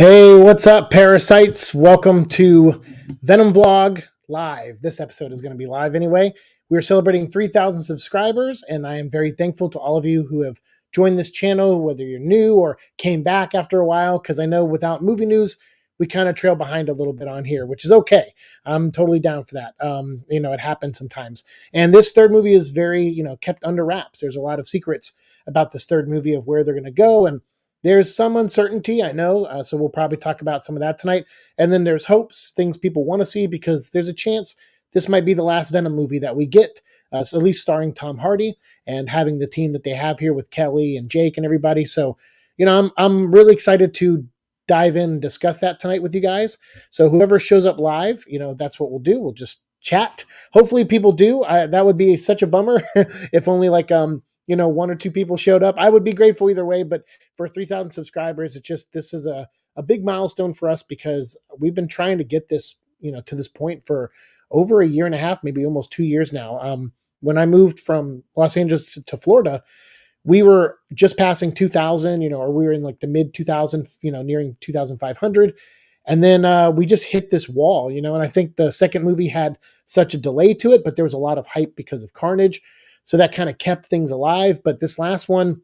Hey, what's up, parasites? Welcome to Venom Vlog Live. This episode is going to be live anyway. We're celebrating 3,000 subscribers, and I am very thankful to all of you who have joined this channel, whether you're new or came back after a while, because I know without movie news, we kind of trail behind a little bit on here, which is okay. I'm totally down for that. It happens sometimes. And this third movie is very, kept under wraps. There's a lot of secrets about this third movie of where they're going to go, and there's some uncertainty, I know, so we'll probably talk about some of that tonight. And then there's hopes, things people want to see, because there's a chance this might be the last Venom movie that we get, so at least starring Tom Hardy and having the team that they have here with Kelly and Jake and everybody. So, I'm really excited to dive in and discuss that tonight with you guys. So whoever shows up live, that's what we'll do. We'll just chat. Hopefully people do. That would be such a bummer if only one or two people showed up. I would be grateful either way, but for 3,000 subscribers, this is a big milestone for us, because we've been trying to get this, to this point for over a year and a half, maybe almost 2 years now. When I moved from Los Angeles to Florida, we were just passing 2,000, or we were in like the mid 2000, nearing 2,500. And then we just hit this wall, and I think the second movie had such a delay to it, but there was a lot of hype because of Carnage. So that kind of kept things alive. But this last one,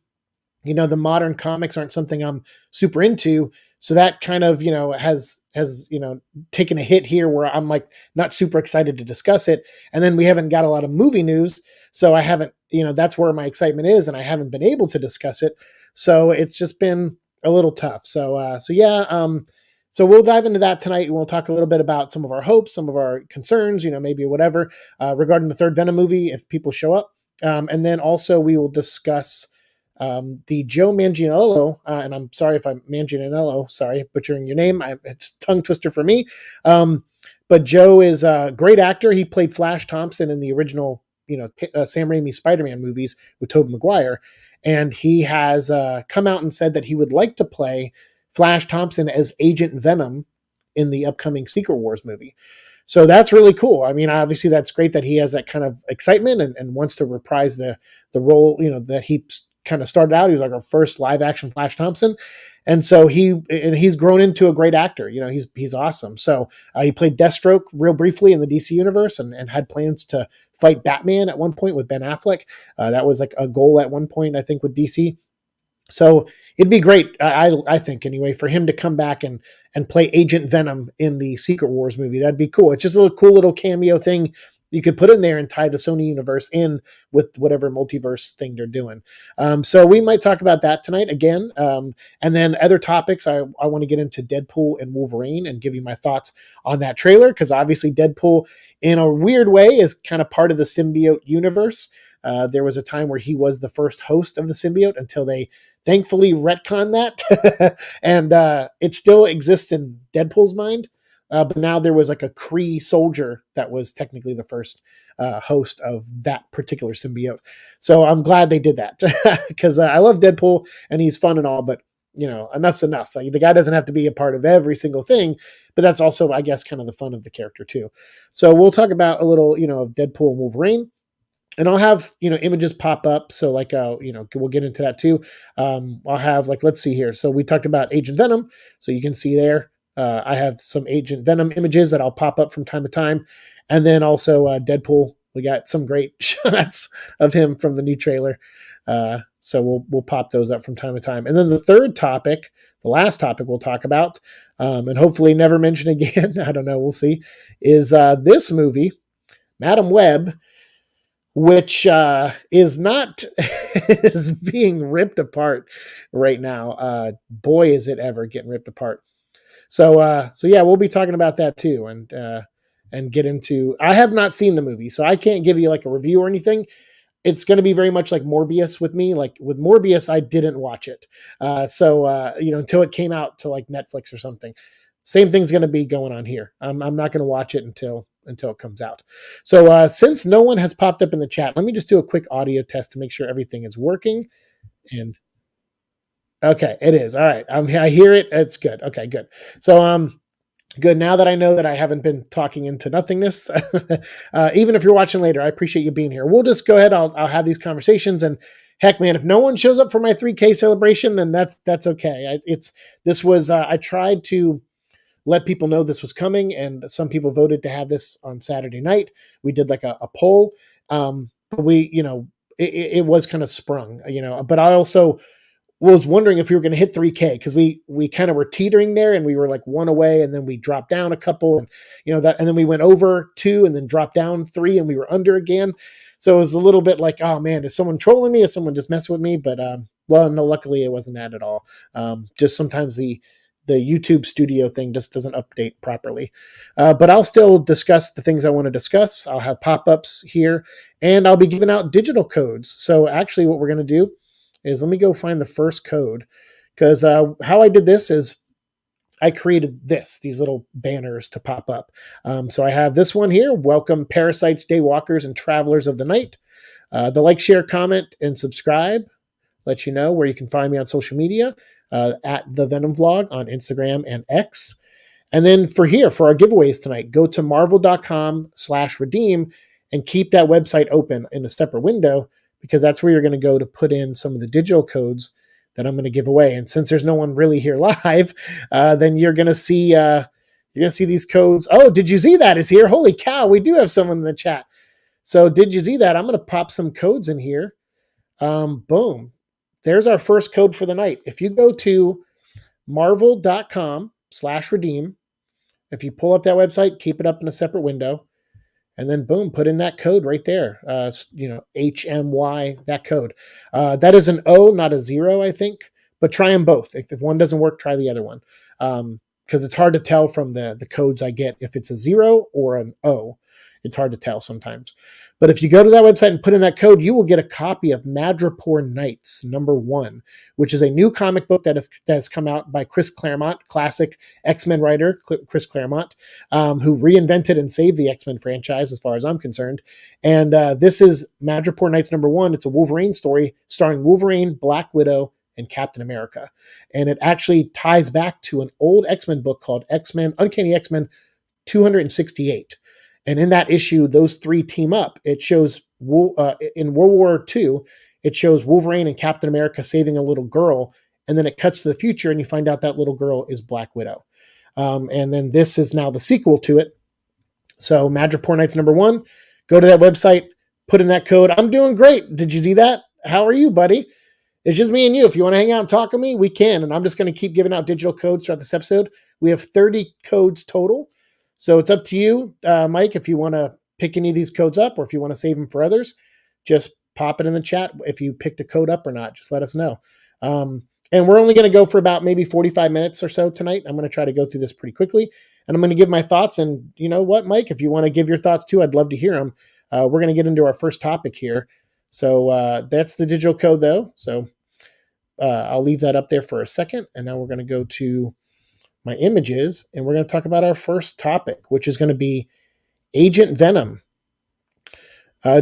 the modern comics aren't something I'm super into. So that kind of, has taken a hit here where I'm like not super excited to discuss it. And then we haven't got a lot of movie news. So I haven't, that's where my excitement is. And I haven't been able to discuss it. So it's just been a little tough. So we'll dive into that tonight. We'll talk a little bit about some of our hopes, some of our concerns, maybe whatever, regarding the third Venom movie, if people show up. And then also we will discuss the Joe Manganiello, and I'm sorry if I'm Manganiello, sorry, butchering your name. It's a tongue twister for me. But Joe is a great actor. He played Flash Thompson in the original, Sam Raimi Spider-Man movies with Tobey Maguire. And he has come out and said that he would like to play Flash Thompson as Agent Venom in the upcoming Secret Wars movie. So that's really cool. I mean, obviously that's great that he has that kind of excitement and wants to reprise the role, that he kind of started out. He was like our first live action Flash Thompson. And so he's grown into a great actor. He's awesome. So he played Deathstroke real briefly in the DC universe and had plans to fight Batman at one point with Ben Affleck. That was like a goal at one point, I think, with DC. So it'd be great, I think anyway, for him to come back and play Agent Venom in the Secret Wars movie. That'd be cool. It's just a cool little cameo thing you could put in there and tie the Sony universe in with whatever multiverse thing they're doing. So we might talk about that tonight again. And then other topics, I want to get into Deadpool and Wolverine and give you my thoughts on that trailer, because obviously Deadpool, in a weird way, is kind of part of the symbiote universe. There was a time where he was the first host of the symbiote until they thankfully retcon that. And it still exists in Deadpool's mind. But now there was like a Kree soldier that was technically the first host of that particular symbiote. So I'm glad they did that, because I love Deadpool and he's fun and all, but enough's enough. Like, the guy doesn't have to be a part of every single thing, but that's also, I guess, kind of the fun of the character too. So we'll talk about a little, of Deadpool and Wolverine. And I'll have, images pop up. So we'll get into that too. I'll have let's see here. So we talked about Agent Venom. So you can see there, I have some Agent Venom images that I'll pop up from time to time. And then also Deadpool. We got some great shots of him from the new trailer. So we'll pop those up from time to time. And then the third topic, the last topic we'll talk about, and hopefully never mention again, I don't know, we'll see, is this movie, Madam Web, which is not is being ripped apart right now. Boy, is it ever getting ripped apart. So yeah, we'll be talking about that too, and get into. I have not seen the movie, so I can't give you like a review or anything. It's going to be very much like Morbius with me. Like with Morbius, I didn't watch it, until it came out to like Netflix or something. Same thing's going to be going on here. I'm not going to watch it until it comes out. So since no one has popped up in the chat, let me just do a quick audio test to make sure everything is working. And okay, it is. All right. I hear it. It's good. Okay, good. So good. Now that I know that I haven't been talking into nothingness, even if you're watching later, I appreciate you being here. We'll just go ahead. I'll have these conversations, and heck, man, if no one shows up for my 3K celebration, then that's okay. I tried to let people know this was coming, and some people voted to have this on Saturday night. We did like a poll, but it was kind of sprung, but I also was wondering if we were going to hit 3K, because we kind of were teetering there, and we were like one away, and then we dropped down a couple, and and then we went over 2 and then dropped down 3, and we were under again. So it was a little bit like, oh man, is someone trolling me? Is someone just messing with me? But well, no, luckily it wasn't that at all. Just sometimes the YouTube studio thing just doesn't update properly. But I'll still discuss the things I want to discuss. I'll have pop-ups here, and I'll be giving out digital codes. So actually what we're going to do is, let me go find the first code, because how I did this is I created these little banners to pop up. So I have this one here: welcome parasites, daywalkers, and travelers of the night. The like, share, comment, and subscribe let you know where you can find me on social media, at the Venom Vlog on Instagram and X. And then for our giveaways tonight, go to marvel.com/redeem and keep that website open in a separate window, because that's where you're going to go to put in some of the digital codes that I'm going to give away. And since there's no one really here live, then you're going to see these codes. Oh, did you see that is here? Holy cow, we do have someone in the chat. So did you see that? I'm going to pop some codes in here. Boom. There's our first code for the night. If you go to marvel.com/redeem, if you pull up that website, keep it up in a separate window, and then boom, put in that code right there. HMY, that code. That is an O, not a 0, I think. But try them both. If one doesn't work, try the other one. Because it's hard to tell from the codes I get if it's a 0 or an O. It's hard to tell sometimes. But if you go to that website and put in that code, you will get a copy of Madripoor Nights #1, which is a new comic book that has come out by Chris Claremont, classic X-Men writer Chris Claremont, who reinvented and saved the X-Men franchise as far as I'm concerned. And this is Madripoor Nights #1. It's a Wolverine story starring Wolverine, Black Widow, and Captain America. And it actually ties back to an old X-Men book called Uncanny X-Men 268. And in that issue, those 3 team up. It shows in World War II, it shows Wolverine and Captain America saving a little girl, and then it cuts to the future, and you find out that little girl is Black Widow. And then this is now the sequel to it. So Madripoor Nights #1, go to that website, put in that code. I'm doing great. Did you see that? How are you, buddy? It's just me and you. If you want to hang out and talk to me, we can. And I'm just going to keep giving out digital codes throughout this episode. We have 30 codes total. So it's up to you, Mike, if you want to pick any of these codes up, or if you want to save them for others, just pop it in the chat. If you picked a code up or not, just let us know. And we're only going to go for about maybe 45 minutes or so tonight. I'm going to try to go through this pretty quickly, and I'm going to give my thoughts. And you know what, Mike, if you want to give your thoughts too, I'd love to hear them. We're going to get into our first topic here. So that's the digital code though. So I'll leave that up there for a second. And now we're going to go to my images, and we're going to talk about our first topic, which is going to be Agent Venom.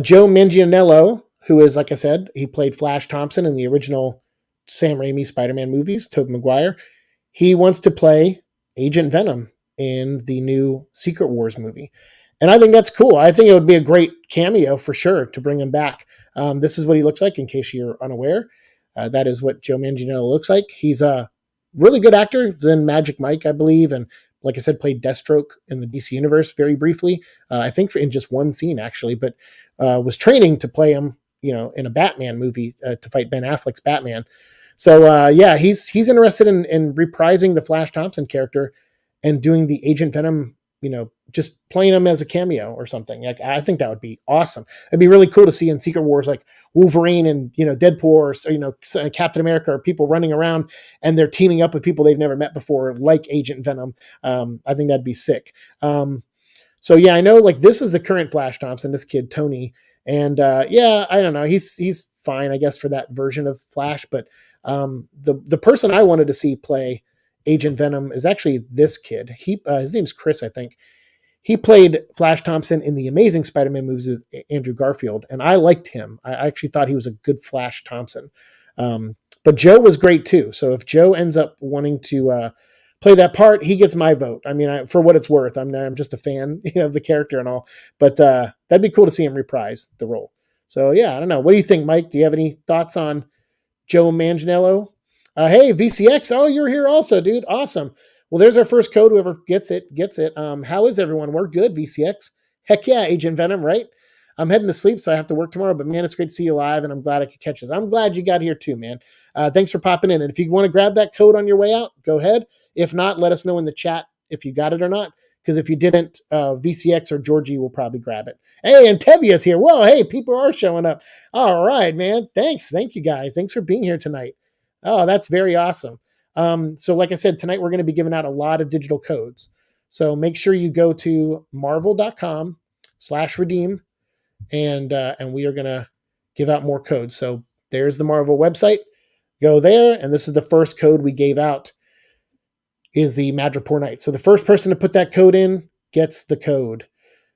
Joe Manganiello, who is, like I said, he played Flash Thompson in the original Sam Raimi Spider-Man movies, Tobey Maguire. He wants to play Agent Venom in the new Secret Wars movie. And I think that's cool. I think it would be a great cameo for sure to bring him back. This is what he looks like, in case you're unaware. That is what Joe Manganiello looks like. He's a really good actor. He's in Magic Mike, I believe, and like I said, played Deathstroke in the DC Universe very briefly. I think in just one scene, actually, but was training to play him, in a Batman movie to fight Ben Affleck's Batman. So, yeah, he's interested in reprising the Flash Thompson character and doing the Agent Venom, just playing him as a cameo or something. Like, I think that would be awesome. It'd be really cool to see in Secret Wars, like Wolverine and, Deadpool or, Captain America, or people running around and they're teaming up with people they've never met before, like Agent Venom. I think that'd be sick. So yeah, I know, like, this is the current Flash Thompson, this kid, Tony. And yeah, I don't know. He's fine, I guess, for that version of Flash. But the person I wanted to see play Agent Venom is actually this kid. His name's Chris, I think. He played Flash Thompson in the Amazing Spider-Man movies with Andrew Garfield, and I liked him. I actually thought he was a good Flash Thompson. But Joe was great too. So if Joe ends up wanting to play that part, he gets my vote. I mean, for what it's worth, I'm just a fan, of the character and all. But that'd be cool to see him reprise the role. So yeah, I don't know. What do you think, Mike? Do you have any thoughts on Joe Manganiello? Hey, VCX. Oh, you're here also, dude. Awesome. Well, there's our first code. Whoever gets it, gets it. How is everyone? We're good, VCX. Heck yeah, Agent Venom, right? I'm heading to sleep, so I have to work tomorrow. But man, it's great to see you live, and I'm glad I could catch this. I'm glad you got here too, man. Thanks for popping in. And if you want to grab that code on your way out, go ahead. If not, let us know in the chat if you got it or not. Because if you didn't, VCX or Georgie will probably grab it. Hey, and Tevia's here. Whoa, hey, people are showing up. All right, man. Thanks. Thank you guys. Thanks for being here tonight. Oh, that's very awesome. So like I said, tonight we're going to be giving out a lot of digital codes. So make sure you go to marvel.com/redeem and we are going to give out more codes. So there's the Marvel website. Go there. And this is the first code we gave out is the Madripoor Knight. So the first person to put that code in gets the code.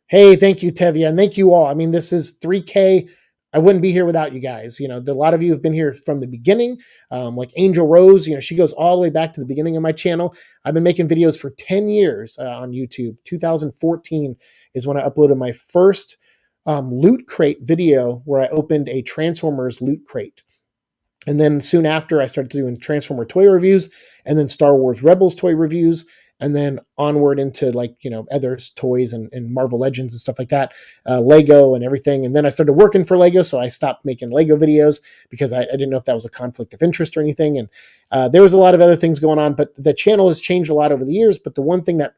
Hey, thank you, Tevia, and thank you all. I mean, this is 3K. I wouldn't be here without you guys. A lot of you have been here from the beginning. Like Angel Rose, she goes all the way back to the beginning of my channel. I've been making videos for 10 years on YouTube. 2014 is when I uploaded my first loot crate video where I opened a Transformers loot crate. And then soon after, I started doing Transformer toy reviews and then Star Wars Rebels toy reviews. And then onward into other toys and Marvel Legends and stuff like that, Lego and everything. And then I started working for Lego, so I stopped making Lego videos because I didn't know if that was a conflict of interest or anything. And there was a lot of other things going on, but the channel has changed a lot over the years. But the one thing that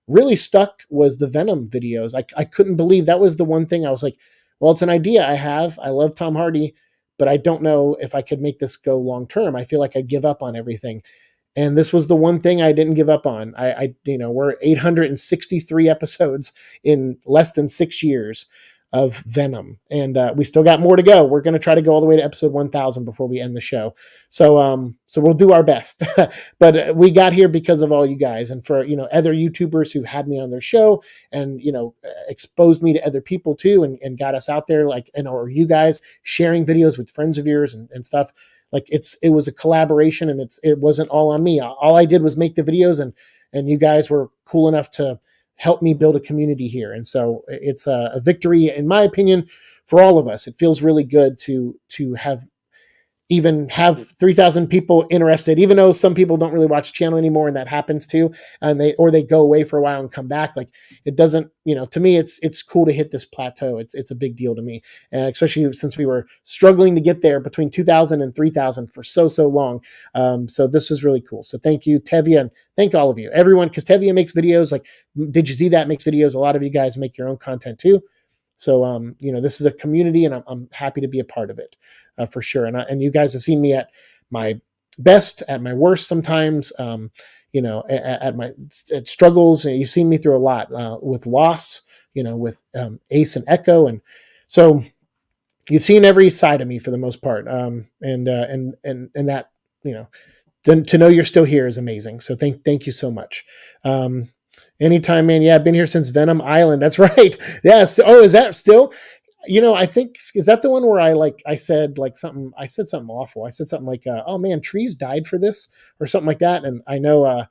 really stuck was the Venom videos. I couldn't believe that was the one thing I was like, well, it's an idea I have. I love Tom Hardy, but I don't know if I could make this go long term. I feel like I give up on everything. And this was the one thing I didn't give up on. We're 863 episodes in less than 6 years of Venom, and we still got more to go. We're going to try to go all the way to episode 1000 before we end the show. So we'll do our best. But we got here because of all you guys, and for other YouTubers who had me on their show, and exposed me to other people too, and got us out there, or you guys sharing videos with friends of yours and stuff. Like it was a collaboration, and it wasn't all on me. All I did was make the videos, and you guys were cool enough to help me build a community here. And so it's a victory, in my opinion, for all of us. It feels really good to have 3,000 people interested, even though some people don't really watch the channel anymore, and that happens too. And they go away for a while and come back. Like it doesn't, to me, it's cool to hit this plateau. It's a big deal to me, especially since we were struggling to get there between 2,000 and 3,000 for so long. So this is really cool. So thank you, Tevia, and thank all of you, everyone, because Tevia makes videos. Like, did you see that? Makes videos. A lot of you guys make your own content too. So, this is a community, and I'm happy to be a part of it, for sure. And you guys have seen me at my best, at my worst sometimes, at my struggles. You've seen me through a lot, with loss, with Ace and Echo. And so you've seen every side of me for the most part. And that, then to know you're still here is amazing. So thank you so much. Anytime, man. Yeah, I've been here since Venom Island. That's right. Yes. Oh, is that still? I think, is that the one where I said something awful. I said something like, oh man, trees died for this or something like that. And I know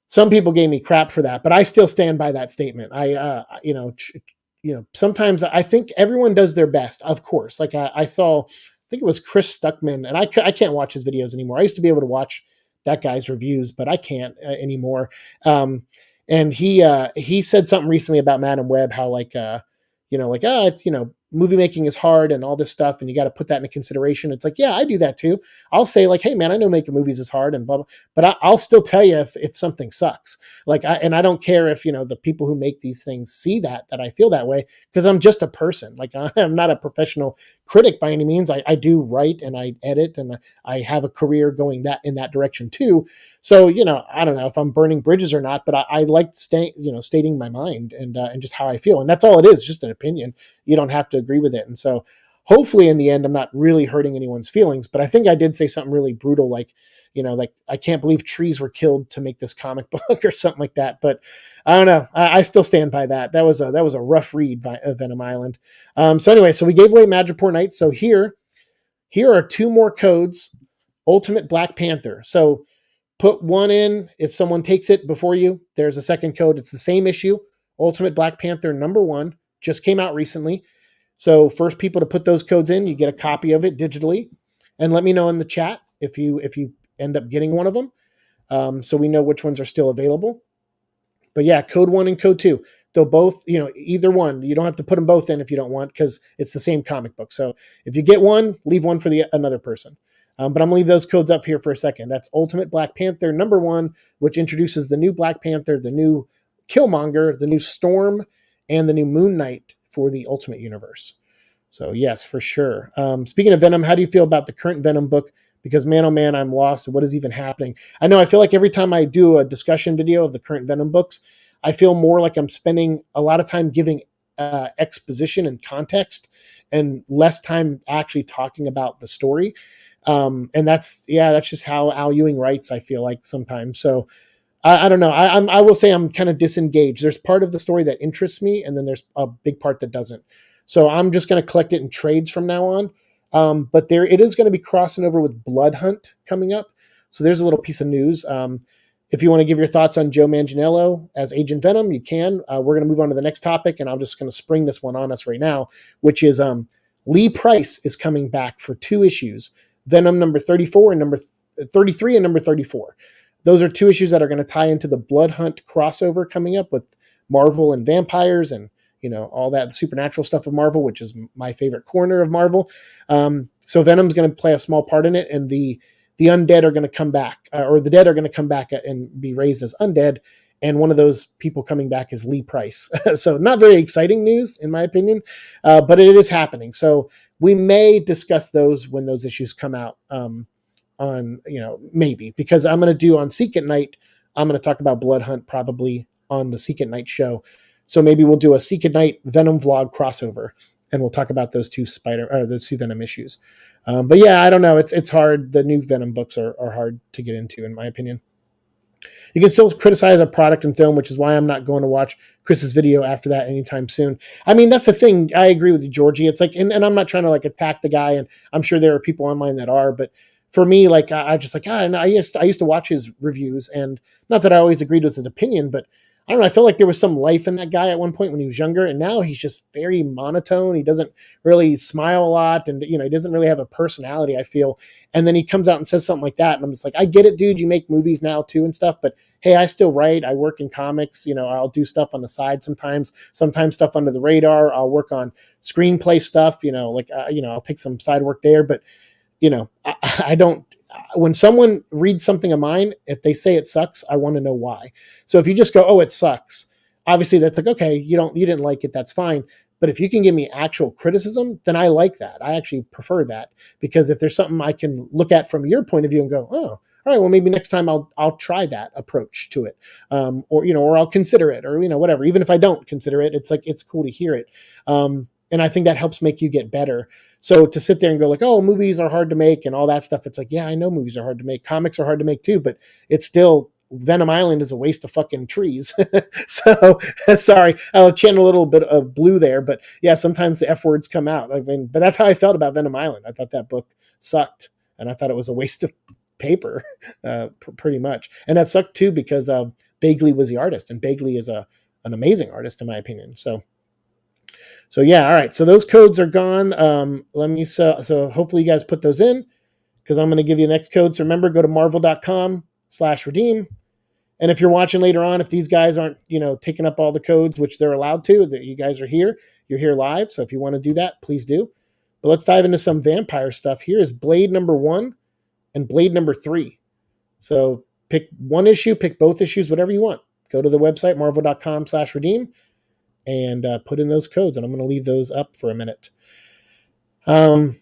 some people gave me crap for that, but I still stand by that statement. Sometimes I think everyone does their best, of course. Like I saw, I think it was Chris Stuckman, and I can't watch his videos anymore. I used to be able to watch that guy's reviews, but I can't anymore. And he said something recently about Madam Web, how it's, movie making is hard and all this stuff, and you got to put that into consideration. It's like, yeah, I do that too. I'll say like, hey man, I know making movies is hard and blah, blah, but I'll still tell you if something sucks. And I don't care if, the people who make these things see that I feel that way, because I'm just a person. Like I'm not a professional critic by any means. I do write and I edit, and I have a career going in that direction too. So, I don't know if I'm burning bridges or not, but I like stating my mind and just how I feel. And that's all it is, just an opinion. You don't have to agree with it. And so hopefully in the end, I'm not really hurting anyone's feelings, but I think I did say something really brutal, like I can't believe trees were killed to make this comic book or something like that. But I don't know. I still stand by that. That was a rough read by Venom Island. So anyway, so we gave away Madripoor Knight. So here are 2 more codes. Ultimate Black Panther. So put one in. If someone takes it before you, there's a second code. It's the same issue. Ultimate Black Panther #1 just came out recently. So first people to put those codes in, you get a copy of it digitally, and let me know in the chat if you end up getting one of them, so we know which ones are still available. But yeah, code 1 and code 2, they'll both, either one. You don't have to put them both in if you don't want, because it's the same comic book. So if you get one, leave one for another person. But I'm gonna leave those codes up here for a second. That's Ultimate Black Panther #1, which introduces the new Black Panther, the new Killmonger, the new Storm, and the new Moon Knight for the Ultimate Universe. So yes, for sure. Speaking of Venom, how do you feel about the current Venom book? Because man, oh man, I'm lost. What is even happening? I know I feel like every time I do a discussion video of the current Venom books, I feel more like I'm spending a lot of time giving exposition and context and less time actually talking about the story. And that's just how Al Ewing writes, I feel like sometimes. So I don't know. I will say I'm kind of disengaged. There's part of the story that interests me, and then there's a big part that doesn't. So I'm just going to collect it in trades from now on. But it is going to be crossing over with Blood Hunt coming up. So there's a little piece of news. If you want to give your thoughts on Joe Manganiello as Agent Venom, you can. We're going to move on to the next topic, and I'm just going to spring this one on us right now, which is Lee Price is coming back for 2 issues, Venom number 34 and number 33 and number 34. Those are 2 issues that are going to tie into the Blood Hunt crossover coming up with Marvel and vampires and all that supernatural stuff of Marvel, which is my favorite corner of Marvel. So Venom's going to play a small part in it, and the undead are going to come back, or the dead are going to come back and be raised as undead. And one of those people coming back is Lee Price. So not very exciting news, in my opinion, but it is happening. So we may discuss those when those issues come out. On maybe, because I'm going to do on Seek at Night, I'm going to talk about Blood Hunt probably on the Seek at Night show. So maybe we'll do a Seek at Night Venom vlog crossover, and we'll talk about those 2 Venom issues. But yeah, I don't know. It's hard. The new Venom books are hard to get into, in my opinion. You can still criticize a product and film, which is why I'm not going to watch Chris's video after that anytime soon. I mean, that's the thing. I agree with you, Georgie. It's like, and I'm not trying to attack the guy, and I'm sure there are people online that are, but for me, I just I used to watch his reviews, and not that I always agreed with his opinion, but I don't know. I felt like there was some life in that guy at one point when he was younger, and now he's just very monotone. He doesn't really smile a lot, and he doesn't really have a personality, I feel. And then he comes out and says something like that, and I'm just like, I get it, dude. You make movies now too and stuff, but hey, I still write. I work in comics. I'll do stuff on the side sometimes stuff under the radar. I'll work on screenplay stuff. I'll take some side work there, but I don't. When someone reads something of mine, if they say it sucks, I want to know why. So if you just go, "Oh, it sucks," obviously that's like, okay, you didn't like it, that's fine. But if you can give me actual criticism, then I like that. I actually prefer that, because if there's something I can look at from your point of view and go, "Oh, all right, well maybe next time I'll try that approach to it," or I'll consider it, or whatever. Even if I don't consider it, it's like it's cool to hear it, and I think that helps make you get better. So to sit there and go like, oh, movies are hard to make and all that stuff, it's like, yeah, I know movies are hard to make. Comics are hard to make too, but it's still, Venom Island is a waste of fucking trees. So sorry, I'll channel a little bit of blue there, but yeah, sometimes the F words come out. I mean, but that's how I felt about Venom Island. I thought that book sucked, and I thought it was a waste of paper, pretty much. And that sucked too, because Bagley was the artist, and Bagley is an amazing artist in my opinion. So yeah, all right. So those codes are gone. So hopefully you guys put those in, because I'm going to give you the next code. So remember, go to marvel.com/redeem. And if you're watching later on, if these guys aren't, taking up all the codes, which they're allowed to, that you guys are here, you're here live. So if you want to do that, please do. But let's dive into some vampire stuff. Here is Blade #1 and Blade #3. So pick one issue, pick both issues, whatever you want. Go to the website, marvel.com/redeem. And put in those codes, and I'm going to leave those up for a minute. But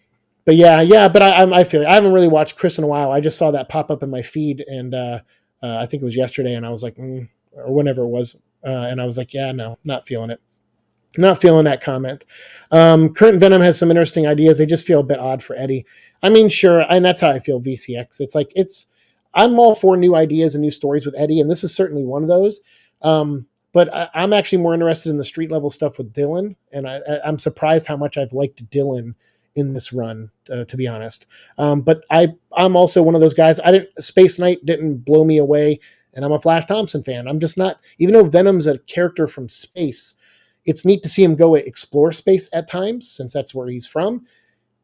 I feel I haven't really watched Chris in a while. I just saw that pop up in my feed, and I think it was yesterday, and I was like, or whenever it was, and I was like, yeah, no, not feeling it. Not feeling that comment. Current Venom has some interesting ideas. They just feel a bit odd for Eddie. I mean, sure, and that's how I feel VCX. It's like I'm all for new ideas and new stories with Eddie, and this is certainly one of those. But I'm actually more interested in the street level stuff with Dylan, and I'm surprised how much I've liked Dylan in this run, to be honest. But I'm also one of those guys. Space Knight didn't blow me away, and I'm a Flash Thompson fan. I'm just not, even though Venom's a character from space, it's neat to see him go explore space at times, since that's where he's from.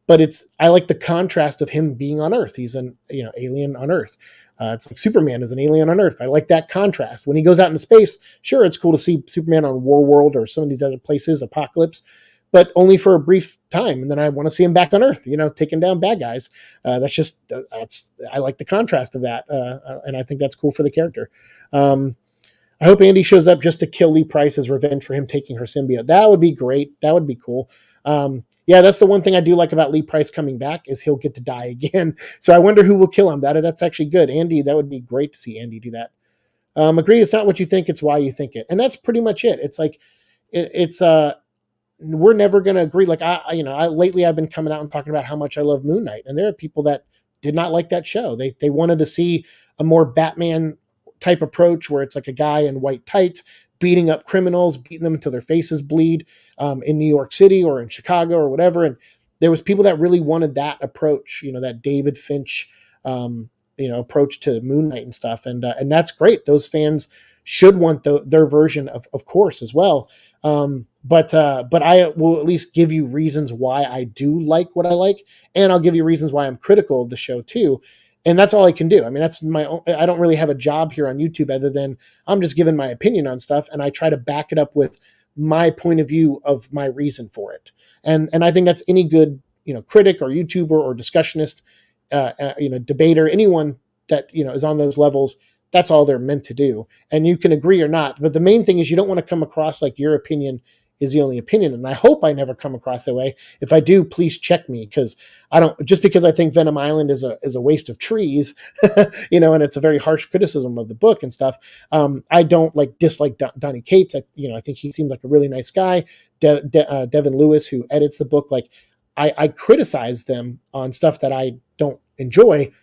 But I like the contrast of him being on Earth. He's an alien on Earth. It's like Superman is an alien on Earth. I like that contrast. When he goes out into space, sure, it's cool to see Superman on War World or some of these other places, Apocalypse, but only for a brief time. And then I want to see him back on Earth, taking down bad guys. I like the contrast of that, and I think that's cool for the character. I hope Andy shows up just to kill Lee Price as revenge for him taking her symbiote. That would be great. That would be cool. Yeah, that's the one thing I do like about Lee Price coming back is he'll get to die again. So I wonder who will kill him. That's actually good. Andy, that would be great to see Andy do that. Agreed. It's not what you think; it's why you think it, and that's pretty much it. It's like it's we're never going to agree. Like lately I've been coming out and talking about how much I love Moon Knight, and there are people that did not like that show. They wanted to see a more Batman type approach where it's like a guy in white tights beating up criminals, beating them until their faces bleed, in New York City or in Chicago or whatever. And there was people that really wanted that approach, that David Finch, approach to Moon Knight and stuff. And that's great. Those fans should want their version of course as well. But I will at least give you reasons why I do like what I like, and I'll give you reasons why I'm critical of the show too. And that's all I can do. I mean, that's I don't really have a job here on YouTube other than I'm just giving my opinion on stuff, and I try to back it up with my point of view of my reason for it. And I think that's any good, critic or YouTuber or discussionist, debater, anyone that, is on those levels. That's all they're meant to do. And you can agree or not. But the main thing is you don't want to come across like your opinion is the only opinion. And I hope I never come across that way. If I do, please check me, because I don't, just because I think Venom Island is a waste of trees, and it's a very harsh criticism of the book and stuff. I don't dislike Donny Cates. I think he seems like a really nice guy. Devin Lewis, who edits the book, I criticize them on stuff that I don't enjoy,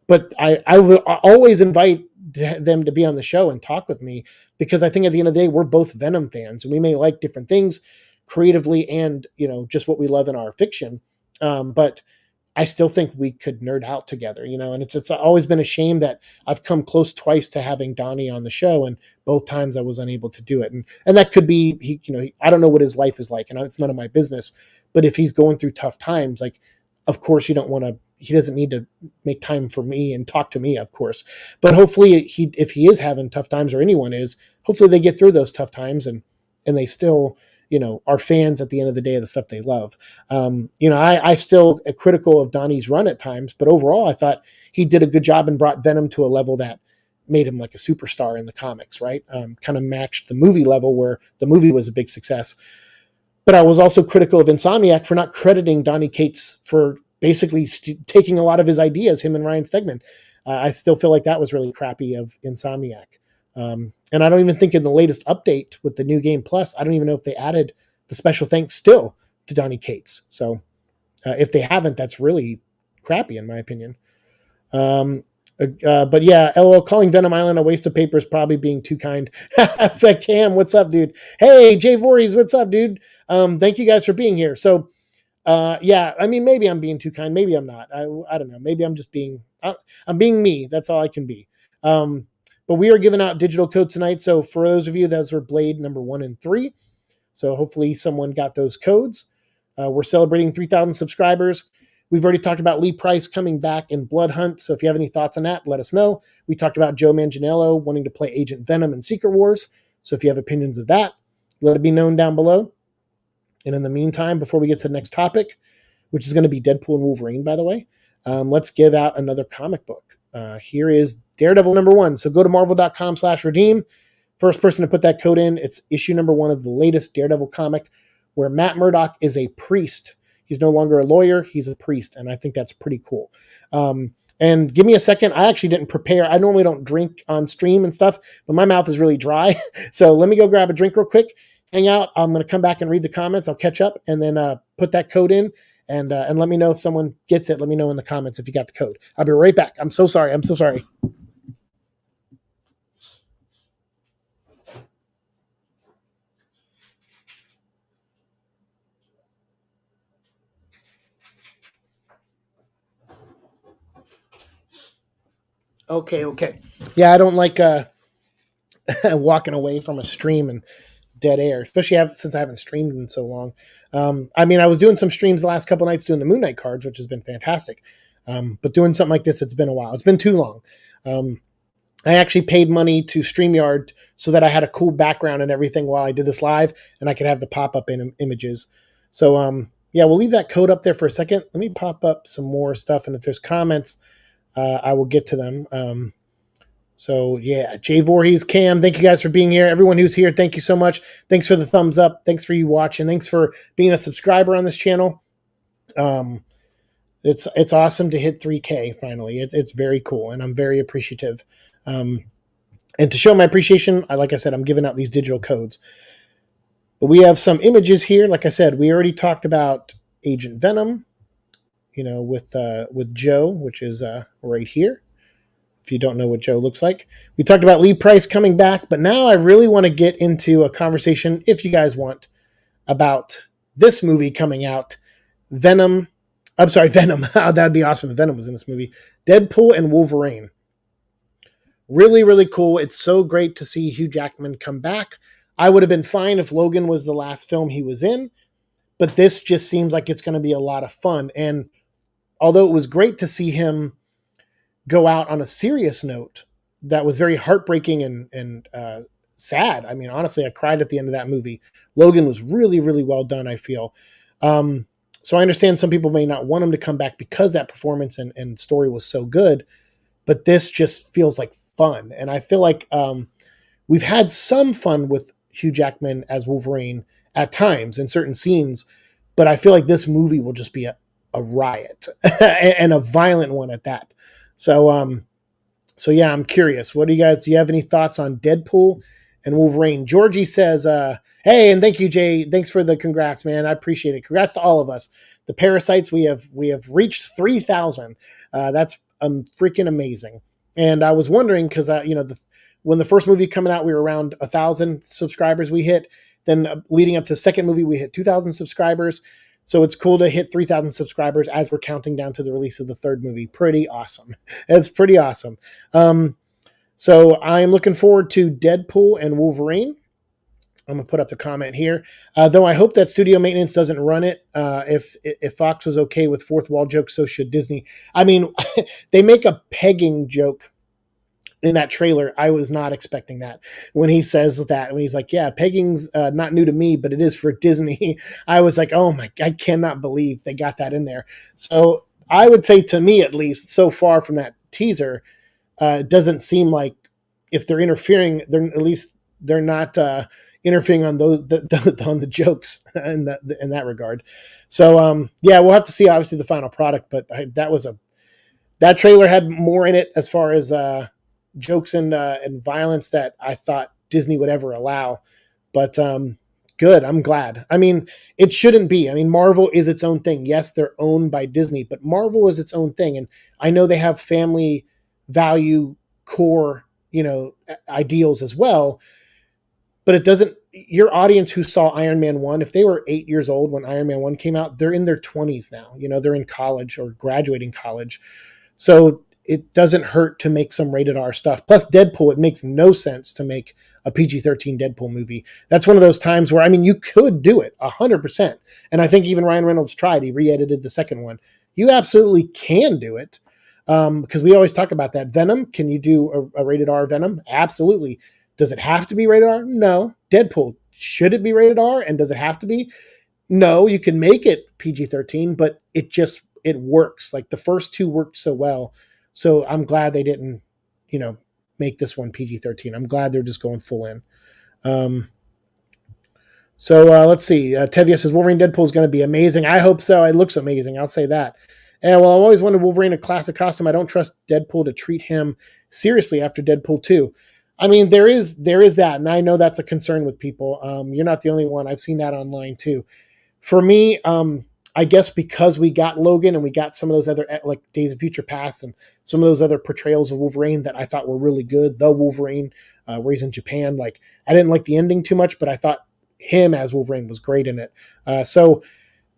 but I will always invite them to be on the show and talk with me, because I think at the end of the day, we're both Venom fans, and we may like different things creatively and, just what we love in our fiction. But I still think we could nerd out together, and it's always been a shame that I've come close twice to having Donnie on the show, and both times I was unable to do it. And that could be, I don't know what his life is like, and it's none of my business, but if he's going through tough times, of course he doesn't need to make time for me and talk to me, of course. But hopefully if he is having tough times, or anyone is, hopefully they get through those tough times and they still, are fans at the end of the day of the stuff they love. I still am critical of Donnie's run at times, but overall I thought he did a good job and brought Venom to a level that made him like a superstar in the comics, right? Kind of matched the movie level, where the movie was a big success. But I was also critical of Insomniac for not crediting Donny Cates for basically taking a lot of his ideas, him and Ryan Stegman. I still feel like that was really crappy of Insomniac. And I don't even think in the latest update with the New Game Plus, I don't even know if they added the special thanks still to Donny Cates. So if they haven't, that's really crappy in my opinion. But yeah, LOL, calling Venom Island a waste of paper is probably being too kind. Cam, what's up, dude? Hey, Jay Voorhees, what's up, dude? Thank you guys for being here. So yeah, I mean, maybe I'm being too kind. Maybe I'm not. I don't know. Maybe I'm just I'm being me. That's all I can be. But we are giving out digital code tonight. So for those of you, those are Blade number 1 and 3. So hopefully someone got those codes. We're celebrating 3,000 subscribers. We've already talked about Lee Price coming back in Blood Hunt. So if you have any thoughts on that, let us know. We talked about Joe Manganiello wanting to play Agent Venom in Secret Wars. So if you have opinions of that, let it be known down below. And in the meantime, before we get to the next topic, which is going to be Deadpool and Wolverine, by the way, let's give out another comic book. Here is Daredevil number 1. So go to marvel.com/redeem. First person to put that code in, it's issue number 1 of the latest Daredevil comic, where Matt Murdock is a priest. He's no longer a lawyer, he's a priest, and I think that's pretty cool. And give me a second. I actually didn't prepare. I normally don't drink on stream and stuff, but my mouth is really dry. So let me go grab a drink real quick, hang out. I'm going to come back and read the comments. I'll catch up and then put that code in and let me know if someone gets it. Let me know in the comments if you got the code. I'll be right back. I'm so sorry. Okay. Yeah, I don't like walking away from a stream and dead air, especially since I haven't streamed in so long. I mean, I was doing some streams the last couple nights doing the Moon Knight cards, which has been fantastic. But doing something like this, it's been a while. It's been too long. I actually paid money to StreamYard so that I had a cool background and everything while I did this live, and I could have the pop-up images. So, yeah, we'll leave that code up there for a second. Let me pop up some more stuff, and if there's comments, I will get to them. So, yeah, Jay Voorhees, Cam, thank you guys for being here. Everyone who's here, thank you so much. Thanks for the thumbs up. Thanks for you watching. Thanks for being a subscriber on this channel. It's awesome to hit 3K finally. It's very cool, and I'm very appreciative. And to show my appreciation, like I said, I'm giving out these digital codes. But we have some images here. Like I said, we already talked about Agent Venom, with Joe, which is right here. If you don't know what Joe looks like. We talked about Lee Price coming back, but now I really want to get into a conversation, if you guys want, about this movie coming out, Venom. I'm sorry, Venom. That'd be awesome if Venom was in this movie. Deadpool and Wolverine. Really, really cool. It's so great to see Hugh Jackman come back. I would have been fine if Logan was the last film he was in, but this just seems like it's going to be a lot of fun. And although it was great to see him go out on a serious note, that was very heartbreaking and sad. I mean, honestly, I cried at the end of that movie. Logan was really, really well done, I feel. So I understand some people may not want him to come back because that performance and story was so good, but this just feels like fun. And I feel like we've had some fun with Hugh Jackman as Wolverine at times in certain scenes, but I feel like this movie will just be a riot and a violent one at that. So yeah, I'm curious. Do you have any thoughts on Deadpool and Wolverine? Georgie says, hey, and thank you, Jay. Thanks for the congrats, man. I appreciate it. Congrats to all of us. The Parasites, we have reached 3,000. That's freaking amazing. And I was wondering, because when the first movie coming out, we were around 1,000 subscribers we hit. Then leading up to the second movie, we hit 2,000 subscribers. So it's cool to hit 3,000 subscribers as we're counting down to the release of the third movie. Pretty awesome. It's pretty awesome. So I'm looking forward to Deadpool and Wolverine. I'm going to put up the comment here. Though I hope that studio maintenance doesn't run it. If Fox was okay with fourth wall jokes, so should Disney. I mean, they make a pegging joke in that trailer. I was not expecting that when he says that, when he's like, yeah, pegging's not new to me, but it is for Disney. I was like, oh my, I cannot believe they got that in there. So I would say, to me, at least so far from that teaser, it doesn't seem like if they're interfering, they're not interfering on on the jokes in that regard. So yeah, we'll have to see obviously the final product, but that trailer had more in it as far as jokes and violence that I thought Disney would ever allow. But good, I'm glad. I mean, it shouldn't be. I mean, Marvel is its own thing. Yes, they're owned by Disney, but Marvel is its own thing. And I know they have family value core, ideals as well. But it doesn't, your audience who saw Iron Man 1, if they were 8 years old when Iron Man 1 came out, they're in their 20s now. They're in college or graduating college. So it doesn't hurt to make some rated R stuff. Plus Deadpool, it makes no sense to make a PG-13 Deadpool movie. That's one of those times where, I mean, you could do it 100%. And I think even Ryan Reynolds tried. He re-edited the second one. You absolutely can do it. Because we always talk about that. Venom, can you do a rated R Venom? Absolutely. Does it have to be rated R? No. Deadpool, should it be rated R? And does it have to be? No, you can make it PG-13, but it works. Like the first two worked so well. So I'm glad they didn't, make this one PG-13. I'm glad they're just going full in. So let's see. Tevia says Wolverine Deadpool is going to be amazing. I hope so. It looks amazing. I'll say that. And well, I've always wanted Wolverine a classic costume. I don't trust Deadpool to treat him seriously after Deadpool 2. I mean, there is that, and I know that's a concern with people. You're not the only one. I've seen that online too. For me, I guess because we got Logan and we got some of those other, like Days of Future Past and some of those other portrayals of Wolverine that I thought were really good. The Wolverine, where he's in Japan, like I didn't like the ending too much, but I thought him as Wolverine was great in it. So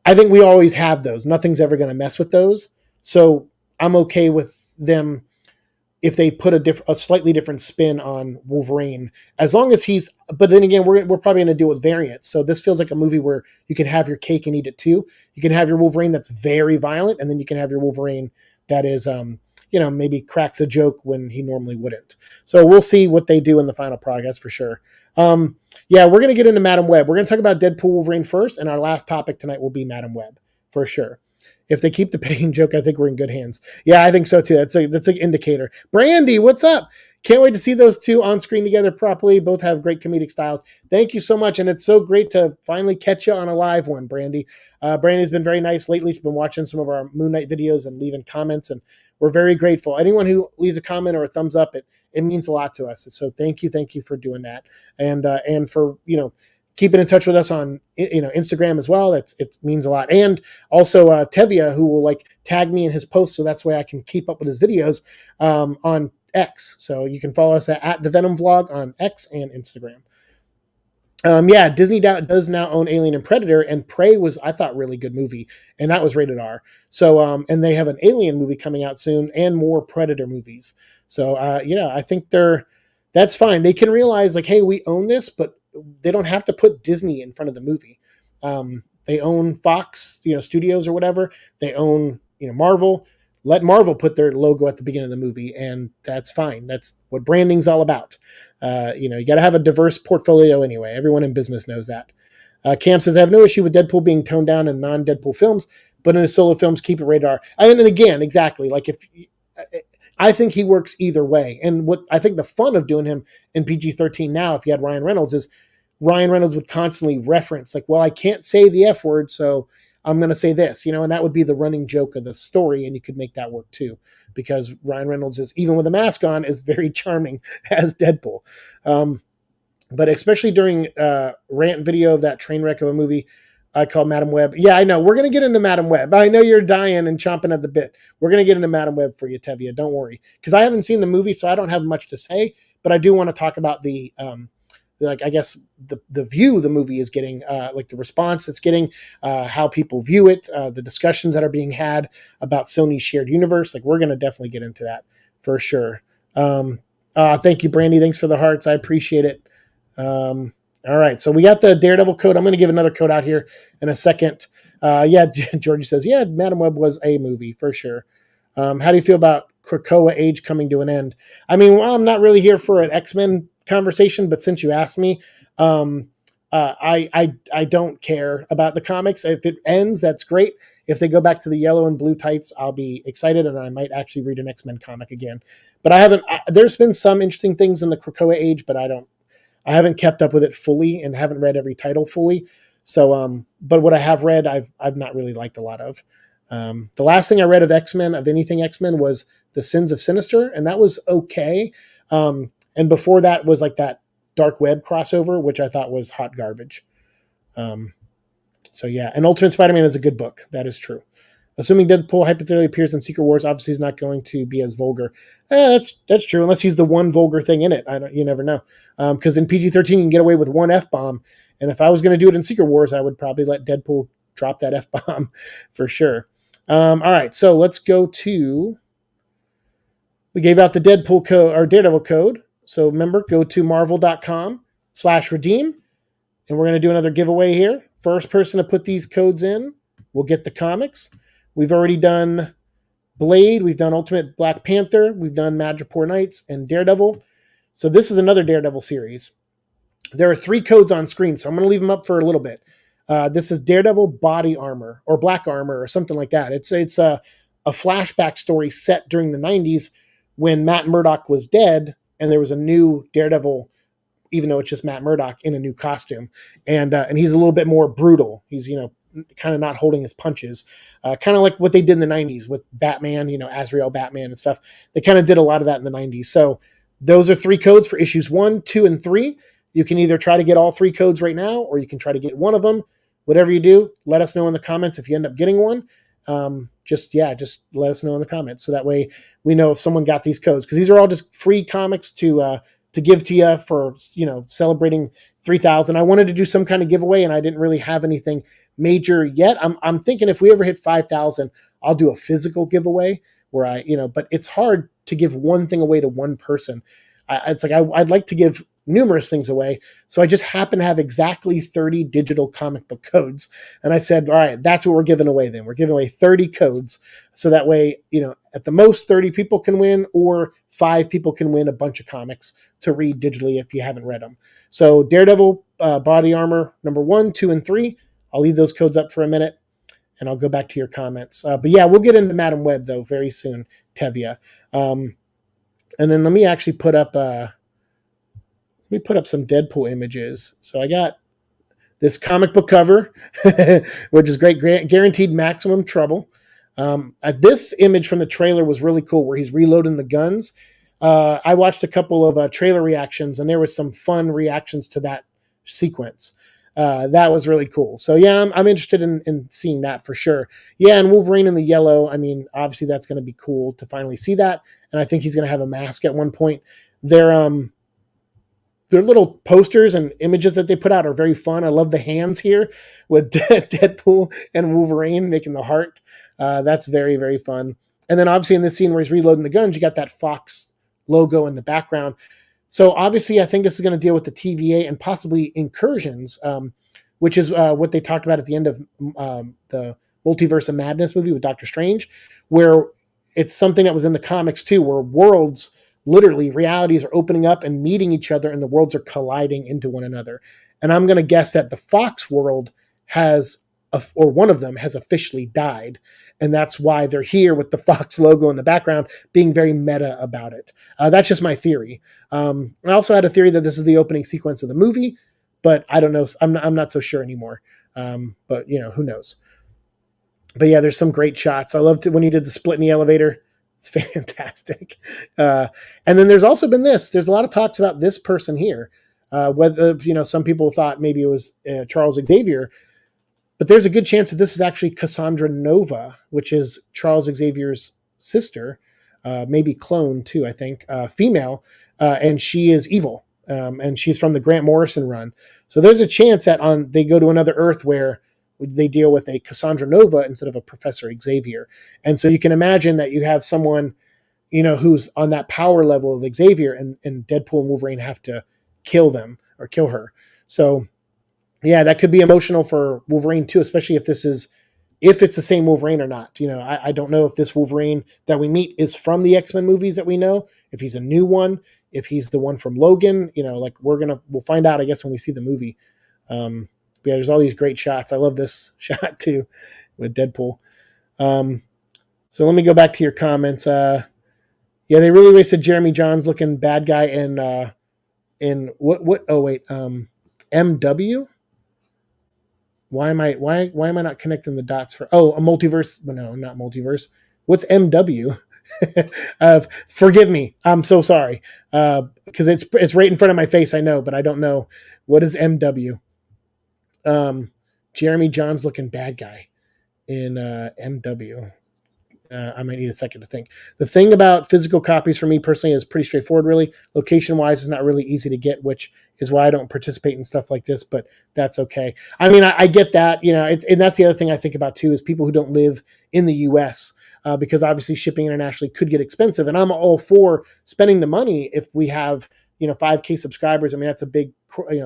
I think we always have those. Nothing's ever going to mess with those. So I'm okay with them if they put a slightly different spin on Wolverine, as long as he's. But then again, we're probably going to deal with variants. So this feels like a movie where you can have your cake and eat it too. You can have your Wolverine that's very violent, and then you can have your Wolverine that is, maybe cracks a joke when he normally wouldn't. So we'll see what they do in the final product. That's for sure. Yeah, we're going to get into Madam Web. We're going to talk about Deadpool Wolverine first, and our last topic tonight will be Madam Web for sure. If they keep the pain joke, I think we're in good hands. Yeah, I think so too. That's an indicator. Brandy, what's up? Can't wait to see those two on screen together properly. Both have great comedic styles. Thank you so much, and it's so great to finally catch you on a live one, Brandy. Brandy's been very nice lately. She's been watching some of our Moon Knight videos and leaving comments, and we're very grateful. Anyone who leaves a comment or a thumbs up, it means a lot to us. So thank you for doing that, and for keeping in touch with us on Instagram as well. It means a lot. And also Tevia, who will tag me in his posts, so that's why I can keep up with his videos on X. So you can follow us at the Venom Vlog on X and Instagram. Disney does now own Alien and Predator, and Prey was, I thought, really good movie, and that was rated R. So and they have an Alien movie coming out soon and more Predator movies. So I think that's fine. They can realize hey, we own this, but they don't have to put Disney in front of the movie. They own Fox, studios or whatever. They own, Marvel. Let Marvel put their logo at the beginning of the movie, and that's fine. That's what branding's all about. You got to have a diverse portfolio anyway. Everyone in business knows that. Cam says, I have no issue with Deadpool being toned down in non-Deadpool films, but in his solo films, keep it rated R. And again, exactly. I think he works either way. And what I think the fun of doing him in PG-13 now, if you had Ryan Reynolds, is Ryan Reynolds would constantly reference I can't say the F word, so I'm going to say this, and that would be the running joke of the story. And you could make that work too, because Ryan Reynolds is, even with a mask on, is very charming as Deadpool. But especially during rant video of that train wreck of a movie I call Madam Web. Yeah, I know. We're going to get into Madam Web. I know you're dying and chomping at the bit. We're going to get into Madam Web for you, Tevia. Don't worry. Because I haven't seen the movie, so I don't have much to say. But I do want to talk about the view the movie is getting, the response it's getting, how people view it, the discussions that are being had about Sony's shared universe. We're going to definitely get into that for sure. Thank you, Brandy. Thanks for the hearts. I appreciate it. All right, so we got the Daredevil code. I'm going to give another code out here in a second. Georgie says, Madam Web was a movie for sure. How do you feel about Krakoa age coming to an end? I mean, I'm not really here for an X-Men conversation, but since you asked me, I don't care about the comics. If it ends, that's great. If they go back to the yellow and blue tights, I'll be excited, and I might actually read an X-Men comic again. But there's been some interesting things in the Krakoa age, but I haven't kept up with it fully and haven't read every title fully. So, but what I have read, I've not really liked a lot of. The last thing I read of X-Men, of anything X-Men, was The Sins of Sinister, and that was okay. And before that was that Dark Web crossover, which I thought was hot garbage. And Ultimate Spider-Man is a good book. That is true. Assuming Deadpool hypothetically appears in Secret Wars, obviously he's not going to be as vulgar. That's true, unless he's the one vulgar thing in it. You never know. Because in PG-13 you can get away with one F-bomb, and if I was going to do it in Secret Wars, I would probably let Deadpool drop that F-bomb for sure. All right, so let's go to. We gave out the Deadpool code or Daredevil code. So remember, go to marvel.com/redeem, and we're going to do another giveaway here. First person to put these codes in will get the comics. We've already done Blade. We've done Ultimate Black Panther. We've done Madripoor Knights and Daredevil. So this is another Daredevil series. There are 3 codes on screen, so I'm going to leave them up for a little bit. This is Daredevil Body Armor or Black Armor or something like that. It's a flashback story set during the 90s when Matt Murdock was dead, and there was a new Daredevil, even though it's just Matt Murdock in a new costume. And he's a little bit more brutal. He's, kind of not holding his punches. Kind of like what they did in the 90s with Batman, Azrael Batman and stuff. They kind of did a lot of that in the 90s. So those are 3 codes for issues 1, 2, and 3. You can either try to get all 3 codes right now, or you can try to get one of them. Whatever you do, let us know in the comments if you end up getting one. Just let us know in the comments, so that way we know if someone got these codes, because these are all just free comics to give to you for celebrating 3,000. I wanted to do some kind of giveaway, and I didn't really have anything major yet. I'm thinking if we ever hit 5,000, I'll do a physical giveaway where but it's hard to give one thing away to one person. It's like I'd like to give numerous things away. So I just happen to have exactly 30 digital comic book codes. And I said, all right, that's what we're giving away then. We're giving away 30 codes. So that way, at the most 30 people can win, or 5 people can win a bunch of comics to read digitally if you haven't read them. So Daredevil body armor number 1, 2, and 3. I'll leave those codes up for a minute and I'll go back to your comments. But yeah, we'll get into Madam Web though very soon, Tevya. And then let me actually put up some Deadpool images. So I got this comic book cover, which is great, guaranteed maximum trouble. This image from the trailer was really cool, where he's reloading the guns. I watched a couple of trailer reactions, and there was some fun reactions to that sequence. That was really cool. So yeah, I'm interested in seeing that for sure. Yeah, and Wolverine in the yellow. I mean, obviously that's going to be cool to finally see that. And I think he's going to have a mask at one point. Their little posters and images that they put out are very fun. I love the hands here with Deadpool and Wolverine making the heart. That's very, very fun. And then obviously in this scene where he's reloading the guns, you got that Fox logo in the background. So obviously I think this is going to deal with the TVA and possibly incursions, which is what they talked about at the end of the Multiverse of Madness movie with Doctor Strange, where it's something that was in the comics too, where worlds, literally realities, are opening up and meeting each other, and the worlds are colliding into one another. And I'm going to guess that the Fox world or one of them has officially died. And that's why they're here with the Fox logo in the background, being very meta about it. That's just my theory. I also had a theory that this is the opening sequence of the movie, but I don't know. I'm not so sure anymore. But who knows? But yeah, there's some great shots. I loved it when he did the split in the elevator. It's fantastic. And then there's also been this. There's a lot of talks about this person here. Whether some people thought maybe it was Charles Xavier, but there's a good chance that this is actually Cassandra Nova, which is Charles Xavier's sister, maybe clone too, I think, female, and she is evil, and she's from the Grant Morrison run. So there's a chance that they go to another Earth where they deal with a Cassandra Nova instead of a Professor Xavier. And so you can imagine that you have someone, who's on that power level of Xavier, and Deadpool and Wolverine have to kill them or kill her. So yeah, that could be emotional for Wolverine too, especially if it's the same Wolverine or not. I don't know if this Wolverine that we meet is from the X-Men movies that we know, if he's a new one, if he's the one from Logan, we'll find out, I guess, when we see the movie. Yeah, there's all these great shots. I love this shot too with Deadpool. So let me go back to your comments. Yeah, they really wasted Jeremy Johns looking bad guy in what? Oh wait, MW. Why am I not connecting the dots for? Oh, a multiverse. No, not multiverse. What's MW? Forgive me. I'm so sorry. Because it's right in front of my face. I know, but I don't know what is MW. Jeremy Johns looking bad guy in MW. I might need a second to think. The thing about physical copies for me personally is pretty straightforward, really. Location-wise, it's not really easy to get, which is why I don't participate in stuff like this, but that's okay. I mean, I get that, and that's the other thing I think about too, is people who don't live in the U.S., because obviously shipping internationally could get expensive, and I'm all for spending the money if we have, 5K subscribers. I mean, that's a big,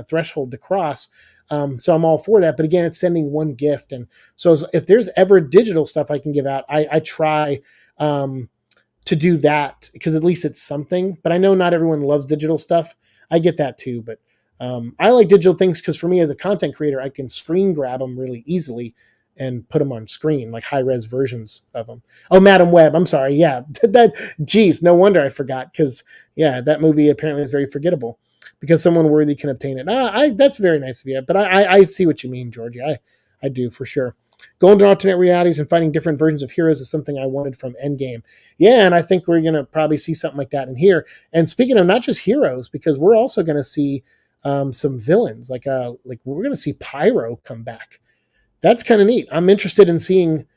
threshold to cross. So I'm all for that. But again, it's sending one gift. And so if there's ever digital stuff I can give out, I try to do that, because at least it's something. But I know not everyone loves digital stuff. I get that too. But I like digital things because for me as a content creator, I can screen grab them really easily and put them on screen, like high-res versions of them. Oh, Madam Web. I'm sorry. Yeah. Geez, no wonder I forgot, because, yeah, that movie apparently is very forgettable. Because someone worthy can obtain it. That's very nice of you. But I see what you mean, Georgie. I do, for sure. Going to alternate realities and finding different versions of heroes is something I wanted from Endgame. Yeah, and I think we're going to probably see something like that in here. And speaking of not just heroes, because we're also going to see some villains. Like we're going to see Pyro come back. That's kind of neat. I'm interested in seeing,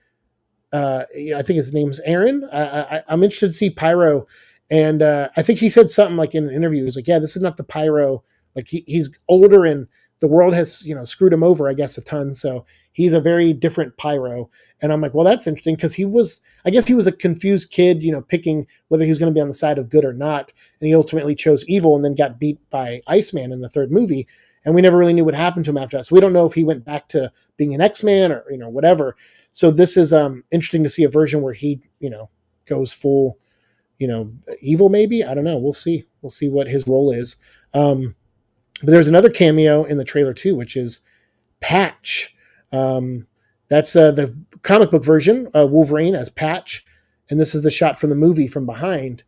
I think his name's Aaron. I'm interested to see Pyro. And I think he said something like in an interview, he was like, yeah, this is not the Pyro. Like he's older and the world has, screwed him over, I guess, a ton. So he's a very different Pyro. And I'm like, well, that's interesting because I guess he was a confused kid, picking whether he was going to be on the side of good or not. And he ultimately chose evil and then got beat by Iceman in the third movie. And we never really knew what happened to him after that. So we don't know if he went back to being an X-Man or, whatever. So this is interesting to see a version where he, goes full, evil maybe. I don't know. We'll see. We'll see what his role is. But there's another cameo in the trailer too, which is Patch. That's the comic book version, Wolverine as Patch. And this is the shot from the movie from behind.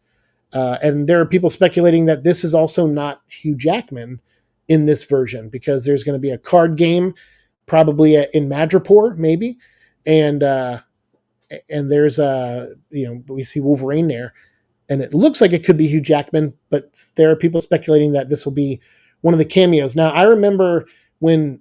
And there are people speculating that this is also not Hugh Jackman in this version because there's going to be a card game, probably in Madripoor, maybe. And there's we see Wolverine there. And it looks like it could be Hugh Jackman, but there are people speculating that this will be one of the cameos. Now, I remember when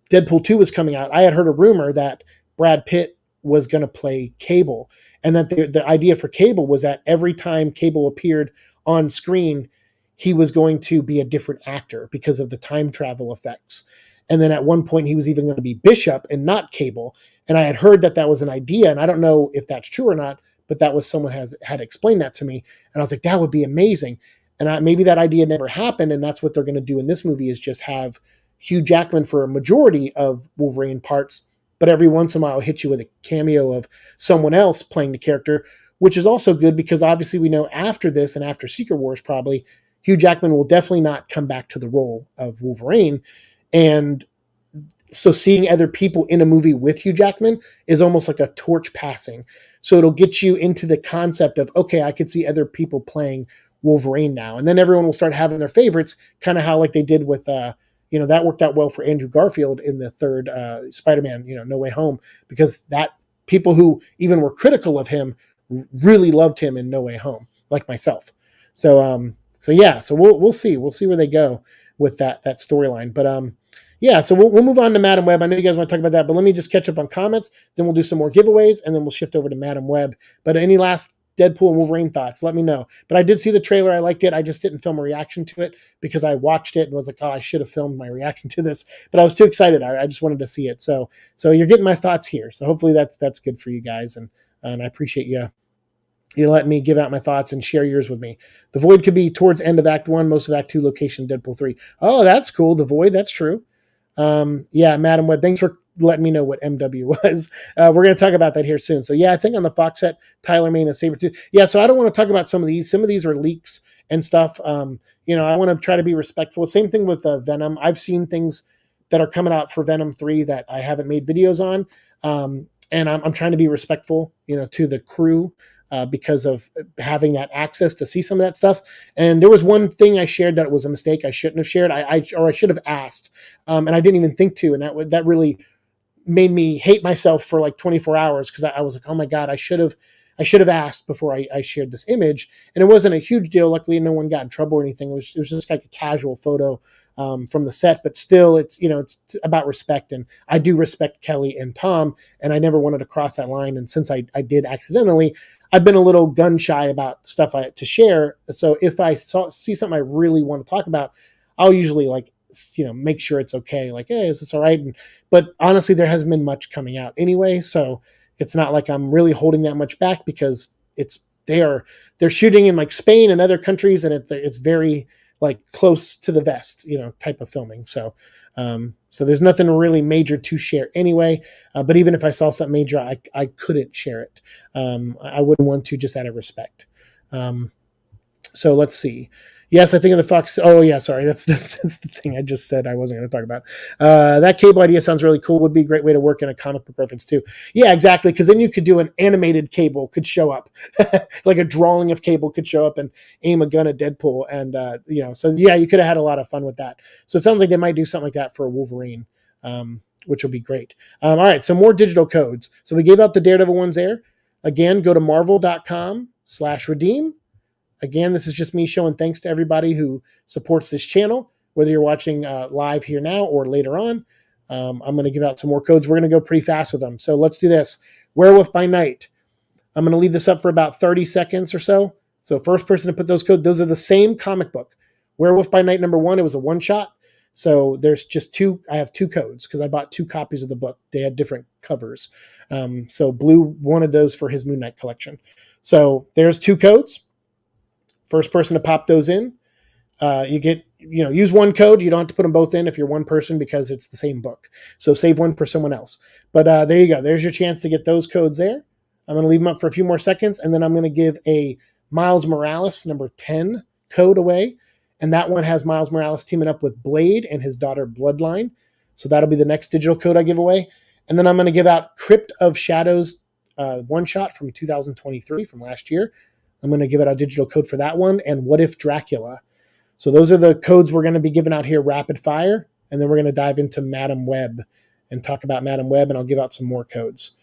Deadpool 2 was coming out, I had heard a rumor that Brad Pitt was going to play Cable, and that the idea for Cable was that every time Cable appeared on screen, he was going to be a different actor because of the time travel effects. And then at one point, he was even going to be Bishop and not Cable. And I had heard that was an idea, and I don't know if that's true or not, but that was someone had explained that to me. And I was like, that would be amazing. And maybe that idea never happened, and that's what they're going to do in this movie is just have Hugh Jackman for a majority of Wolverine parts, but every once in a while hit you with a cameo of someone else playing the character, which is also good because obviously we know after this and after Secret Wars probably, Hugh Jackman will definitely not come back to the role of Wolverine. And so seeing other people in a movie with Hugh Jackman is almost like a torch passing. So it'll get you into the concept of, okay, I could see other people playing Wolverine now. And then everyone will start having their favorites, kind of how like they did with, that worked out well for Andrew Garfield in the third Spider-Man, No Way Home, because that people who even were critical of him really loved him in No Way Home, like myself. So we'll see. We'll see where they go with that storyline. But so we'll move on to Madam Web. I know you guys want to talk about that, but let me just catch up on comments. Then we'll do some more giveaways, and then we'll shift over to Madam Web. But any last Deadpool and Wolverine thoughts, let me know. But I did see the trailer. I liked it. I just didn't film a reaction to it because I watched it and was like, oh, I should have filmed my reaction to this. But I was too excited. I just wanted to see it. So you're getting my thoughts here. So hopefully that's good for you guys. And I appreciate you letting me give out my thoughts and share yours with me. The Void could be towards end of Act 1, most of Act 2, location Deadpool 3. Oh, that's cool. The Void, that's true. Madam Web, thanks for letting me know what MW was. We're going to talk about that here soon. So I think on the Fox set, Tyler Mane is Sabretooth. So I don't want to talk about some of these. Some of these are leaks and stuff. I want to try to be respectful. Same thing with Venom. I've seen things that are coming out for Venom 3 that I haven't made videos on. And I'm trying to be respectful, to the crew, because of having that access to see some of that stuff. And there was one thing I shared that was a mistake I shouldn't have shared. I should have asked, and I didn't even think to. And that really made me hate myself for like 24 hours because I was like, oh my God, I should have asked before I shared this image. And it wasn't a huge deal. Luckily, no one got in trouble or anything. It was just like a casual photo from the set, but still it's about respect. And I do respect Kelly and Tom, and I never wanted to cross that line. And since I did accidentally, I've been a little gun shy about stuff to share. So if I see something I really want to talk about, I'll usually make sure it's okay. Like, hey, is this all right? But honestly, there hasn't been much coming out anyway. So it's not like I'm really holding that much back because they're shooting in like Spain and other countries. And it's very like close to the vest, type of filming. So there's nothing really major to share anyway. But even if I saw something major, I couldn't share it. I wouldn't want to, just out of respect. So let's see. Yes, I think of the Fox. Oh yeah, sorry. That's the thing I just said I wasn't going to talk about. That Cable idea sounds really cool. Would be a great way to work in a comic book reference too. Yeah, exactly. Because then you could do an animated Cable could show up, like a drawing of Cable could show up and aim a gun at Deadpool, and So you could have had a lot of fun with that. So it sounds like they might do something like that for Wolverine, which will be great. All right, so more digital codes. So we gave out the Daredevil ones there. Again, go to marvel.com/redeem. Again, this is just me showing thanks to everybody who supports this channel, whether you're watching live here now or later on. I'm going to give out some more codes. We're going to go pretty fast with them. So let's do this. Werewolf by Night. I'm going to leave this up for about 30 seconds or so. So first person to put those codes, those are the same comic book. Werewolf by Night #1, it was a one-shot. So there's just two. I have two codes because I bought two copies of the book. They had different covers. So Blue wanted those for his Moon Knight collection. So there's two codes. First person to pop those in, you get, use one code. You don't have to put them both in if you're one person because it's the same book. So save one for someone else. But there you go. There's your chance to get those codes there. I'm going to leave them up for a few more seconds, and then I'm going to give a Miles Morales number 10 code away. And that one has Miles Morales teaming up with Blade and his daughter Bloodline. So that'll be the next digital code I give away. And then I'm going to give out Crypt of Shadows one shot from 2023, from last year. I'm going to give out a digital code for that one, and What If Dracula. So those are the codes we're going to be giving out here rapid fire. And then we're going to dive into Madam Web and talk about Madam Web, and I'll give out some more codes.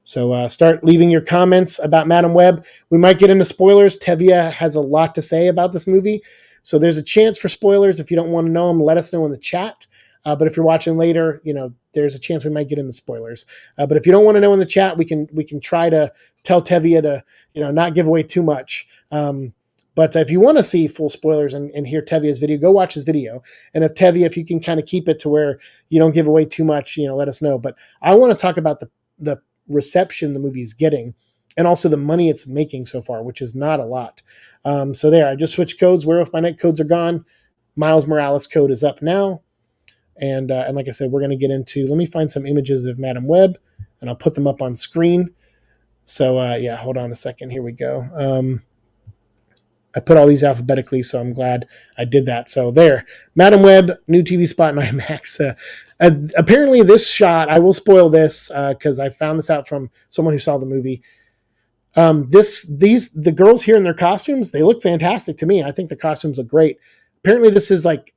So start leaving your comments about Madam Web. We might get into spoilers. Tevia has a lot to say about this movie. So there's a chance for spoilers. If you don't want to know them, let us know in the chat. But if you're watching later, there's a chance we might get into spoilers. But if you don't want to know in the chat, we can try to tell Tevia to, not give away too much. But if you want to see full spoilers and hear Tevia's video, go watch his video. And if you can kind of keep it to where you don't give away too much, let us know. But I want to talk about the reception the movie is getting, and also the money it's making so far, which is not a lot. So there, I just switched codes. Werewolf by Night codes are gone. Miles Morales code is up now. And like I said, we're going to get into, let me find some images of Madam Web, and I'll put them up on screen. So hold on a second. Here we go. I put all these alphabetically, so I'm glad I did that. So there, Madam Web, new TV spot in IMAX. Apparently this shot, I will spoil this because I found this out from someone who saw the movie. The girls here in their costumes, they look fantastic to me. I think the costumes look great. Apparently this is like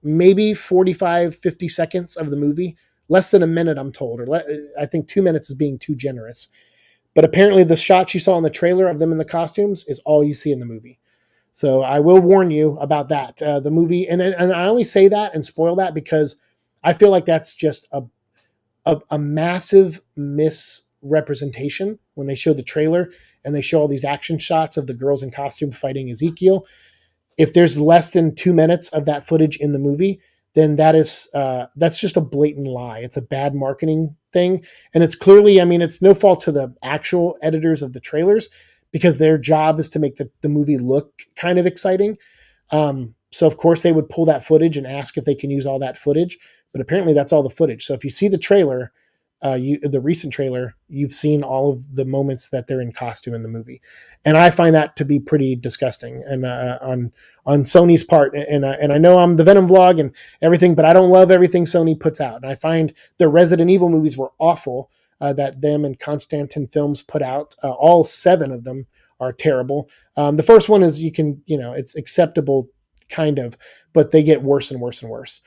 maybe 45, 50 seconds of the movie, less than a minute, I'm told, I think 2 minutes is being too generous. But apparently the shot you saw in the trailer of them in the costumes is all you see in the movie. So I will warn you about that. The movie, and I only say that and spoil that because I feel like that's just a massive misrepresentation when they show the trailer and they show all these action shots of the girls in costume fighting Ezekiel. If there's less than 2 minutes of that footage in the movie, then that's just a blatant lie. It's a bad marketing thing. And it's clearly, it's no fault to the actual editors of the trailers because their job is to make the movie look kind of exciting. So of course they would pull that footage and ask if they can use all that footage, but apparently that's all the footage. So if you see the trailer, the recent trailer, you've seen all of the moments that they're in costume in the movie. And I find that to be pretty disgusting and on Sony's part. And I know I'm the Venom vlog and everything, but I don't love everything Sony puts out. And I find the Resident Evil movies were awful that them and Constantin Films put out. All 7 of them are terrible. The first one is it's acceptable kind of, but they get worse and worse and worse.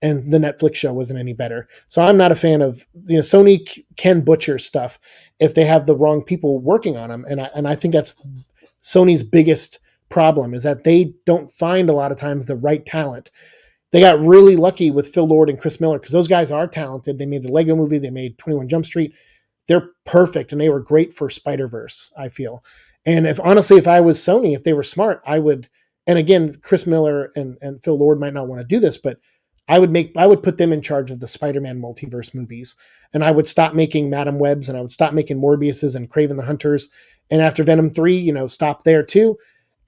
And the Netflix show wasn't any better. So I'm not a fan of, Sony can butcher stuff if they have the wrong people working on them. And I think that's Sony's biggest problem is that they don't find a lot of times the right talent. They got really lucky with Phil Lord and Chris Miller because those guys are talented. They made the Lego movie. They made 21 Jump Street. They're perfect. And they were great for Spider-Verse, I feel. And if I was Sony, if they were smart, I would, and again, Chris Miller and Phil Lord might not want to do this, but I would put them in charge of the Spider-Man multiverse movies, and I would stop making Madam Webs, and I would stop making Morbiuses and Kraven the Hunters. And after Venom 3, stop there too,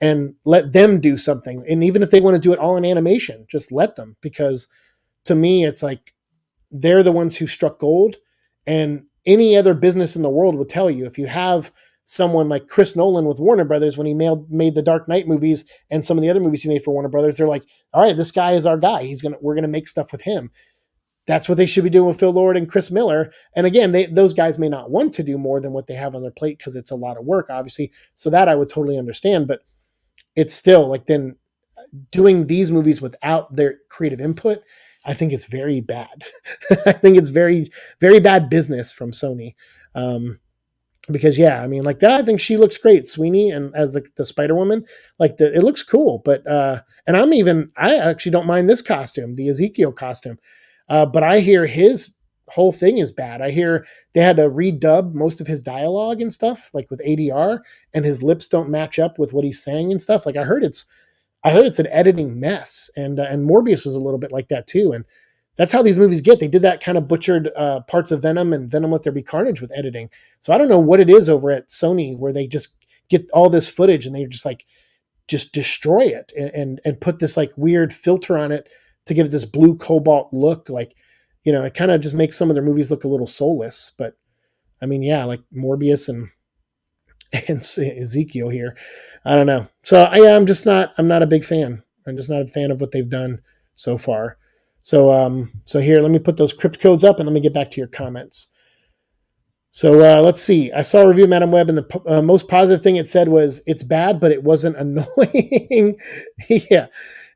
and let them do something. And even if they want to do it all in animation, just let them, because to me, it's like they're the ones who struck gold. And any other business in the world would tell you, if you have someone like Chris Nolan with Warner Brothers, when he made the Dark Knight movies and some of the other movies he made for Warner Brothers, they're like, all right, this guy is our guy. We're going to make stuff with him. That's what they should be doing with Phil Lord and Chris Miller. And again, those guys may not want to do more than what they have on their plate because it's a lot of work, obviously. So that I would totally understand, but it's still like then doing these movies without their creative input, I think it's very bad. I think it's very, very bad business from Sony. Because like that, I think she looks great, Sweeney, and as the Spider-Woman, it looks cool. But and I actually don't mind this costume, the Ezekiel costume. But I hear his whole thing is bad. I hear they had to redub most of his dialogue and stuff, like with ADR, and his lips don't match up with what he's saying and stuff. Like I heard I heard it's an editing mess, and Morbius was a little bit like that too. And that's how these movies get. They did that kind of butchered parts of Venom and Venom Let There Be Carnage with editing. So I don't know what it is over at Sony where they just get all this footage and they just like just destroy it and put this like weird filter on it to give it this blue cobalt look. Like, it kind of just makes some of their movies look a little soulless. But I mean, yeah, like Morbius and Ezekiel here. I don't know. So I'm not a big fan. I'm just not a fan of what they've done so far. So here, let me put those crypt codes up and let me get back to your comments. So let's see. I saw a review of Madam Web, and the most positive thing it said was it's bad, but it wasn't annoying. Yeah,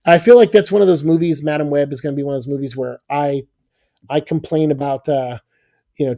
I feel like that's one of those movies. Madam Web is going to be one of those movies where I complain about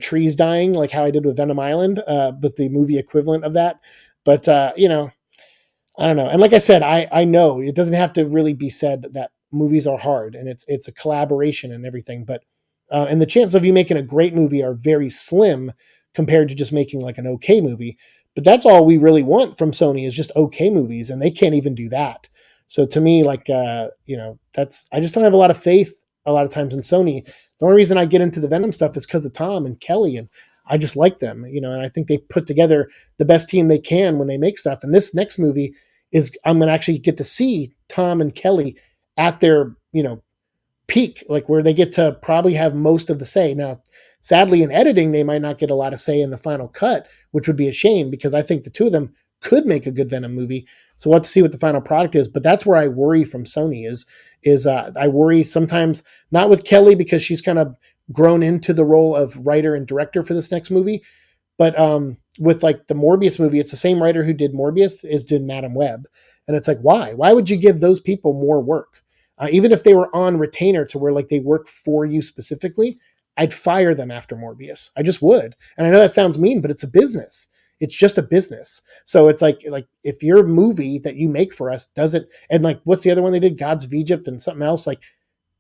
trees dying, like how I did with Venom Island, but the movie equivalent of that. But I don't know. And like I said, I know it doesn't have to really be said that movies are hard and it's a collaboration and everything. But and the chances of you making a great movie are very slim compared to just making like an okay movie. But that's all we really want from Sony is just okay movies, and they can't even do that. So to me, like that's I just don't have a lot of faith a lot of times in Sony. The only reason I get into the Venom stuff is because of Tom and Kelly, and I just like them, and I think they put together the best team they can when they make stuff. And this next movie is I'm going to actually get to see Tom and Kelly at their, peak, like where they get to probably have most of the say. Now, sadly, in editing, they might not get a lot of say in the final cut, which would be a shame because I think the two of them could make a good Venom movie. So we'll have to see what the final product is. But that's where I worry from Sony is I worry sometimes not with Kelly because she's kind of grown into the role of writer and director for this next movie, but with like the Morbius movie, it's the same writer who did Morbius as did Madam Web. And it's like, why? Why would you give those people more work? Even if they were on retainer to where like they work for you specifically, I'd fire them after Morbius. I just would. And I know that sounds mean, but it's a business. It's just a business. So it's like if your movie that you make for us doesn't, and like what's the other one they did? Gods of Egypt and something else, like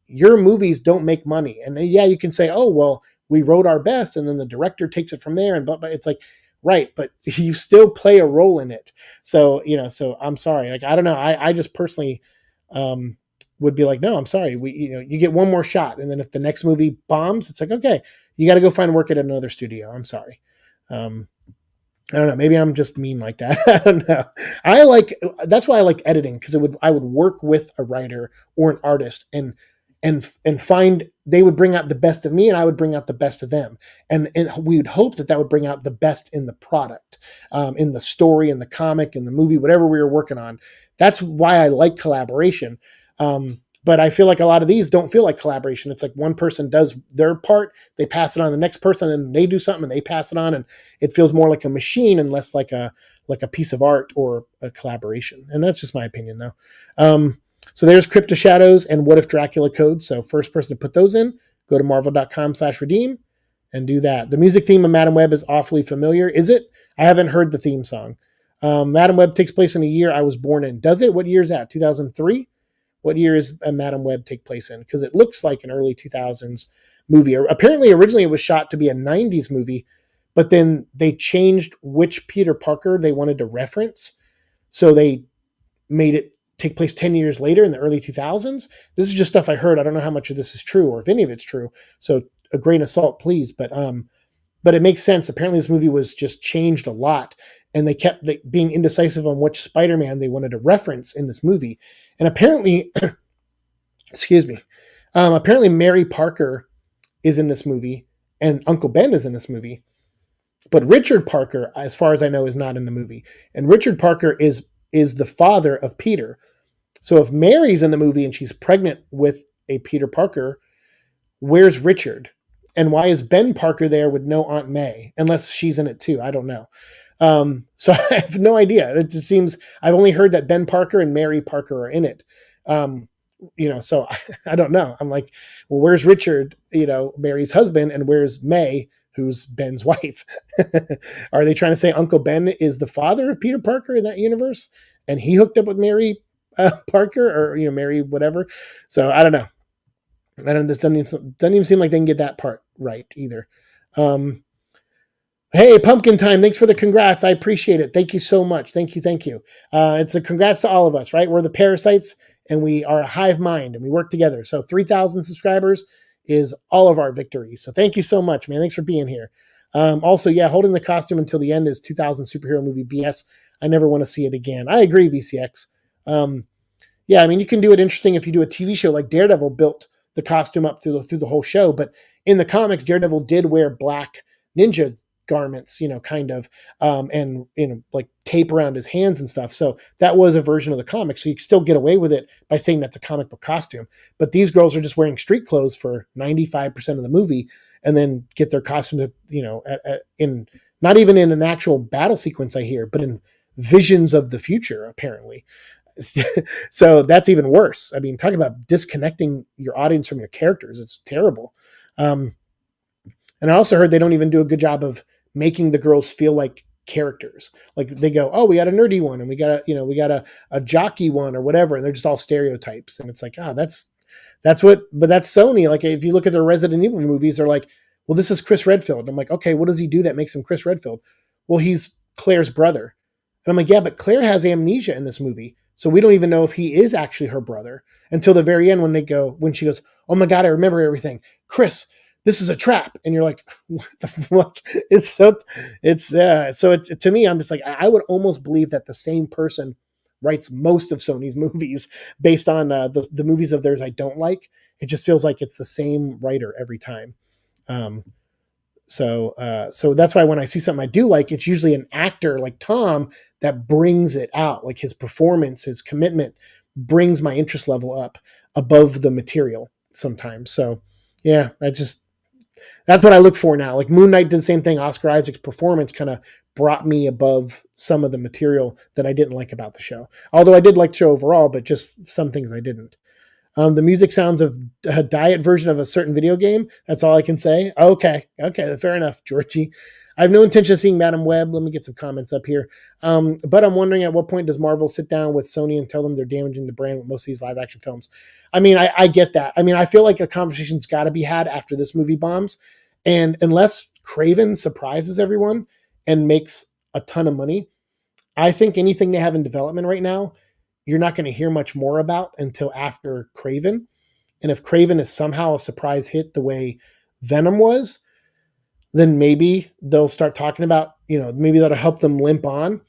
your movies don't make money. And yeah, you can say, oh, well, we wrote our best and then the director takes it from there. But it's like, right. But you still play a role in it. So, so I'm sorry. Like, I don't know. I just personally would be like, no, I'm sorry. You get one more shot. And then if the next movie bombs, it's like, okay, you got to go find work at another studio. I'm sorry. I don't know. Maybe I'm just mean like that. I don't know. That's why I like editing because I would work with a writer or an artist and find they would bring out the best of me and I would bring out the best of them. And we would hope that would bring out the best in the product, in the story, in the comic, in the movie, whatever we were working on. That's why I like collaboration. But I feel like a lot of these don't feel like collaboration. It's like one person does their part, they pass it on to the next person and they do something and they pass it on. And it feels more like a machine and less like a piece of art or a collaboration. And that's just my opinion though. So there's Crypto Shadows and What If Dracula codes. So first person to put those in, go to marvel.com/redeem and do that. The music theme of Madam Web is awfully familiar. Is it? I haven't heard the theme song. Madam Web takes place in a year I was born in. Does it? What year is that? 2003? What year is Madam Web take place in? Because it looks like an early 2000s movie. Apparently, originally it was shot to be a 90s movie, but then they changed which Peter Parker they wanted to reference. So they made it take place 10 years later in the early 2000s. This is just stuff I heard. I don't know how much of this is true or if any of it's true. So a grain of salt, please. But it makes sense. Apparently this movie was just changed a lot and they kept being indecisive on which Spider-Man they wanted to reference in this movie. And apparently, excuse me, apparently Mary Parker is in this movie and Uncle Ben is in this movie. But Richard Parker, as far as I know, is not in the movie. And Richard Parker is the father of Peter. So if Mary's in the movie and she's pregnant with a Peter Parker, where's Richard? And why is Ben Parker there with no Aunt May? Unless she's in it too. I don't know. So I have no idea. It just seems I've only heard that Ben Parker and Mary Parker are in it. So I don't know. I'm like, well, where's Richard, Mary's husband, and where's May, who's Ben's wife? Are they trying to say Uncle Ben is the father of Peter Parker in that universe? And he hooked up with Mary Parker or, Mary, whatever. So I don't know. This doesn't even seem like they can get that part right either. Hey, Pumpkin Time. Thanks for the congrats. I appreciate it. Thank you so much. Thank you. Thank you. It's a congrats to all of us, right? We're the parasites and we are a hive mind and we work together. So 3,000 subscribers is all of our victories. So thank you so much, man. Thanks for being here. Also, yeah, holding the costume until the end is 2000 superhero movie BS. I never want to see it again. I agree, VCX. Um, yeah, I mean, you can do it interesting if you do a TV show like Daredevil built the costume up through the whole show. But in the comics, Daredevil did wear black ninja garments, kind of, and like tape around his hands and stuff. So that was a version of the comic. So you can still get away with it by saying that's a comic book costume. But these girls are just wearing street clothes for 95% of the movie, and then get their costumes, in not even in an actual battle sequence, I hear, but in visions of the future, apparently. So that's even worse. I mean, talk about disconnecting your audience from your characters. It's terrible. Um, and I also heard they don't even do a good job of making the girls feel like characters. Like they go, oh, we got a nerdy one and we got a jockey one or whatever. And they're just all stereotypes. And it's like, but that's Sony. Like if you look at their Resident Evil movies, they're like, well, this is Chris Redfield. I'm like, okay, what does he do that makes him Chris Redfield? Well, he's Claire's brother. And I'm like, yeah, but Claire has amnesia in this movie. So we don't even know if he is actually her brother until the very end when she goes, oh my God, I remember everything. Chris, this is a trap. And you're like, what the fuck? So to me, I'm just like, I would almost believe that the same person writes most of Sony's movies based on the movies of theirs I don't like. It just feels like it's the same writer every time. So that's why when I see something I do like, it's usually an actor like Tom that brings it out. Like his performance, his commitment brings my interest level up above the material sometimes. So yeah, that's what I look for now. Like Moon Knight did the same thing. Oscar Isaac's performance kind of brought me above some of the material that I didn't like about the show. Although I did like the show overall, but just some things I didn't. The music sounds of a diet version of a certain video game. That's all I can say. Okay, fair enough, Georgie. I have no intention of seeing Madam Web. Let me get some comments up here. But I'm wondering at what point does Marvel sit down with Sony and tell them they're damaging the brand with most of these live action films? I mean, I get that. I mean, I feel like a conversation's got to be had after this movie bombs. And unless Craven surprises everyone and makes a ton of money, I think anything they have in development right now, you're not going to hear much more about until after Craven. And if Craven is somehow a surprise hit the way Venom was, then maybe they'll start talking about, maybe that'll help them limp on.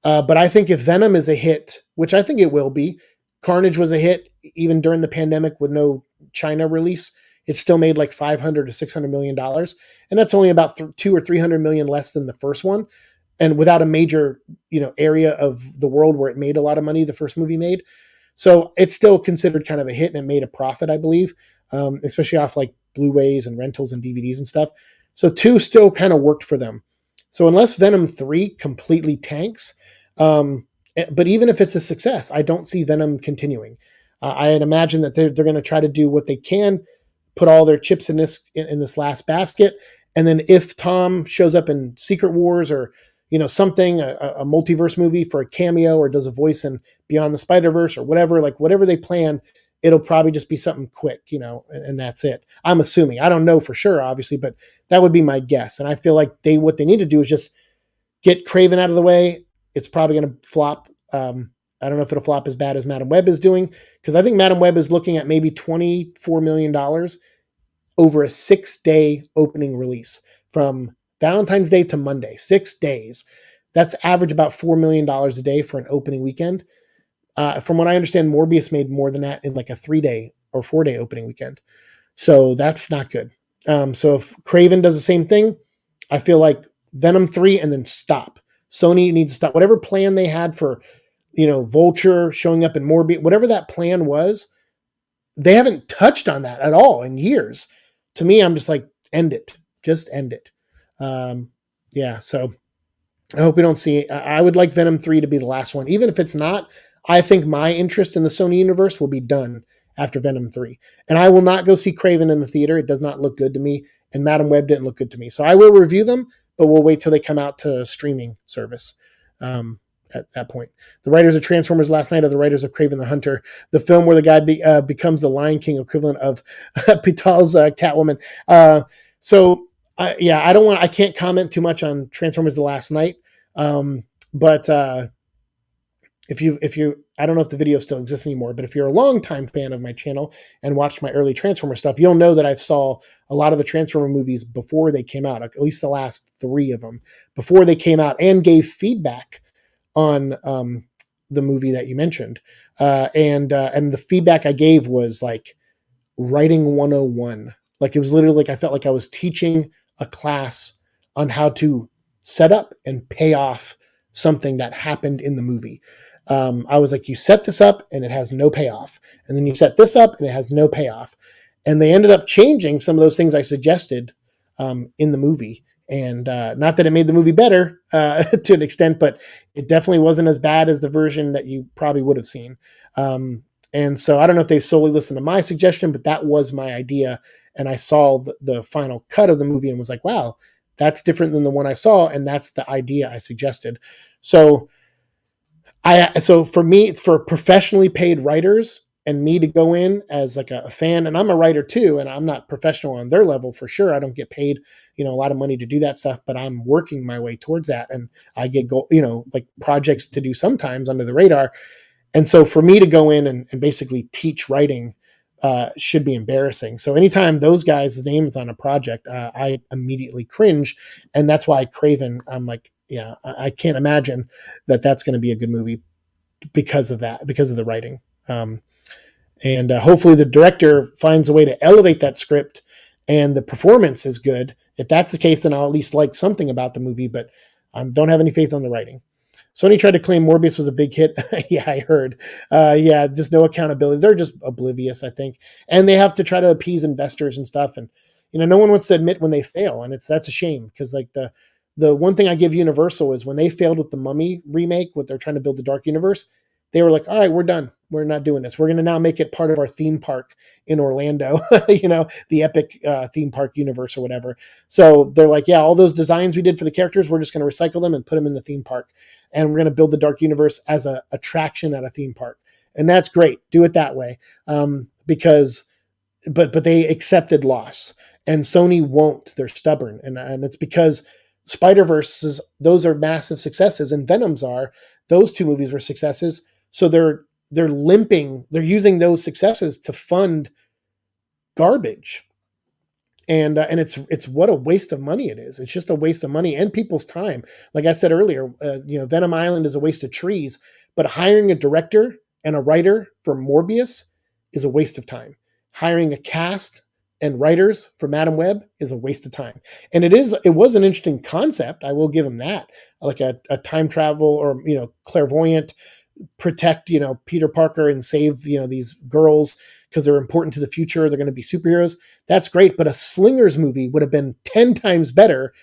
But I think if Venom is a hit, which I think it will be, Carnage was a hit even during the pandemic with no China release. It still made like $500 to $600 million. And that's only about $200 or $300 million less than the first one. And without a major, area of the world where it made a lot of money, the first movie made. So it's still considered kind of a hit and it made a profit, I believe, especially off like Blu-rays and rentals and DVDs and stuff. So 2 still kind of worked for them. So unless Venom 3 completely tanks, but even if it's a success, I don't see Venom continuing. I'd imagine that they're going to try to do what they can, put all their chips in this last basket. And then if Tom shows up in Secret Wars or something, a multiverse movie for a cameo or does a voice in Beyond the Spider-Verse or whatever, like whatever they plan, it'll probably just be something quick, and that's it. I'm assuming. I don't know for sure, obviously, but that would be my guess. And I feel like what they need to do is just get Craven out of the way. It's probably going to flop. I don't know if it'll flop as bad as Madam Web is doing, because I think Madam Web is looking at maybe $24 million over a 6-day opening release from Valentine's Day to Monday, 6 days. That's average about $4 million a day for an opening weekend. From what I understand, Morbius made more than that in like a 3-day or 4-day opening weekend. So that's not good. So if Craven does the same thing, I feel like Venom 3 and then stop. Sony needs to stop. Whatever plan they had for, Vulture showing up in Morbius, whatever that plan was, they haven't touched on that at all in years. To me, I'm just like, end it. Just end it. So I hope we don't see. I would like Venom 3 to be the last one. Even if it's not, I think my interest in the Sony universe will be done after Venom 3. And I will not go see Craven in the theater. It does not look good to me. And Madam Web didn't look good to me. So I will review them, but we'll wait till they come out to streaming service at that point. The writers of Transformers last night are the writers of Craven the Hunter, the film where the guy becomes the Lion King equivalent of Pital's Catwoman. So I can't comment too much on Transformers: The Last Night. But if you I don't know if the video still exists anymore, but if you're a longtime fan of my channel and watched my early Transformer stuff, you'll know that I've saw a lot of the Transformer movies before they came out, at least the last three of them before they came out, and gave feedback on the movie that you mentioned. And the feedback I gave was like writing 101. Like it was literally like I felt like I was teaching a class on how to set up and pay off something that happened in the movie. I was like, you set this up and it has no payoff. And then you set this up and it has no payoff. And they ended up changing some of those things I suggested in the movie. And not that it made the movie better to an extent, but it definitely wasn't as bad as the version that you probably would have seen. And so I don't know if they solely listened to my suggestion, but that was my idea. And I saw the final cut of the movie and was like, wow, that's different than the one I saw. And that's the idea I suggested. So so for me, for professionally paid writers and me to go in as like a fan, and I'm a writer too, and I'm not professional on their level for sure. I don't get paid, a lot of money to do that stuff, but I'm working my way towards that. And I get like projects to do sometimes under the radar. And so for me to go in and basically teach writing should be embarrassing. So anytime those guys' names on a project, I immediately cringe. And that's why Craven, I'm like, yeah, I can't imagine that that's going to be a good movie because of that, because of the writing. And hopefully the director finds a way to elevate that script and the performance is good. If that's the case, then I'll at least like something about the movie, but I don't have any faith on the writing. Sony tried to claim Morbius was a big hit. Yeah, I heard. Yeah, just no accountability. They're just oblivious, I think. And they have to try to appease investors and stuff. And, no one wants to admit when they fail. And that's a shame because like the one thing I give Universal is when they failed with the Mummy remake, what they're trying to build the Dark Universe, they were like, all right, we're done. We're not doing this. We're going to now make it part of our theme park in Orlando, the epic theme park universe or whatever. So they're like, yeah, all those designs we did for the characters, we're just going to recycle them and put them in the theme park. And we're going to build the Dark Universe as an attraction at a theme park. And that's great. Do it that way. But they accepted loss. And Sony won't. They're stubborn. And it's because Spider-Verse, those are massive successes, and Venom's are. Those two movies were successes. So they're limping. They're using those successes to fund garbage. And it's what a waste of money it is. It's just a waste of money and people's time. Like I said earlier, Venom Island is a waste of trees, but hiring a director and a writer for Morbius is a waste of time. Hiring a cast and writers for Madam Web is a waste of time. And it was an interesting concept. I will give him that. Like a time travel or, clairvoyant protect, Peter Parker and save, these girls because they're important to the future. They're going to be superheroes. That's great. But a Slingers movie would have been 10 times better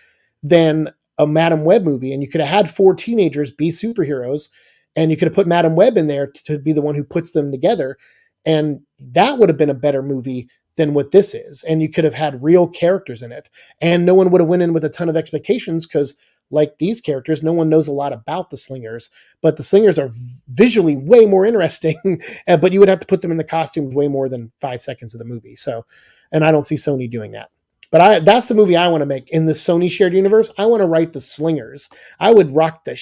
than a Madam Web movie. And you could have had 4 teenagers be superheroes and you could have put Madam Web in there to be the one who puts them together. And that would have been a better movie than what this is. And you could have had real characters in it. And no one would have went in with a ton of expectations because like these characters, no one knows a lot about the Slingers, but the Slingers are visually way more interesting, but you would have to put them in the costumes way more than 5 seconds of the movie. So, and I don't see Sony doing that. But that's the movie I want to make in the Sony shared universe. I want to write the Slingers. I would rock the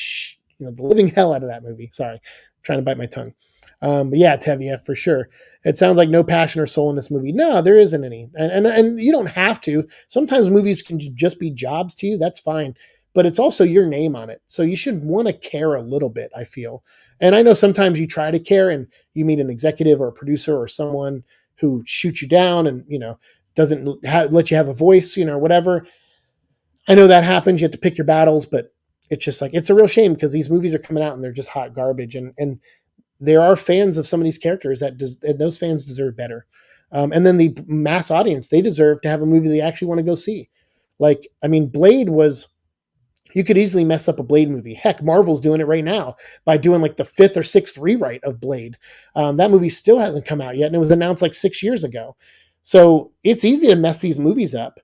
living hell out of that movie. Sorry, I'm trying to bite my tongue. But yeah, Tevye, for sure. It sounds like no passion or soul in this movie. No, there isn't any. And you don't have to. Sometimes movies can just be jobs to you. That's fine. But it's also your name on it. So you should want to care a little bit, I feel. And I know sometimes you try to care and you meet an executive or a producer or someone who shoots you down and, doesn't let you have a voice, whatever. I know that happens. You have to pick your battles, but it's just like, it's a real shame because these movies are coming out and they're just hot garbage. And there are fans of some of these characters and those fans deserve better. And then the mass audience, they deserve to have a movie they actually want to go see. Like, I mean, Blade was, you could easily mess up a Blade movie. Heck, Marvel's doing it right now by doing like the 5th or 6th rewrite of Blade. That movie still hasn't come out yet, and it was announced like 6 years ago. So it's easy to mess these movies up.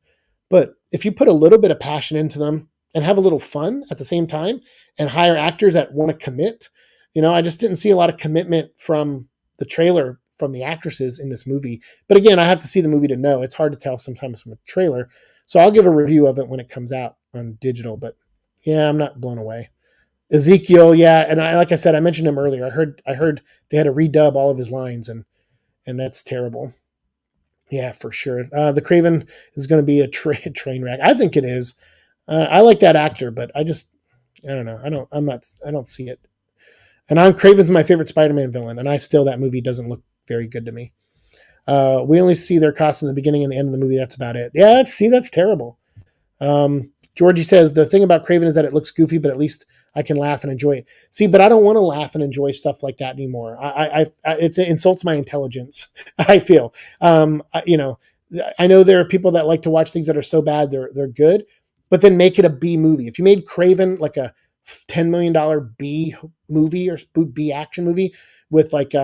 But if you put a little bit of passion into them and have a little fun at the same time and hire actors that want to commit, I just didn't see a lot of commitment from the trailer from the actresses in this movie. But again, I have to see the movie to know. It's hard to tell sometimes from a trailer. So I'll give a review of it when it comes out on digital. But yeah, I'm not blown away. Ezekiel, yeah, and like I said, I mentioned him earlier. I heard they had to redub all of his lines, and that's terrible. Yeah, for sure. The Craven is going to be a train wreck. I think it is. I like that actor, but I don't know. I don't see it. And Craven's my favorite Spider-Man villain, and that movie doesn't look very good to me. We only see their costume in the beginning and the end of the movie. That's about it. Yeah, that's terrible. Georgie says the thing about Craven is that it looks goofy, but at least I can laugh and enjoy it. See, but I don't want to laugh and enjoy stuff like that anymore. It insults my intelligence. I feel, I know there are people that like to watch things that are so bad they're good, but then make it a B movie. If you made Craven like a $10 million B movie or B action movie with like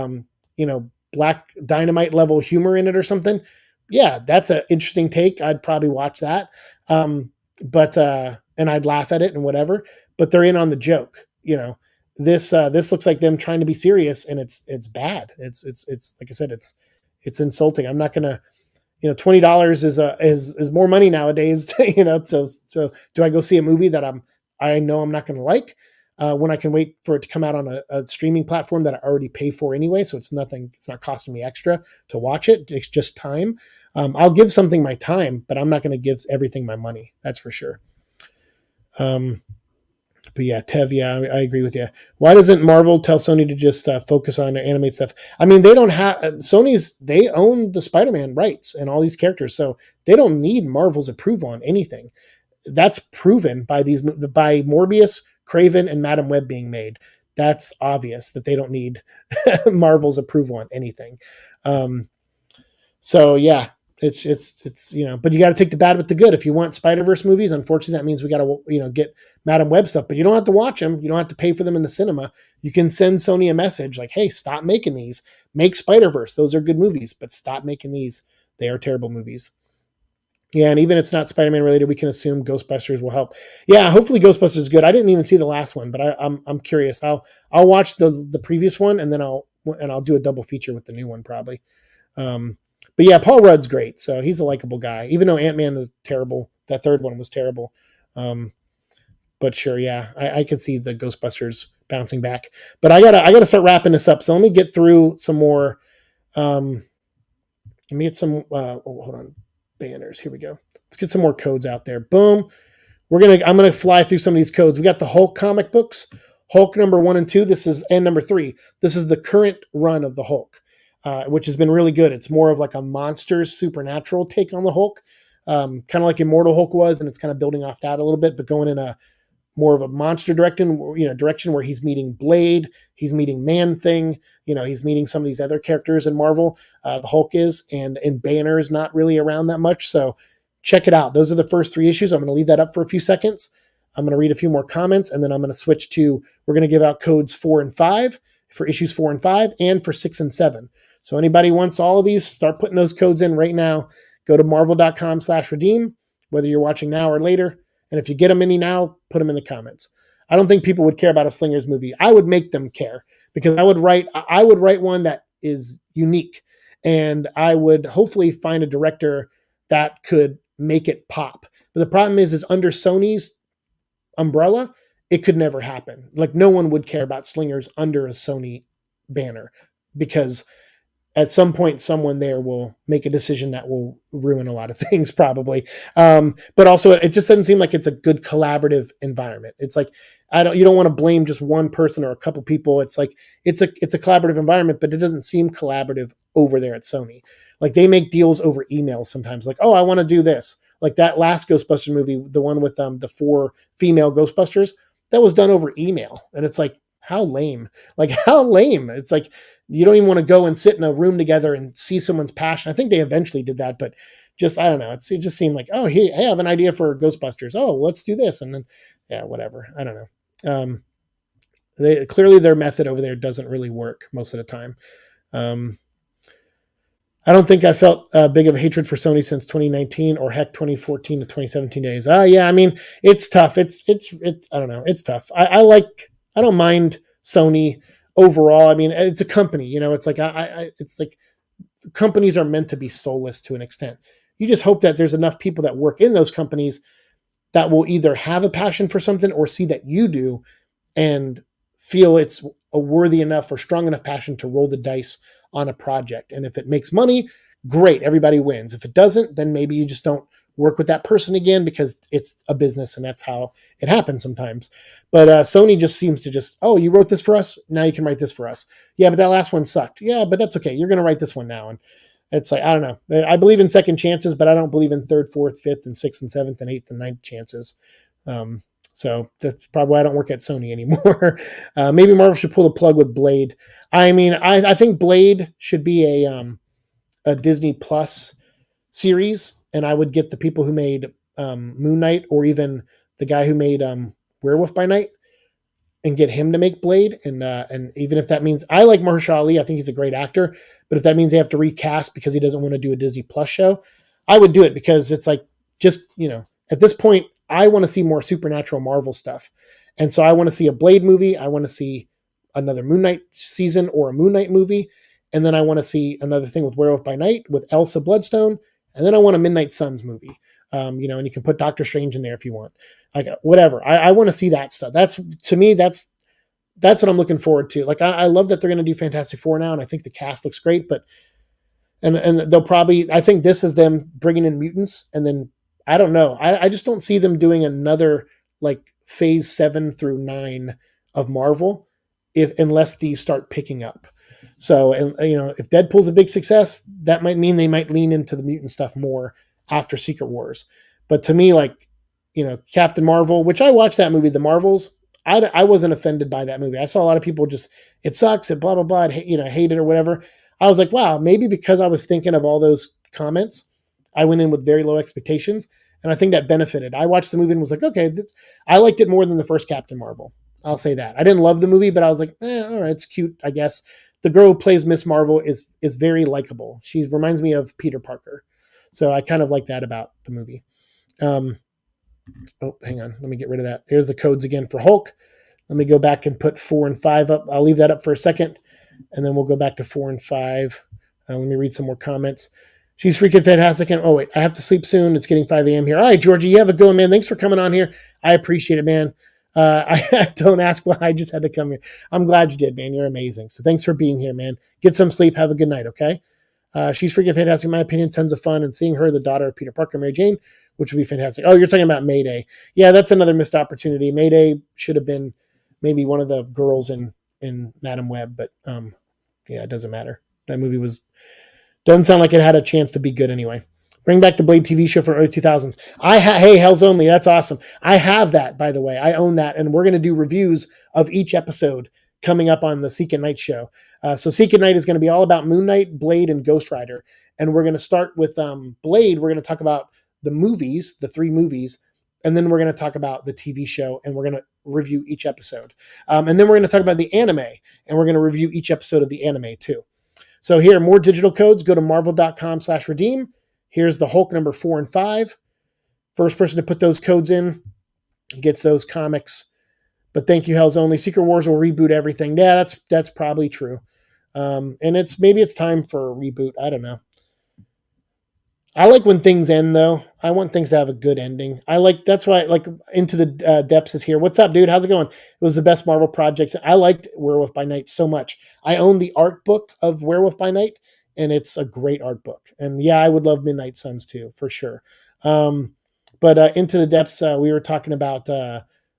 Black Dynamite level humor in it or something, yeah, that's an interesting take. I'd probably watch that. But and I'd laugh at it and whatever, but they're in on the joke. This looks like them trying to be serious, and it's bad. It's like I said, it's insulting. I'm not gonna, $20 is more money nowadays. So do I go see a movie that I know I'm not gonna like, when I can wait for it to come out on a streaming platform that I already pay for anyway? So it's not costing me extra to watch it. It's just time. I'll give something my time, but I'm not going to give everything my money. That's for sure. But yeah, Tev, yeah, I agree with you. Why doesn't Marvel tell Sony to just focus on their animate stuff? I mean, they don't have they own the Spider-Man rights and all these characters, so they don't need Marvel's approval on anything. That's proven by Morbius, Craven, and Madam Web being made. That's obvious that they don't need Marvel's approval on anything. So yeah, it's but you got to take the bad with the good. If you want Spider-Verse movies, unfortunately, that means we got to get Madam Web stuff. But you don't have to watch them. You don't have to pay for them in the cinema. You can send Sony a message like, "Hey, stop making these. Make Spider-Verse. Those are good movies, but stop making these. They are terrible movies." Yeah, and even if it's not Spider-Man related, we can assume Ghostbusters will help. Yeah, hopefully Ghostbusters is good. I didn't even see the last one, but I'm curious. I'll watch the previous one, and then I'll do a double feature with the new one probably. But yeah, Paul Rudd's great, so he's a likable guy. Even though Ant-Man is terrible, that third one was terrible. But sure, yeah, I can see the Ghostbusters bouncing back. But I gotta start wrapping this up. So let me get through some more. Let me get some. Hold on, banners. Here we go. Let's get some more codes out there. Boom. I'm gonna fly through some of these codes. We got the Hulk comic books. Hulk number 1 and 2. And number 3. This is the current run of the Hulk. Which has been really good. It's more of like a monsters supernatural take on the Hulk, kind of like Immortal Hulk was, and it's kind of building off that a little bit, but going in a more of a monster direction where he's meeting Blade, he's meeting Man-Thing, he's meeting some of these other characters in Marvel. The Hulk is, and Banner is not really around that much, so check it out. Those are the first 3 issues. I'm going to leave that up for a few seconds. I'm going to read a few more comments, and then I'm going to switch to, we're going to give out codes 4 and 5 for issues 4 and 5, and for 6 and 7. So anybody wants all of these, start putting those codes in right now. Go to marvel.com/redeem, whether you're watching now or later. And if you get them any now, put them in the comments. I don't think people would care about a Slingers movie. I would make them care, because I would write one that is unique, and I would hopefully find a director that could make it pop. But the problem is under Sony's umbrella, it could never happen. Like, no one would care about Slingers under a Sony banner, because at some point, someone there will make a decision that will ruin a lot of things, probably. But also, it just doesn't seem like it's a good collaborative environment. It's like, you don't want to blame just one person or a couple people. It's like, it's a collaborative environment, but it doesn't seem collaborative over there at Sony. Like, they make deals over emails sometimes. Like, oh, I want to do this. Like that last Ghostbusters movie, the one with the 4 female Ghostbusters, that was done over email. And it's like, how lame. Like, how lame. It's like, you don't even want to go and sit in a room together and see someone's passion. I think they eventually did that, but just, I don't know. It just seemed like, oh, hey, I have an idea for Ghostbusters. Oh, let's do this. And then, yeah, whatever. I don't know. Clearly their method over there doesn't really work most of the time. I don't think I felt big of a hatred for Sony since 2019, or heck, 2014 to 2017 days. Yeah, I mean, it's tough. It's I don't know. It's tough. I don't mind Sony overall. I mean, it's a company, it's like, it's like companies are meant to be soulless to an extent. You just hope that there's enough people that work in those companies that will either have a passion for something or see that you do and feel it's a worthy enough or strong enough passion to roll the dice on a project. And if it makes money, great, everybody wins. If it doesn't, then maybe you just don't work with that person again because it's a business and that's how it happens sometimes. But Sony just seems to just, oh, you wrote this for us, now you can write this for us. Yeah, but that last one sucked. Yeah, but that's okay. You're going to write this one now. And it's like, I don't know. I believe in second chances, but I don't believe in third, fourth, fifth, and sixth, and seventh, and eighth, and ninth chances. So that's probably why I don't work at Sony anymore. Maybe Marvel should pull the plug with Blade. I mean, I think Blade should be a Disney Plus series, and I would get the people who made Moon Knight or even the guy who made Werewolf by Night and get him to make Blade. And even if that means, I like Mahershala Ali, I think he's a great actor, but if that means they have to recast because he doesn't want to do a Disney Plus show, I would do it because it's like, just, at this point, I want to see more supernatural Marvel stuff. And so I want to see a Blade movie. I want to see another Moon Knight season or a Moon Knight movie. And then I want to see another thing with Werewolf by Night with Elsa Bloodstone. And then I want a Midnight Suns movie. And you can put Doctor Strange in there if you want. Like, whatever. I want to see that stuff. That's, to me, that's what I'm looking forward to. Like, I love that they're going to do Fantastic Four now, and I think the cast looks great, but and they'll probably, I think this is them bringing in mutants, and then I don't know. I just don't see them doing another like phase 7 through 9 of Marvel unless these start picking up. So, and if Deadpool's a big success, that might mean they might lean into the mutant stuff more after Secret Wars. But to me, like, Captain Marvel, which I watched that movie, The Marvels, I wasn't offended by that movie. I saw a lot of people just, it sucks, it blah, blah, blah, hate it or whatever. I was like, wow, maybe because I was thinking of all those comments, I went in with very low expectations, and I think that benefited. I watched the movie and was like, okay, I liked it more than the first Captain Marvel. I'll say that. I didn't love the movie, but I was like, all right, it's cute, I guess. The girl who plays Miss Marvel is very likable. She reminds me of Peter Parker. So I kind of like that about the movie. Oh, hang on. Let me get rid of that. Here's the codes again for Hulk. Let me go back and put 4 and 5 up. I'll leave that up for a second, and then we'll go back to 4 and 5. Let me read some more comments. She's freaking fantastic. And oh, wait, I have to sleep soon. It's getting 5 a.m. here. All right, Georgie, you have a go, man. Thanks for coming on here. I appreciate it, man. I don't ask why. I just had to come here. I'm glad you did, man. You're amazing. So thanks for being here, man. Get some sleep. Have a good night, okay? She's freaking fantastic, in my opinion. Tons of fun. And seeing her, the daughter of Peter Parker, Mary Jane, which would be fantastic. Oh, you're talking about Mayday. Yeah, that's another missed opportunity. Mayday should have been maybe one of the girls in Madam Web, but yeah, it doesn't matter. That movie doesn't sound like it had a chance to be good anyway. Bring back the Blade TV show for early 2000s. Hey, Hell's Only. That's awesome. I have that, by the way. I own that, and we're going to do reviews of each episode coming up on the Seek at Night show. So Seek at Night is going to be all about Moon Knight, Blade, and Ghost Rider. And we're going to start with Blade. We're going to talk about the movies, the 3 movies, and then we're going to talk about the TV show, and we're going to review each episode. And then we're going to talk about the anime, and we're going to review each episode of the anime too. So here, more digital codes. Go to marvel.com/redeem. Here's the Hulk number 4 and 5. First person to put those codes in gets those comics. But thank you, Hell's Only. Secret Wars will reboot everything. Yeah, that's probably true. And maybe it's time for a reboot. I don't know. I like when things end, though. I want things to have a good ending. That's why, like, Into the Depths is here. What's up, dude? How's it going? It was the best Marvel projects. I liked Werewolf by Night so much. I own the art book of Werewolf by Night, and it's a great art book. And yeah, I would love Midnight Suns too, for sure. But Into the Depths, we were talking about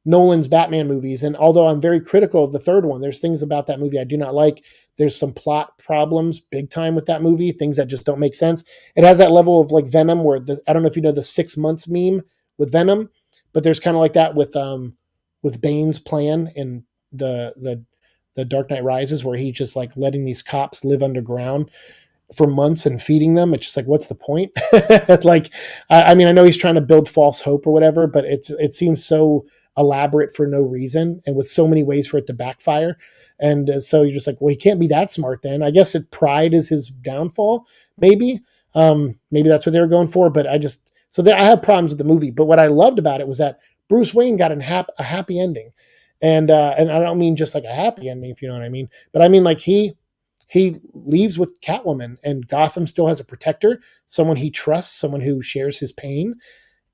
Nolan's Batman movies. And although I'm very critical of the third one, there's things about that movie I do not like. There's some plot problems big time with that movie, things that just don't make sense. It has that level of like Venom where I don't know if you know the 6 months meme with Venom, but there's kind of like that with Bane's plan in the Dark Knight Rises, where he's just like letting these cops live underground for months and feeding them. It's just like, what's the point? Like, I mean, I know he's trying to build false hope or whatever, but it seems so elaborate for no reason and with so many ways for it to backfire. And so you're just like, well, he can't be that smart then. I guess pride is his downfall. Maybe that's what they were going for. But I have problems with the movie. But what I loved about it was that Bruce Wayne got a happy ending. And I don't mean just like a happy ending, if you know what I mean. But I mean, like, he he leaves with Catwoman, and Gotham still has a protector, someone he trusts, someone who shares his pain,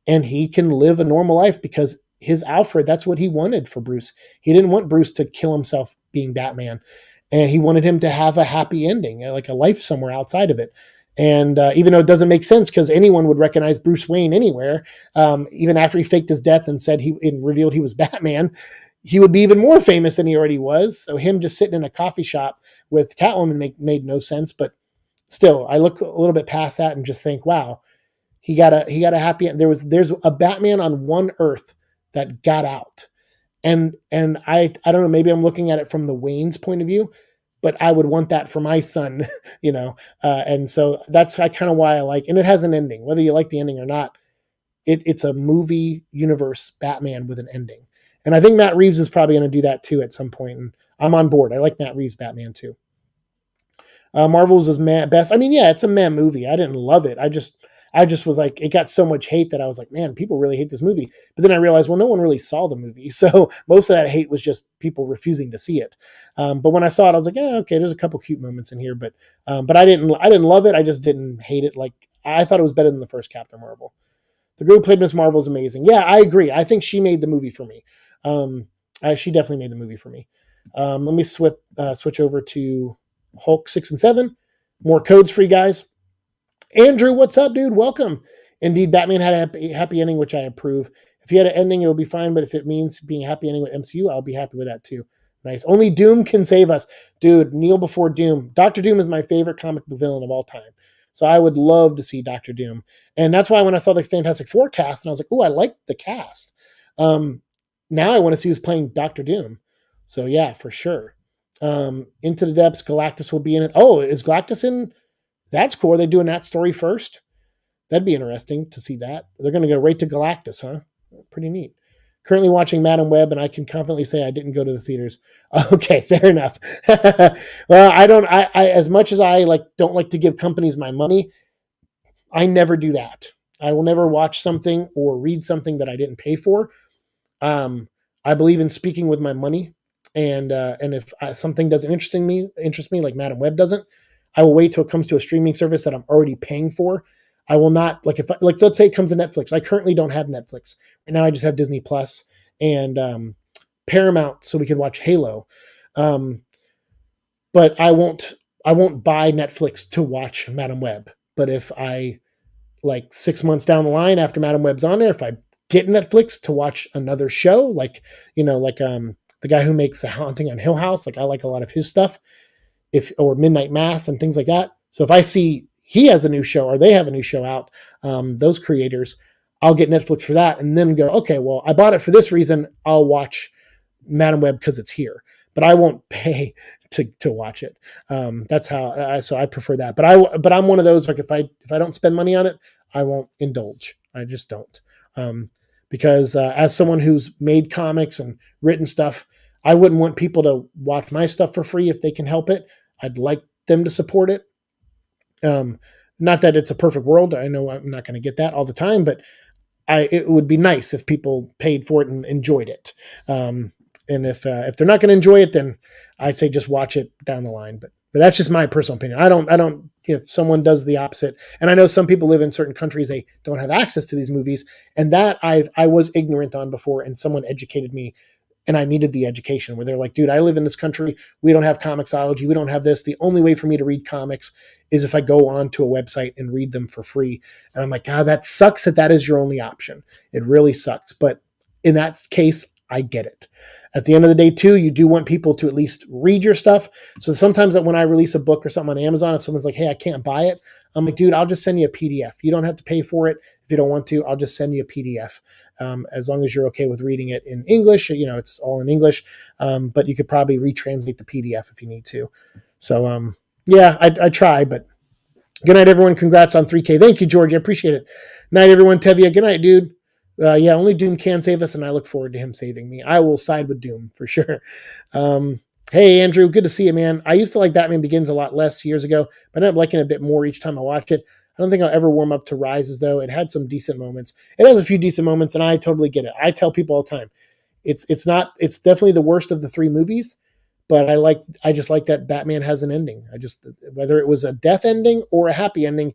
and he can live a normal life because his Alfred, that's what he wanted for Bruce. He didn't want Bruce to kill himself being Batman, and he wanted him to have a happy ending, like a life somewhere outside of it. And even though it doesn't make sense because anyone would recognize Bruce Wayne anywhere, even after he faked his death and said and revealed he was Batman, he would be even more famous than he already was. So him just sitting in a coffee shop with Catwoman made no sense. But still, I look a little bit past that and just think, wow, he got a happy end. There's a Batman on one Earth that got out, and I don't know, maybe I'm looking at it from the Wayne's point of view, but I would want that for my son, and so that's kind of why I like, and it has an ending, whether you like the ending or not. It's a movie universe Batman with an ending, and I think Matt Reeves is probably going to do that too at some point, and I'm on board. I like Matt Reeves Batman too. Marvel's was best. I mean, yeah, it's a meh movie. I didn't love it. I just was like, it got so much hate that I was like, man, people really hate this movie. But then I realized, well, no one really saw the movie, so most of that hate was just people refusing to see it. But when I saw it, I was like, yeah, okay, there's a couple cute moments in here, but I didn't love it. I just didn't hate it. Like, I thought it was better than the first Captain Marvel. The girl who played Miss Marvel is amazing. Yeah, I agree. I think she made the movie for me. She definitely made the movie for me. Let me switch over to Hulk 6 and 7. More codes for you guys. Andrew, what's up, dude? Welcome. Indeed, Batman had a happy ending, which I approve. If he had an ending, it would be fine, but if it means being a happy ending with MCU, I'll be happy with that too. Nice. Only Doom can save us. Dude, kneel before Doom. Dr. Doom is my favorite comic book villain of all time. So I would love to see Dr. Doom. And that's why when I saw the Fantastic Four cast, and I was like, oh, I like the cast. Now I want to see who's playing Dr. Doom. So yeah, for sure. Into the Depths, Galactus will be in it. Oh, is Galactus in? That's cool. Are they doing that story first? That'd be interesting to see that. They're going to go right to Galactus, huh? Pretty neat. Currently watching Madam Web, and I can confidently say I didn't go to the theaters. Okay, fair enough. Well, I don't. I as much as I don't like to give companies my money, I never do that. I will never watch something or read something that I didn't pay for. I believe in speaking with my money, and if something doesn't interest me like Madam Web doesn't, I will wait till it comes to a streaming service that I'm already paying for. I will not let's say it comes to Netflix. I currently don't have Netflix. Right now I just have Disney Plus and Paramount, so we can watch Halo. But I won't buy Netflix to watch Madam Web. But if I 6 months down the line after Madam Web's on there, if I get Netflix to watch another show, the guy who makes A Haunting on Hill House, I like a lot of his stuff, or Midnight Mass and things like that. So if I see he has a new show or they have a new show out, those creators, I'll get Netflix for that and then go, okay, well, I bought it for this reason. I'll watch Madam Web because it's here, but I won't pay to watch it. That's how. So I prefer that. But I'm one of those, if I don't spend money on it, I won't indulge. I just don't. Because as someone who's made comics and written stuff, I wouldn't want people to watch my stuff for free if they can help it. I'd like them to support it. Not that it's a perfect world. I know I'm not going to get that all the time, but it would be nice if people paid for it and enjoyed it. And if they're not going to enjoy it, then I'd say just watch it down the line. But that's just my personal opinion. I don't. If someone does the opposite, and I know some people live in certain countries, they don't have access to these movies, and that I was ignorant on before, and someone educated me. And I needed the education where they're like, dude, I live in this country. We don't have Comixology. We don't have this. The only way for me to read comics is if I go on to a website and read them for free. And I'm like, God, that sucks that is your only option. It really sucks. But in that case, I get it. At the end of the day, too, you do want people to at least read your stuff. So sometimes when I release a book or something on Amazon, if someone's like, hey, I can't buy it, I'm like, dude, I'll just send you a PDF. You don't have to pay for it. If you don't want to, I'll just send you a PDF. As long as you're okay with reading it in English, it's all in English, but you could probably retranslate the PDF if you need to. So, yeah, I try, but good night, everyone. Congrats on 3K. Thank you, George. I appreciate it. Night, everyone. Tevia, good night, dude. Yeah, only Doom can save us, and I look forward to him saving me. I will side with Doom for sure. Hey, Andrew, good to see you, man. I used to like Batman Begins a lot less years ago, but I ended up liking it a bit more each time I watch it. I don't think I'll ever warm up to Rises, though. It had some decent moments. It has a few decent moments, and I totally get it. I tell people all the time, it's definitely the worst of the three movies, but I just like that Batman has an ending. I just, whether it was a death ending or a happy ending,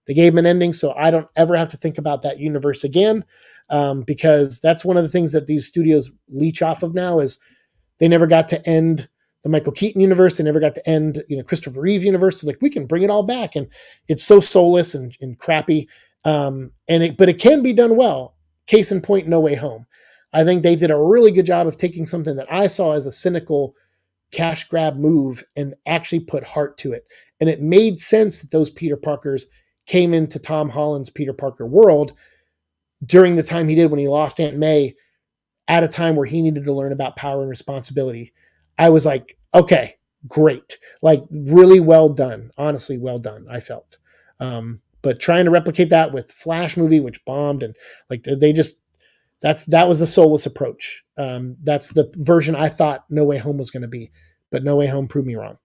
they gave him an ending, so I don't ever have to think about that universe again. Because that's one of the things that these studios leech off of now is they never got to end the Michael Keaton universe. They never got to end, Christopher Reeve universe. So like, we can bring it all back, and it's so soulless and crappy. But it can be done well. Case in point, No Way Home. I think they did a really good job of taking something that I saw as a cynical cash grab move and actually put heart to it. And it made sense that those Peter Parkers came into Tom Holland's Peter Parker world during the time he did when he lost Aunt May, at a time where he needed to learn about power and responsibility. I was like, okay, great. Like, really well done. Honestly, well done, I felt. But trying to replicate that with Flash movie, which bombed, and like they just, that was a soulless approach. That's the version I thought No Way Home was going to be, but No Way Home proved me wrong.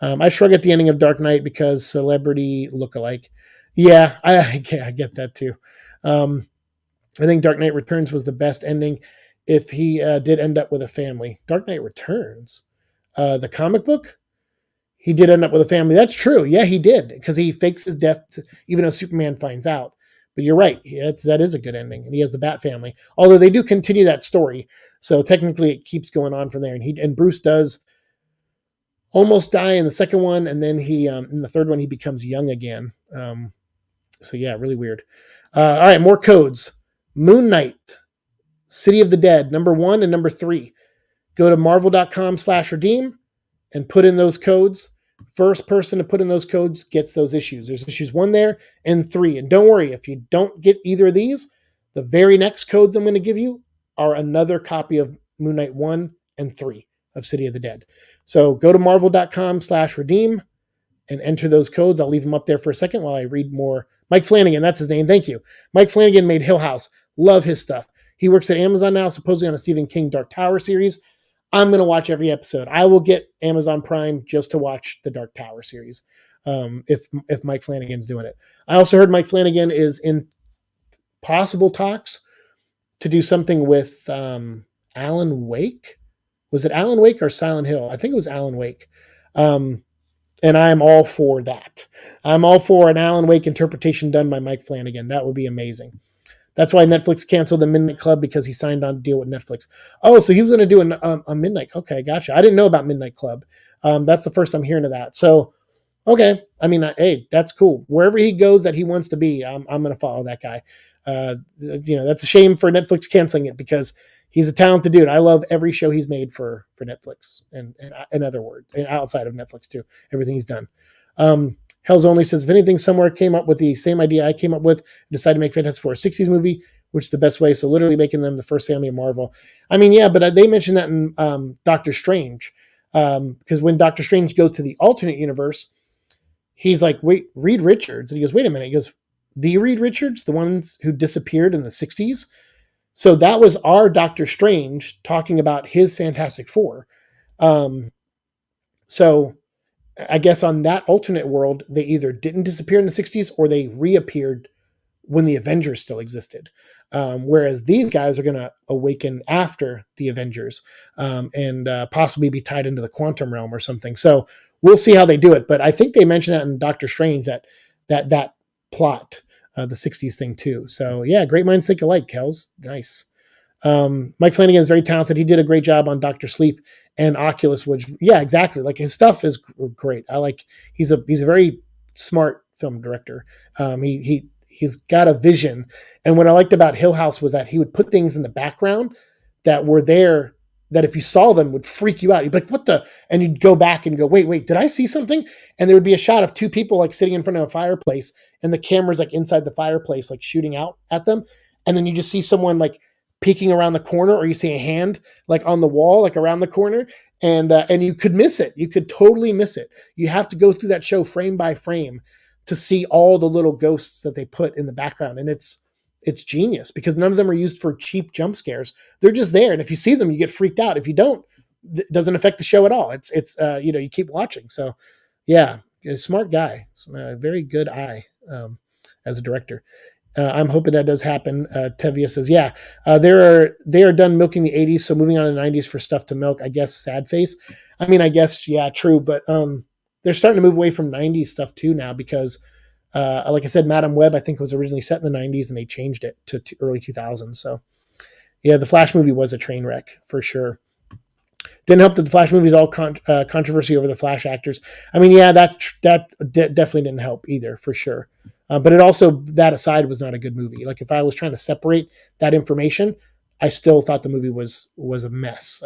I shrug at the ending of Dark Knight because celebrity look-alike. Yeah, I get that too. I think Dark Knight Returns was the best ending if he did end up with a family. Dark Knight Returns, the comic book, he did end up with a family. That's true. Yeah, he did, because he fakes his death, even though Superman finds out. But you're right. That is a good ending. And he has the Bat family. Although they do continue that story. So technically it keeps going on from there. And Bruce does almost die in the second one. And then he, in the third one, he becomes young again. So yeah, really weird. All right, more codes. Moon Knight, City of the Dead, number 1 and number 3. Go to marvel.com/redeem and put in those codes. First person to put in those codes gets those issues. There's issues 1 there and 3. And don't worry, if you don't get either of these, the very next codes I'm going to give you are another copy of Moon Knight 1 and 3 of City of the Dead. So go to marvel.com/redeem and enter those codes. I'll leave them up there for a second while I read more. Mike Flanagan, that's his name. Thank you. Mike Flanagan made Hill House. Love his stuff. He works at Amazon now, supposedly on a Stephen King Dark Tower series. I'm going to watch every episode. I will get Amazon Prime just to watch the Dark Tower series, if Mike Flanagan's doing it. I also heard Mike Flanagan is in possible talks to do something with Alan Wake. Was it Alan Wake or Silent Hill? I think it was Alan Wake. And I'm all for that. I'm all for an Alan Wake interpretation done by Mike Flanagan. That would be amazing. That's why Netflix canceled the Midnight Club, because he signed on to deal with Netflix. Oh, so he was going to do a Midnight. Okay, gotcha. I didn't know about Midnight Club. That's the first I'm hearing of that. So, okay. I mean, hey, that's cool. Wherever he goes that he wants to be, I'm going to follow that guy. That's a shame for Netflix canceling it, because he's a talented dude. I love every show he's made for Netflix, and in other words, and outside of Netflix too. Everything he's done. Hell's Only says, if anything somewhere came up with the same idea I came up with, decided to make Fantastic Four a 60s movie, which is the best way. So literally making them the first family of Marvel. I mean, yeah, but they mentioned that in Doctor Strange, because when Doctor Strange goes to the alternate universe, he's like, wait, Reed Richards. And he goes, wait a minute. He goes, the Reed Richards, the ones who disappeared in the 60s. So that was our Doctor Strange talking about his Fantastic Four. So I guess on that alternate world, they either didn't disappear in the 60s or they reappeared when the Avengers still existed. Whereas these guys are going to awaken after the Avengers, and possibly be tied into the quantum realm or something. So we'll see how they do it. But I think they mentioned that in Doctor Strange, that plot, the 60s thing too. So yeah, great minds think alike, Kels. Nice. Mike Flanagan is very talented. He did a great job on Dr. Sleep and Oculus, which, yeah, exactly. Like, his stuff is great. He's a very smart film director. He's got a vision. And what I liked about Hill House was that he would put things in the background that were there that if you saw them would freak you out. You'd be like, what the? And you'd go back and go, wait, did I see something? And there would be a shot of 2 people like sitting in front of a fireplace, and the camera's like inside the fireplace, like shooting out at them. And then you just see someone like peeking around the corner, or you see a hand like on the wall, like around the corner, and you could miss it. You could totally miss it. You have to go through that show frame by frame to see all the little ghosts that they put in the background. And it's genius, because none of them are used for cheap jump scares. They're just there. And if you see them, you get freaked out. If you don't, it doesn't affect the show at all. It's you keep watching. So yeah, a smart guy, a very good eye as a director. I'm hoping that does happen. Tevia says, yeah, they are done milking the 80s, so moving on to the 90s for stuff to milk. I guess sad face. I mean, I guess yeah, true, but they're starting to move away from 90s stuff too now because, like I said, Madam Web I think was originally set in the 90s and they changed it to early 2000s. So yeah, the Flash movie was a train wreck for sure. Didn't help that the Flash movie is all controversy over the Flash actors. I mean, yeah, that definitely didn't help either, for sure. But it also, that aside, was not a good movie. Like if I was trying to separate that information, I still thought the movie was a mess.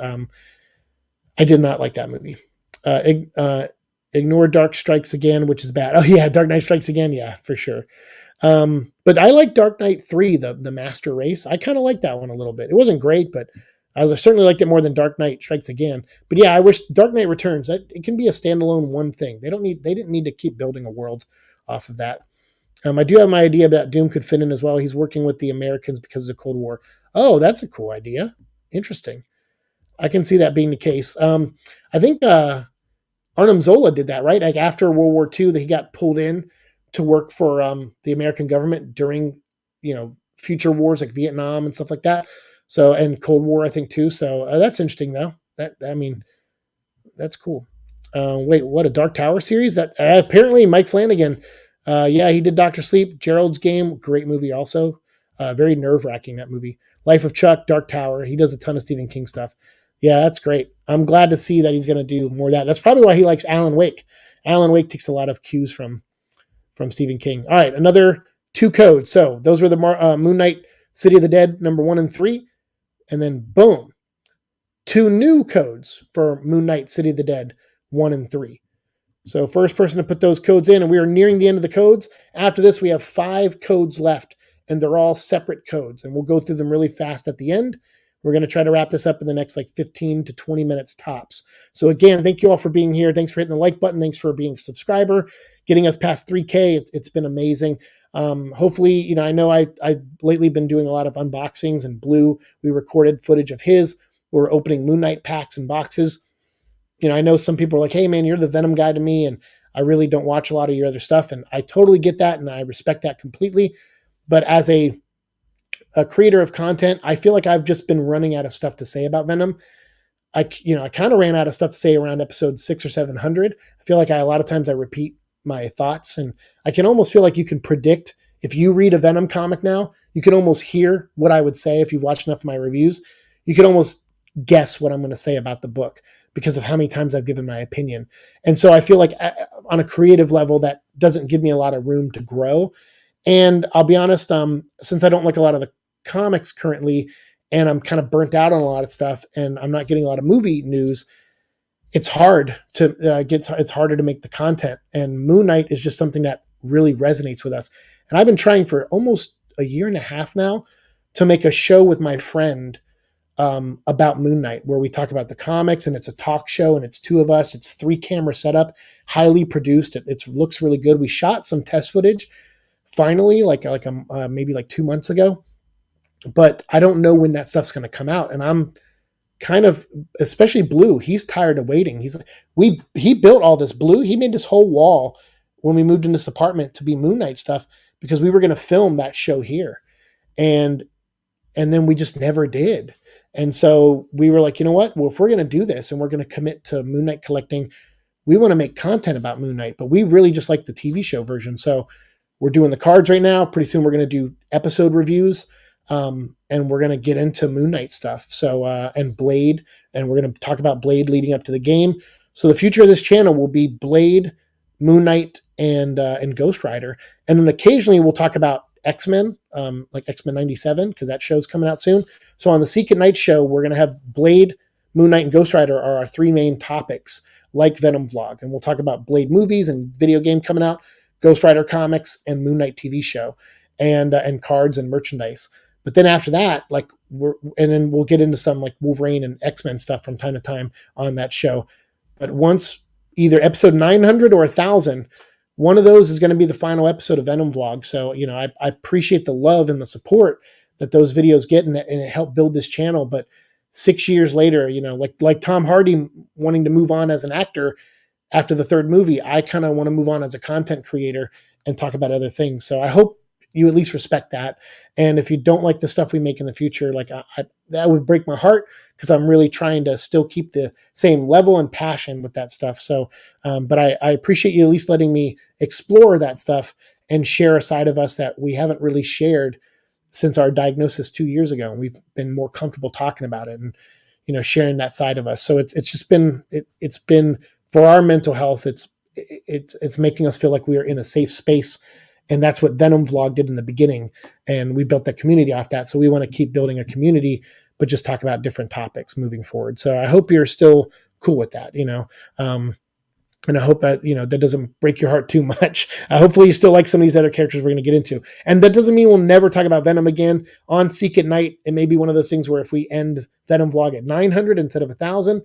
I did not like that movie. Ignore Dark Strikes Again, which is bad. Oh yeah, Dark Knight Strikes Again, yeah, for sure. But I like Dark Knight 3, the Master Race. I kind of like that one a little bit. It wasn't great, but I certainly liked it more than Dark Knight Strikes Again. But yeah, I wish Dark Knight Returns, that it can be a standalone one thing. They didn't need to keep building a world off of that. I do have my idea that Doom could fit in as well. He's working with the Americans because of the Cold War. Oh, that's a cool idea. Interesting. I can see that being the case. I think Arnim Zola did that, right? Like after World War II, that he got pulled in to work for the American government during, future wars like Vietnam and stuff like that. So, and Cold War, I think too. So that's interesting, though. That's cool. Wait, what, a Dark Tower series? That apparently Mike Flanagan. Yeah, he did Doctor Sleep, Gerald's Game, great movie also. Very nerve wracking, that movie. Life of Chuck, Dark Tower. He does a ton of Stephen King stuff. Yeah, that's great. I'm glad to see that he's going to do more of that. That's probably why he likes Alan Wake. Alan Wake takes a lot of cues from Stephen King. All right, another 2 codes. So those were the Moon Knight, City of the Dead, number 1 and 3. And then boom, 2 new codes for Moon Knight, City of the Dead, 1 and 3. So first person to put those codes in, and we are nearing the end of the codes. After this, we have 5 codes left, and they're all separate codes. And we'll go through them really fast at the end. We're going to try to wrap this up in the next 15 to 20 minutes tops. So again, thank you all for being here. Thanks for hitting the like button. Thanks for being a subscriber, getting us past 3K. It's been amazing. Hopefully, I know I lately been doing a lot of unboxings, and Blue, we recorded footage of his. We're opening Moon Knight packs and boxes. I know some people are like, hey man, you're the Venom guy to me, and I really don't watch a lot of your other stuff. And I totally get that, and I respect that completely. But as a creator of content, I feel like I've just been running out of stuff to say about Venom. I kind of ran out of stuff to say around episode 600 or 700. I feel like a lot of times I repeat my thoughts, and I can almost feel like you can predict. If you read a Venom comic now, you can almost hear what I would say if you've watched enough of my reviews. You can almost guess what I'm going to say about the book because of how many times I've given my opinion. And so I feel like on a creative level, that doesn't give me a lot of room to grow. And I'll be honest, since I don't like a lot of the comics currently, and I'm kind of burnt out on a lot of stuff, and I'm not getting a lot of movie news, it's hard to it's harder to make the content. And Moon Knight is just something that really resonates with us. And I've been trying for almost a year and a half now to make a show with my friend about Moon Knight, where we talk about the comics, and it's a talk show, and it's 2 of us. It's 3 camera setup, highly produced. It looks really good. We shot some test footage finally, maybe 2 months ago, but I don't know when that stuff's going to come out. And I'm kind of, especially Blue, he's tired of waiting. He built all this. Blue, he made this whole wall when we moved in this apartment to be Moon Knight stuff because we were going to film that show here. And then we just never did. And so we were like, you know what? Well, if we're going to do this and we're going to commit to Moon Knight collecting, we want to make content about Moon Knight, but we really just like the TV show version. So we're doing the cards right now. Pretty soon we're going to do episode reviews, and we're going to get into Moon Knight stuff. So, and Blade, and we're going to talk about Blade leading up to the game. So the future of this channel will be Blade, Moon Knight, and Ghost Rider. And then occasionally we'll talk about X-Men, like X-Men 97, because that show's coming out soon. So on the Seek at Night show, we're going to have Blade, Moon Knight, and Ghost Rider are our 3 main topics, like Venom Vlog. And we'll talk about Blade movies and video game coming out, Ghost Rider comics, and Moon Knight TV show, and cards and merchandise. But then after that, then we'll get into some like Wolverine and X-Men stuff from time to time on that show. But once either episode 900 or 1,000, one of those is going to be the final episode of Venom Vlog. So, I appreciate the love and the support that those videos get, and it helped build this channel. But 6 years later, like Tom Hardy wanting to move on as an actor after the 3rd movie, I kind of want to move on as a content creator and talk about other things. So I hope you at least respect that. And if you don't like the stuff we make in the future, like that would break my heart, because I'm really trying to still keep the same level and passion with that stuff. So, but I appreciate you at least letting me explore that stuff and share a side of us that we haven't really shared since our diagnosis 2 years ago. And we've been more comfortable talking about it and, sharing that side of us. So it's just been, it's been for our mental health. It's making us feel like we are in a safe space. And that's what Venom Vlog did in the beginning. And we built that community off that. So we want to keep building a community, but just talk about different topics moving forward. So I hope you're still cool with that, and I hope that, that doesn't break your heart too much. Hopefully you still like some of these other characters we're going to get into. And that doesn't mean we'll never talk about Venom again. On Seek at Night, it may be one of those things where if we end Venom Vlog at 900 instead of 1,000,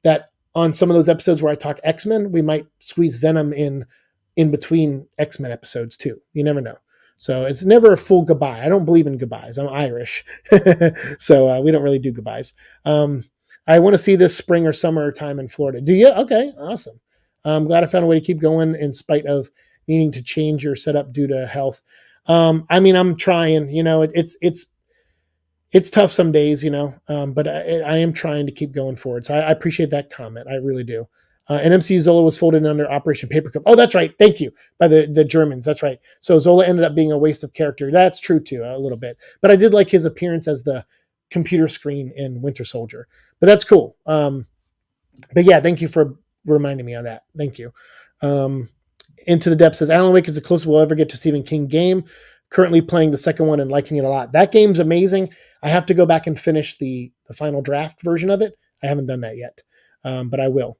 that on some of those episodes where I talk X-Men, we might squeeze Venom in between X-Men episodes too. You never know. So it's never a full goodbye. I don't believe in goodbyes. I'm Irish. So we don't really do goodbyes. I want to see this spring or summer time in Florida. Do you? Okay, awesome. I'm glad I found a way to keep going in spite of needing to change your setup due to health. I'm trying, it's tough some days, but I am trying to keep going forward. So I appreciate that comment. I really do. And MC Zola was folded under Operation Paperclip. Oh, that's right. Thank you. By the Germans. That's right. So Zola ended up being a waste of character. That's true too, a little bit. But I did like his appearance as the computer screen in Winter Soldier. But that's cool. But yeah, thank you for reminding me of that. Thank you. Into the Depths says, Alan Wake is the closest we'll ever get to Stephen King game. Currently playing the second one and liking it a lot. That game's amazing. I have to go back and finish the final draft version of it. I haven't done that yet, but I will.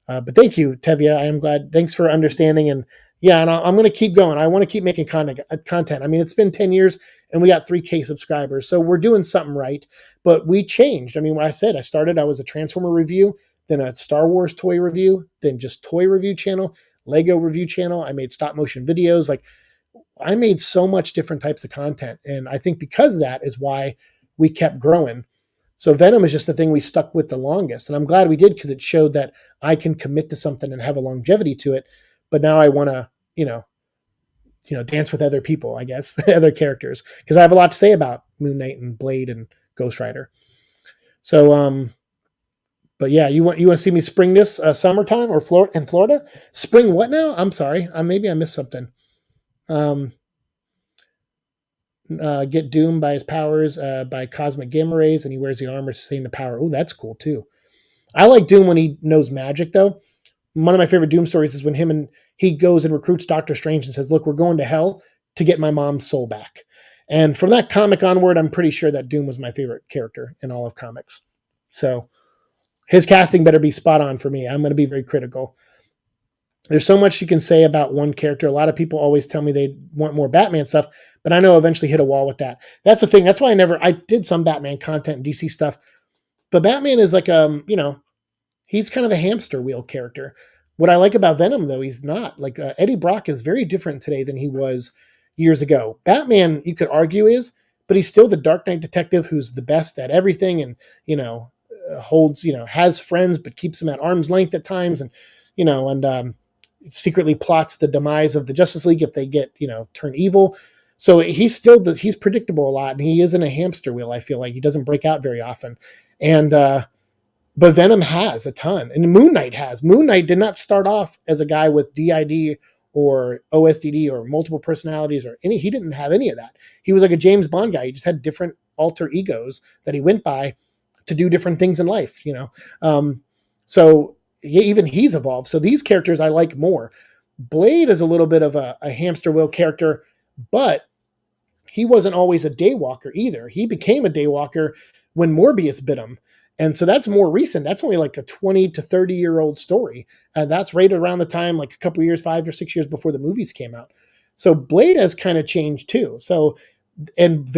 But thank you, Tevya. I am glad. Thanks for understanding. And yeah, and I'm going to keep going. I want to keep making content. I mean, it's been 10 years and we got 3K subscribers. So we're doing something right, but we changed. I mean, when I was a Transformer review, then a Star Wars toy review, then just toy review channel, Lego review channel. I made stop motion videos. Like I made so much different types of content. And I think because of that is why we kept growing. So Venom is just the thing we stuck with the longest. And I'm glad we did, because it showed that I can commit to something and have a longevity to it. But now I want to, dance with other people, I guess, other characters, because I have a lot to say about Moon Knight and Blade and Ghost Rider. So, but yeah, you want to see me spring this summertime or in Florida? Spring what now? I'm sorry. Maybe I missed something. Get doomed by his powers by cosmic gamma rays, and he wears the armor sustain the power. Oh, that's cool too. I like Doom when he knows magic, though. One of my favorite Doom stories is when he goes and recruits Doctor Strange and says, look, we're going to hell to get my mom's soul back. And from that comic onward, I'm pretty sure that Doom was my favorite character in all of comics. So his casting better be spot on for me. I'm going to be very critical. There's so much you can say about one character. A lot of people always tell me they want more Batman stuff, but I know I'll eventually hit a wall with that. That's the thing. That's why I did some Batman content and DC stuff, but Batman is like, he's kind of a hamster wheel character. What I like about Venom, though, he's not. Like Eddie Brock is very different today than he was years ago. Batman, you could argue is, but he's still the Dark Knight detective who's the best at everything, and has friends but keeps them at arm's length at times, and secretly plots the demise of the Justice League if they get turn evil. So he's predictable a lot, and he isn't a hamster wheel. I feel like he doesn't break out very often, and but Venom has a ton, and Moon Knight has. Moon Knight did not start off as a guy with DID or OSDD or multiple personalities or any. He didn't have any of that. He was like a James Bond guy. He just had different alter egos that he went by to do different things in life. So even he's evolved. So these characters I like more. Blade is a little bit of a hamster wheel character, but he wasn't always a daywalker either. He became a daywalker when Morbius bit him. And so that's more recent. That's only like a 20 to 30-year-old story. And that's right around the time, like a couple years, 5 or 6 years before the movies came out. So Blade has kind of changed too. So, and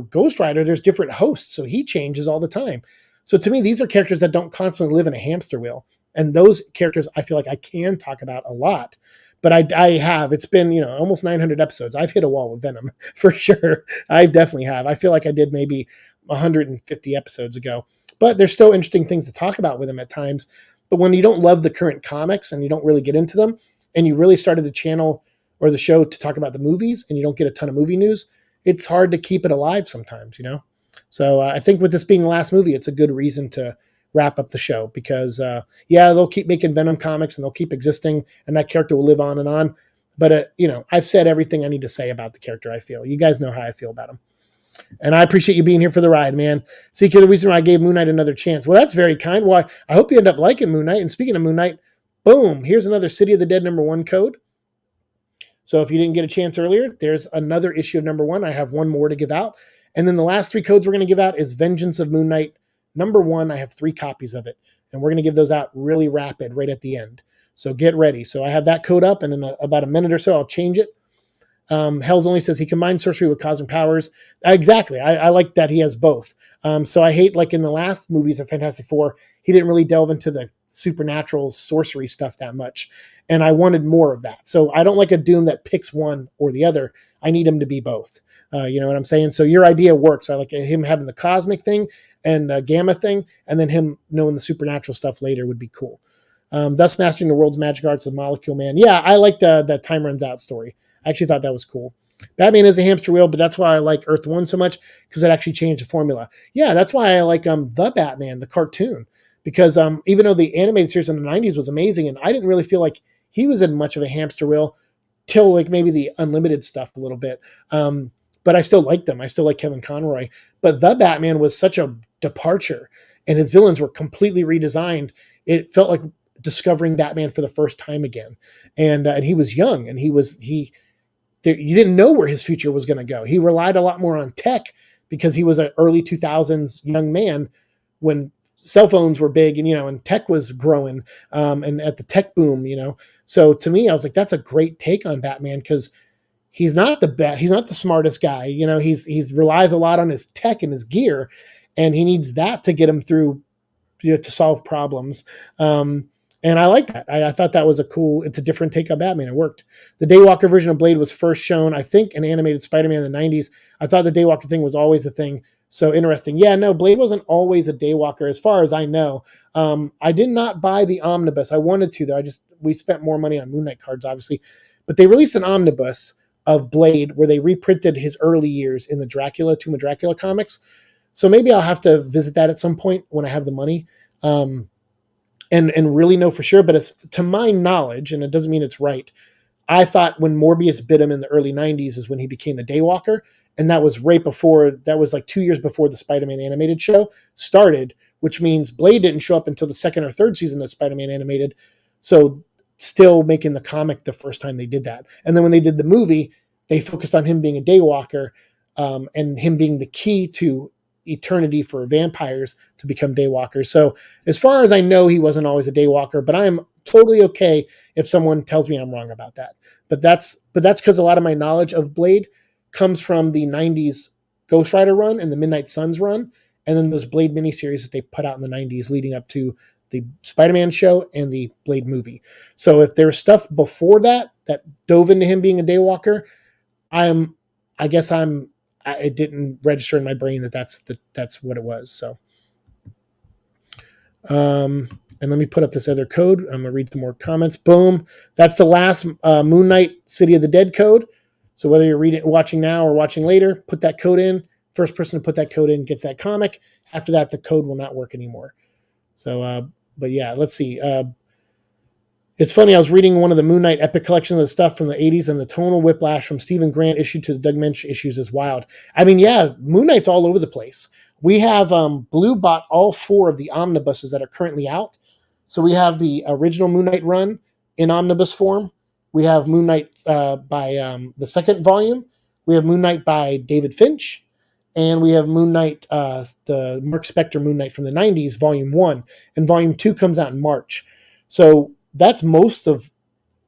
Ghost Rider, there's different hosts. So he changes all the time. So to me, these are characters that don't constantly live in a hamster wheel. And those characters, I feel like I can talk about a lot. But it's been, almost 900 episodes. I've hit a wall with Venom for sure. I definitely have. I feel like I did maybe 150 episodes ago. But there's still interesting things to talk about with him at times. But when you don't love the current comics and you don't really get into them, and you really started the channel or the show to talk about the movies and you don't get a ton of movie news, it's hard to keep it alive sometimes, So I think with this being the last movie, it's a good reason to wrap up the show because, they'll keep making Venom comics and they'll keep existing and that character will live on and on. But, I've said everything I need to say about the character, I feel. You guys know how I feel about him. And I appreciate you being here for the ride, man. Seek, you're the reason why I gave Moon Knight another chance. Well, that's very kind. Well, I hope you end up liking Moon Knight. And speaking of Moon Knight, boom, here's another City of the Dead #1 code. So if you didn't get a chance earlier, there's another issue of #1. I have one more to give out. And then the last 3 codes we're going to give out is Vengeance of Moon Knight #1. I have 3 copies of it. And we're going to give those out really rapid right at the end. So get ready. So I have that code up, and in about a minute or so, I'll change it. Hells Only says he combines sorcery with cosmic powers. Exactly. I like that he has both. So I hate, like in the last movies of Fantastic Four, he didn't really delve into the supernatural sorcery stuff that much. And I wanted more of that. So I don't like a Doom that picks one or the other. I need him to be both. You know what I'm saying? So your idea works. I like him having the cosmic thing and gamma thing, and then him knowing the supernatural stuff later would be cool. Thus mastering the world's magic arts of Molecule Man. Yeah, I like the Time Runs Out story. I actually thought that was cool. Batman is a hamster wheel, but that's why I like Earth 1 so much, because it actually changed the formula. Yeah, that's why I like the Batman, the cartoon, because even though the animated series in the 90s was amazing, and I didn't really feel like he was in much of a hamster wheel till like maybe the Unlimited stuff a little bit. But I still liked them. I still like Kevin Conroy. But the Batman was such a departure, and his villains were completely redesigned. It felt like discovering Batman for the first time again. And he was young, and you didn't know where his future was going to go. He relied a lot more on tech because he was an early 2000s young man when cell phones were big and tech was growing and at the tech boom, So to me, I was like, that's a great take on Batman because he's not the smartest guy. He's relies a lot on his tech and his gear, and he needs that to get him through, to solve problems. And I like that. I thought that was it's a different take on Batman. It worked. The Daywalker version of Blade was first shown, I think, in animated Spider-Man in the 90s. I thought the Daywalker thing was always a thing. So interesting. Yeah, no, Blade wasn't always a Daywalker as far as I know. I did not buy the omnibus. I wanted to, though. We spent more money on Moon Knight cards, obviously. But they released an omnibus of Blade where they reprinted his early years in the Tomb of Dracula comics. So maybe I'll have to visit that at some point when I have the money. And really know for sure, but it's to my knowledge, and it doesn't mean it's right, I thought when Morbius bit him in the early 90s is when he became the Daywalker, and that was like 2 years before the Spider-Man animated show started, which means Blade didn't show up until the 2nd or 3rd season of Spider-Man animated, so still making the comic the first time they did that. And then when they did the movie, they focused on him being a Daywalker and him being the key to eternity for vampires to become Daywalkers. So as far as I know, he wasn't always a Daywalker, but I am totally okay if someone tells me I'm wrong about that. But that's because a lot of my knowledge of Blade comes from the 90s Ghost Rider run and the Midnight Suns run, and then those Blade miniseries that they put out in the 90s leading up to the Spider-Man show and the Blade movie. So if there's stuff before that dove into him being a Daywalker, it didn't register in my brain that's what it was. So, and let me put up this other code. I'm gonna read some more comments. Boom, that's the last Moon Knight City of the Dead code. So whether you're watching now or watching later, put that code in. First person to put that code in gets that comic. After that, the code will not work anymore. So, but yeah, let's see. It's funny, I was reading one of the Moon Knight Epic collection of the stuff from the 80s, and the tonal whiplash from Stephen Grant issue to the Doug Moench issues is wild. I mean, yeah, Moon Knight's all over the place. We have Blue bought all 4 of the omnibuses that are currently out. So we have the original Moon Knight run in omnibus form. We have Moon Knight by the second volume. We have Moon Knight by David Finch. And we have Moon Knight, the Mark Spector Moon Knight from the 90s, Volume 1. And Volume 2 comes out in March. So that's most of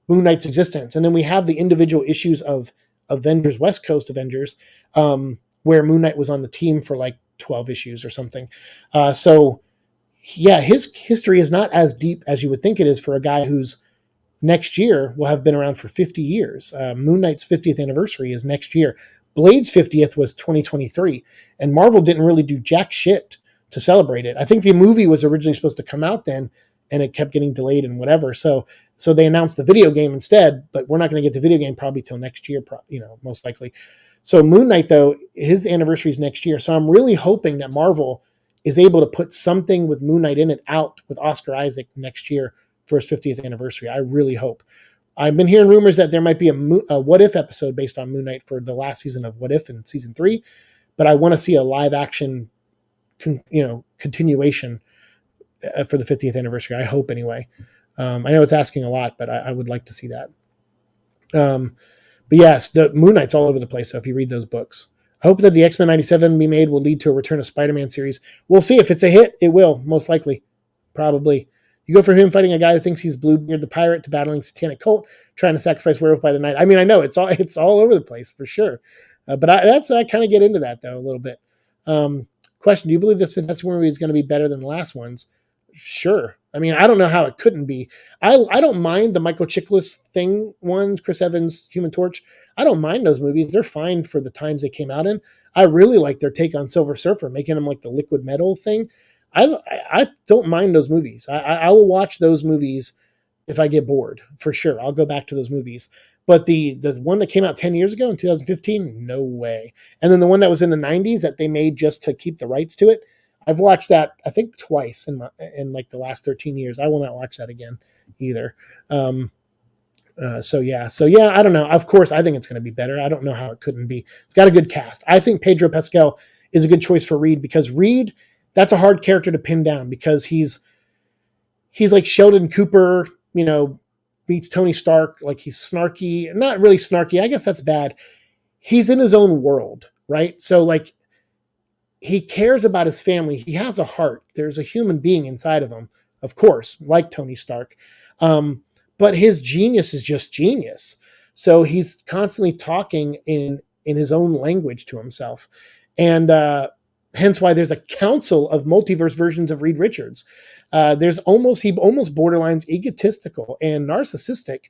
Moon Knight's existence. And then we have the individual issues of Avengers, West Coast Avengers, where Moon Knight was on the team for like 12 issues or something. So, yeah, his history is not as deep as you would think it is for a guy who's next year will have been around for 50 years. Moon Knight's 50th anniversary is next year. Blade's 50th was 2023. And Marvel didn't really do jack shit to celebrate it. I think the movie was originally supposed to come out then, and it kept getting delayed and whatever. So So they announced the video game instead, but we're not going to get the video game probably till next year, most likely. So Moon Knight, though, his anniversary is next year. So I'm really hoping that Marvel is able to put something with Moon Knight in it out with Oscar Isaac next year for his 50th anniversary. I really hope. I've been hearing rumors that there might be a What If episode based on Moon Knight for the last season of What If in season 3, but I want to see a live action, continuation for the 50th anniversary. I hope anyway. I know it's asking a lot, but I would like to see that. But yes, the Moon Knight's all over the place. So if you read those books, I hope that the X-Men 97 be made will lead to a return of Spider-Man series. We'll see. If it's a hit, it will, most likely. Probably. You go from him fighting a guy who thinks he's Bluebeard the pirate to battling satanic cult, trying to sacrifice werewolf by the night. I mean, I know it's all over the place for sure. But I kind of get into that though a little bit. Question: do you believe this Fantastic movie is going to be better than the last ones? Sure. I mean, I don't know how it couldn't be. I don't mind the Michael Chiklis thing one, Chris Evans, Human Torch. I don't mind those movies. They're fine for the times they came out in. I really like their take on Silver Surfer, making him like the liquid metal thing. I don't mind those movies. I will watch those movies if I get bored, for sure. I'll go back to those movies. But the one that came out 10 years ago in 2015, no way. And then the one that was in the 90s that they made just to keep the rights to it, I've watched that, I think, twice in like the last 13 years. I will not watch that again either. So yeah, I don't know. Of course, I think it's going to be better. I don't know how it couldn't be. It's got a good cast. I think Pedro Pascal is a good choice for Reed because Reed, that's a hard character to pin down because he's like Sheldon Cooper, meets Tony Stark. Like he's snarky, not really snarky. I guess that's bad. He's in his own world, right? So like he cares about his family. He has a heart. There's a human being inside of him, of course, like Tony Stark. But his genius is just genius. So he's constantly talking in his own language to himself. And hence why there's a council of multiverse versions of Reed Richards. He almost borderlines egotistical and narcissistic,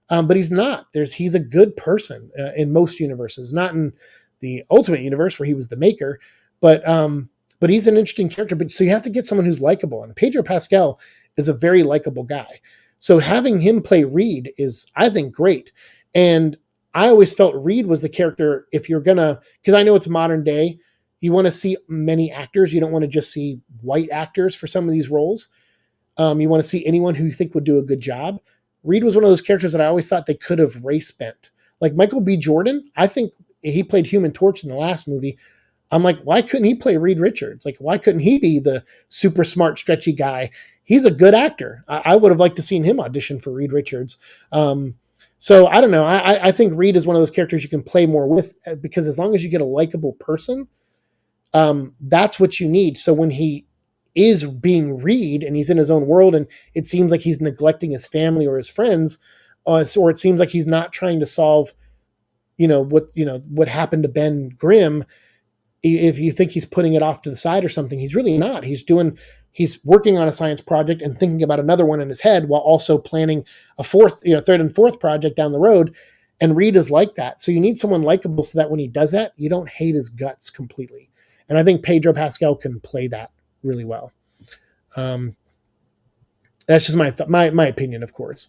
but he's not. He's a good person in most universes, not in the Ultimate Universe where he was the maker, but he's an interesting character. But so you have to get someone who's likable, and Pedro Pascal is a very likable guy. So having him play Reed is, I think, great. And I always felt Reed was the character, if you're gonna, because I know it's modern day, you want to see many actors. You don't want to just see white actors for some of these roles. You want to see anyone who you think would do a good job. Reed was one of those characters that I always thought they could have race bent. Like Michael B. Jordan, I think he played Human Torch in the last movie. I'm like, why couldn't he play Reed Richards? Like, why couldn't he be the super smart, stretchy guy? He's a good actor. I would have liked to seen him audition for Reed Richards. So I don't know. I think Reed is one of those characters you can play more with because as long as you get a likable person, that's what you need. So when he is being Reed and he's in his own world and it seems like he's neglecting his family or his friends, or it seems like he's not trying to solve, what happened to Ben Grimm. If you think he's putting it off to the side or something, he's really not. He's working on a science project and thinking about another one in his head while also planning a third and fourth project down the road. And Reed is like that. So you need someone likable so that when he does that, you don't hate his guts completely. And I think Pedro Pascal can play that really well. That's just my opinion, of course.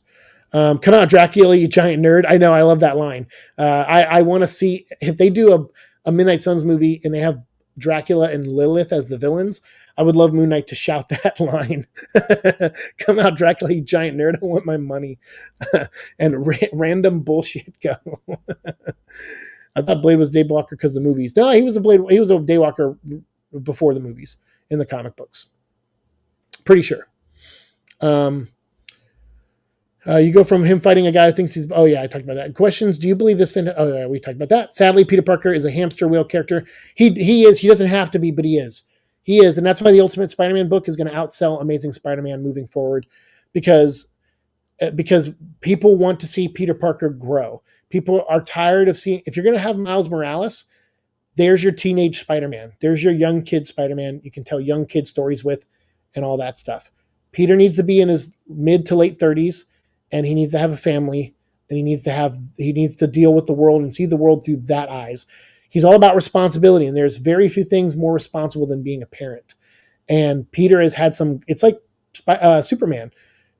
Come out, Dracula, you giant nerd. I know, I love that line. I want to see, if they do a Midnight Suns movie and they have Dracula and Lilith as the villains, I would love Moon Knight to shout that line. Come out, Dracula, you giant nerd. I want my money. And random bullshit go. I thought Blade was Daywalker because of the movies. No, he was a Daywalker before the movies in the comic books. Pretty sure. You go from him fighting a guy who thinks he's... Oh, yeah, I talked about that. Questions. Do you believe this... Oh, yeah, we talked about that. Sadly, Peter Parker is a hamster wheel character. He is. He doesn't have to be, but he is. He is. And that's why the Ultimate Spider-Man book is going to outsell Amazing Spider-Man moving forward because people want to see Peter Parker grow. People are tired of seeing... If you're going to have Miles Morales, there's your teenage Spider-Man. There's your young kid Spider-Man you can tell young kid stories with and all that stuff. Peter needs to be in his mid to late 30s. And he needs to have a family, and he needs to deal with the world and see the world through that eyes. He's all about responsibility, and there's very few things more responsible than being a parent. And Peter has had some. It's like Superman.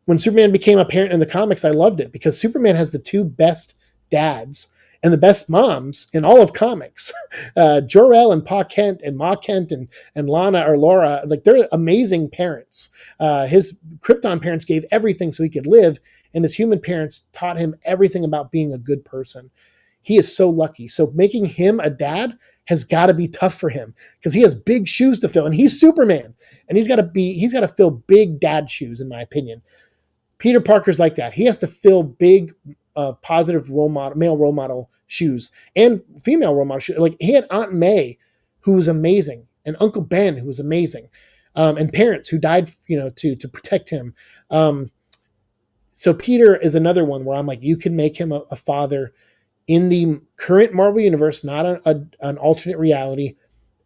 when Superman became a parent in the comics, I loved it because Superman has the two best dads and the best moms in all of comics. Jor-El and Pa Kent and Ma Kent and Lana or Laura, like they're amazing parents. His Krypton parents gave everything so he could live, and his human parents taught him everything about being a good person. He is so lucky. So making him a dad has got to be tough for him because he has big shoes to fill, and he's Superman, and he's got to fill big dad shoes, in my opinion. Peter Parker's like that. He has to fill big, positive male role model shoes and female role model shoes. Like he had Aunt May, who was amazing, and Uncle Ben, who was amazing, and parents who died, to protect him. So Peter is another one where I'm like, you can make him a father in the current Marvel universe, not an alternate reality,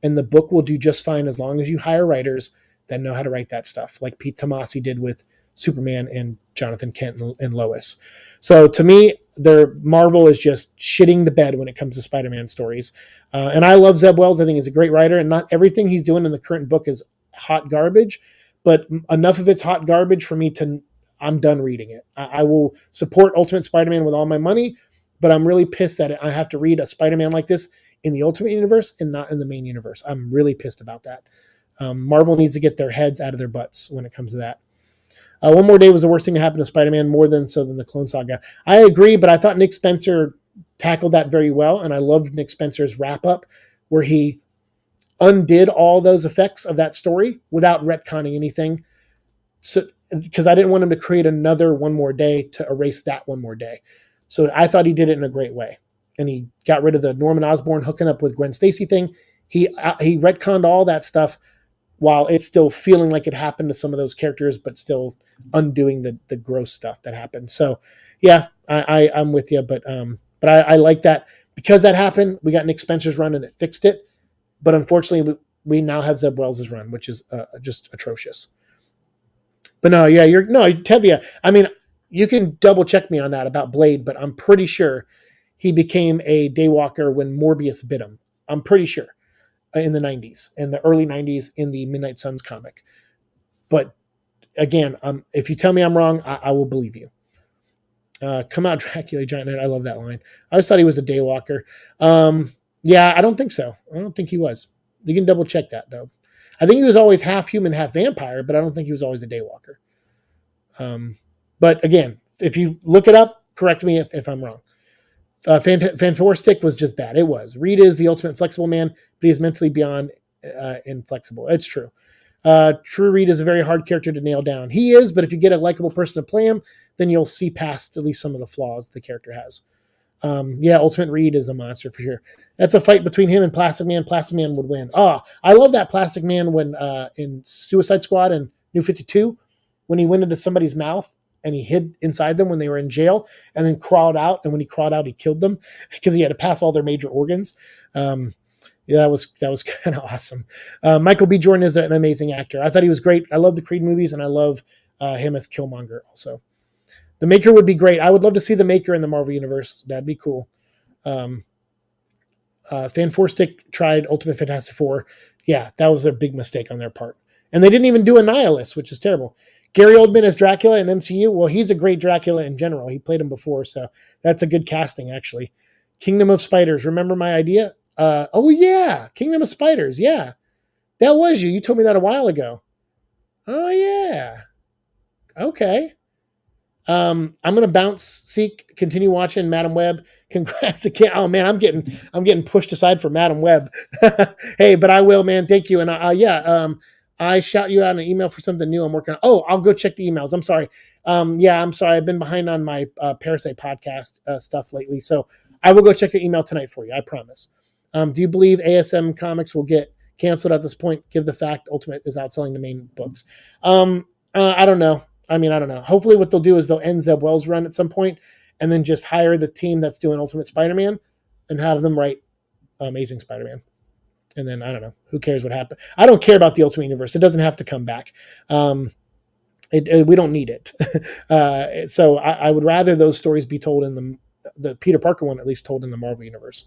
and the book will do just fine as long as you hire writers that know how to write that stuff, like Pete Tomasi did with Superman and Jonathan Kent and Lois. So to me, Marvel is just shitting the bed when it comes to Spider-Man stories. And I love Zeb Wells. I think he's a great writer, and not everything he's doing in the current book is hot garbage, but enough of it's hot garbage for me I'm done reading it. I will support Ultimate Spider-Man with all my money, but I'm really pissed that I have to read a Spider-Man like this in the Ultimate Universe and not in the main universe. I'm really pissed about that. Marvel needs to get their heads out of their butts when it comes to that. One More Day was the worst thing to happen to Spider-Man, more than the Clone Saga. I agree, but I thought Nick Spencer tackled that very well, and I loved Nick Spencer's wrap-up where he undid all those effects of that story without retconning anything. So, because I didn't want him to create another One More Day to erase that One More Day. So I thought he did it in a great way. And he got rid of the Norman Osborn hooking up with Gwen Stacy thing. He retconned all that stuff while it's still feeling like it happened to some of those characters, but still undoing the gross stuff that happened. So yeah, I'm with you, but I like that because that happened. We got Nick Spencer's run and it fixed it. But unfortunately, we now have Zeb Wells' run, which is just atrocious. But no, yeah, Tevye. I mean, you can double check me on that about Blade, but I'm pretty sure he became a Daywalker when Morbius bit him. I'm pretty sure in the 90s, in the early 90s in the Midnight Suns comic. But again, if you tell me I'm wrong, I will believe you. Come out, Dracula, Giant Knight. I love that line. I always thought he was a Daywalker. Yeah, I don't think so. I don't think he was. You can double check that, though. I think he was always half human, half vampire, but I don't think he was always a Daywalker. But again, if you look it up, correct me if I'm wrong. Fantastic was just bad. It was. Reed is the ultimate flexible man, but he is mentally beyond inflexible. It's true. True Reed is a very hard character to nail down. He is, but if you get a likable person to play him, then you'll see past at least some of the flaws the character has. Yeah, Ultimate Reed is a monster for sure. That's a fight between him and Plastic Man. Plastic Man would win. I love that Plastic Man when in Suicide Squad and New 52, when he went into somebody's mouth and he hid inside them when they were in jail and then crawled out. And when he crawled out, he killed them because he had to pass all their major organs. Yeah, that was kind of awesome. Michael B. Jordan is an amazing actor. I thought he was great. I love the Creed movies, and I love him as Killmonger also. The Maker would be great. I would love to see the Maker in the Marvel Universe. That'd be cool. Fantastic tried Ultimate Fantastic Four. Yeah, that was a big mistake on their part. And they didn't even do Annihilus, which is terrible. Gary Oldman as Dracula in MCU. Well, he's a great Dracula in general. He played him before, so that's a good casting, actually. Kingdom of Spiders. Remember my idea? Oh, yeah. Kingdom of Spiders. Yeah. That was you. You told me that a while ago. Oh, yeah. Okay. I'm gonna bounce, continue watching Madam Web. Congrats again. Oh man, I'm getting pushed aside for Madam Web. Hey, but I will, man. Thank you. And I shout you out an email for something new I'm working on. Oh, I'll go check the emails. I'm sorry. Yeah, I'm sorry. I've been behind on my Parasite podcast stuff lately, so I will go check the email tonight for you. I promise. Do you believe ASM Comics will get canceled at this point? Give the fact Ultimate is outselling the main books. I don't know. I don't know. Hopefully what they'll do is they'll end Zeb Wells' run at some point and then just hire the team that's doing Ultimate Spider-Man and have them write Amazing Spider-Man. And then, I don't know. Who cares what happened? I don't care about the Ultimate Universe. It doesn't have to come back. We don't need it. So I would rather those stories be told in the Peter Parker one, at least told in the Marvel Universe.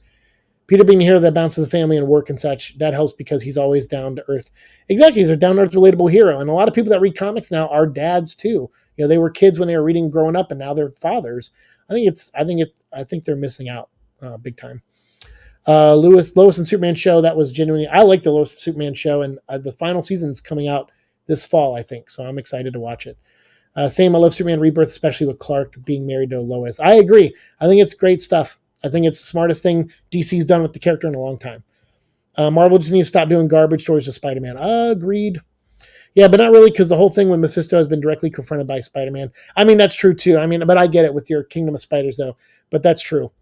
Peter being a hero that bounces the family and work and such, that helps because he's always down to earth. Exactly. He's a down to earth relatable hero. And a lot of people that read comics now are dads too. They were kids when they were reading growing up, and now they're fathers. I think they're missing out big time. Lois and Superman show, that was genuinely, I like the Lois and Superman show, and the final season's coming out this fall, I think, so I'm excited to watch it. Same, I love Superman Rebirth, especially with Clark being married to Lois. I agree. I think it's great stuff. I think it's the smartest thing DC's done with the character in a long time. Marvel just needs to stop doing garbage stories with Spider-Man. Agreed. Yeah, but not really, because the whole thing with Mephisto has been directly confronted by Spider-Man. I mean, that's true too. I mean, but I get it with your Kingdom of Spiders, though. But that's true.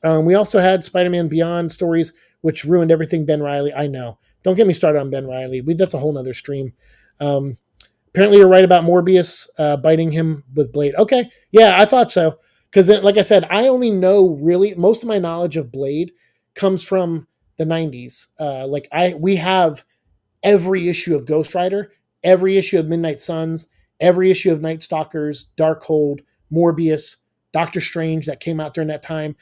We also had Spider-Man Beyond stories, which ruined everything Ben Reilly. I know. Don't get me started on Ben Reilly. That's a whole nother stream. Apparently, you're right about Morbius biting him with Blade. Okay. Yeah, I thought so. Because, like I said, I only know really, most of my knowledge of Blade comes from the 90s. We have every issue of Ghost Rider, every issue of Midnight Suns, every issue of Night Stalkers, Darkhold, Morbius, Doctor Strange that came out during that time,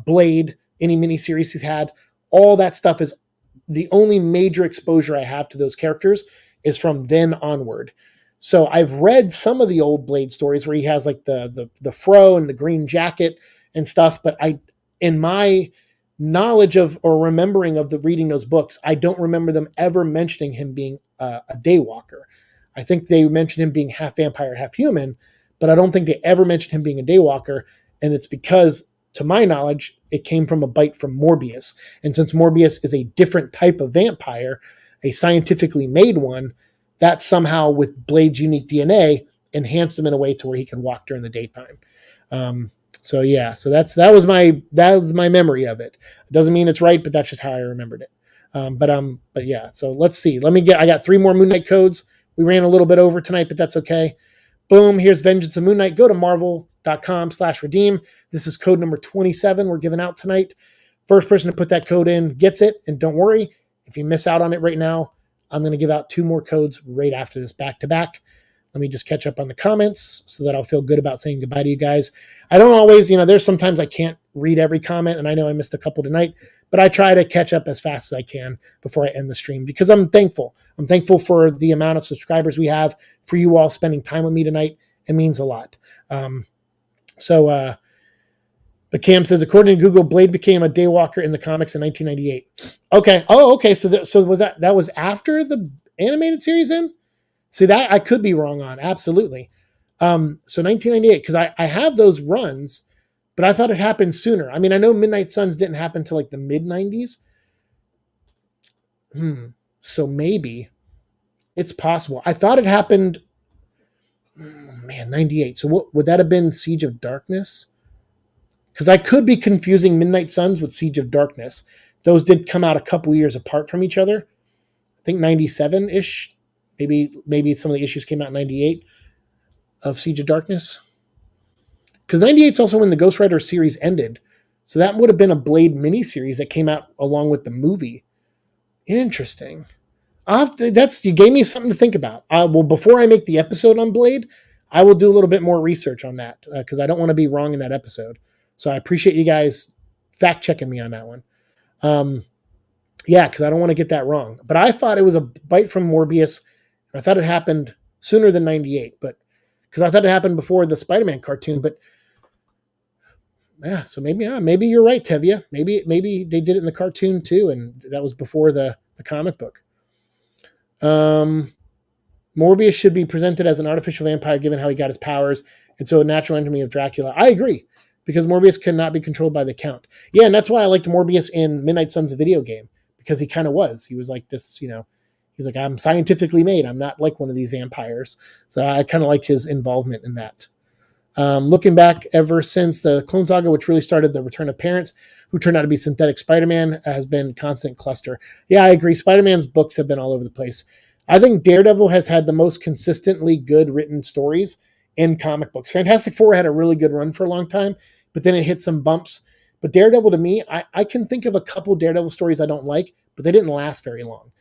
Blade, any miniseries he's had. All that stuff is the only major exposure I have to those characters is from then onward. So I've read some of the old Blade stories where he has like the fro and the green jacket and stuff, but in my knowledge of or remembering of the reading those books, I don't remember them ever mentioning him being a daywalker. I think they mentioned him being half vampire, half human, but I don't think they ever mentioned him being a daywalker, and it's because, to my knowledge, it came from a bite from Morbius. And since Morbius is a different type of vampire, a scientifically made one, that somehow with Blade's unique DNA enhanced him in a way to where he can walk during the daytime. So that was my memory of it. It doesn't mean it's right, but that's just how I remembered it. But yeah, so let's see. I got 3 more Moon Knight codes. We ran a little bit over tonight, but that's okay. Boom, here's Vengeance of Moon Knight. Go to marvel.com/redeem. This is code number 27 we're giving out tonight. First person to put that code in gets it. And don't worry, if you miss out on it right now, I'm going to give out 2 more codes right after this back to back. Let me just catch up on the comments so that I'll feel good about saying goodbye to you guys. I don't always, there's sometimes I can't read every comment, and I know I missed a couple tonight, but I try to catch up as fast as I can before I end the stream because I'm thankful. I'm thankful for the amount of subscribers we have, for you all spending time with me tonight. It means a lot. But Cam says, according to Google, Blade became a daywalker in the comics in 1998. Okay. Oh, okay. So was that was after the animated series then? See, that I could be wrong on. Absolutely. So 1998, because I have those runs, but I thought it happened sooner. I mean, I know Midnight Suns didn't happen until like the mid-90s. So maybe it's possible. I thought it happened, 98. So what would that have been? Siege of Darkness? Because I could be confusing Midnight Suns with Siege of Darkness. Those did come out a couple years apart from each other. I think 97-ish. Maybe some of the issues came out in 98 of Siege of Darkness. Because 98 is also when the Ghost Rider series ended. So that would have been a Blade miniseries that came out along with the movie. Interesting. You gave me something to think about. Well, before I make the episode on Blade, I will do a little bit more research on that because I don't want to be wrong in that episode. So I appreciate you guys fact checking me on that one. Because I don't want to get that wrong. But I thought it was a bite from Morbius. I thought it happened sooner than 98, but because I thought it happened before the Spider-Man cartoon. But yeah, so maybe you're right, Tevya. Maybe they did it in the cartoon too, and that was before the comic book. Morbius should be presented as an artificial vampire given how he got his powers, and so a natural enemy of Dracula. I agree, because Morbius cannot be controlled by the Count. Yeah, and that's why I liked Morbius in Midnight Suns video game, because he kind of was. He was like this, he's like, I'm scientifically made. I'm not like one of these vampires. So I kind of liked his involvement in that. Looking back, ever since the Clone Saga, which really started the return of parents who turned out to be synthetic Spider-Man, has been constant cluster. Yeah, I agree. Spider-Man's books have been all over the place. I think Daredevil has had the most consistently good written stories in comic books. Fantastic Four had a really good run for a long time, but then it hit some bumps. But Daredevil, to me, I can think of a couple Daredevil stories I don't like, but they didn't last very long.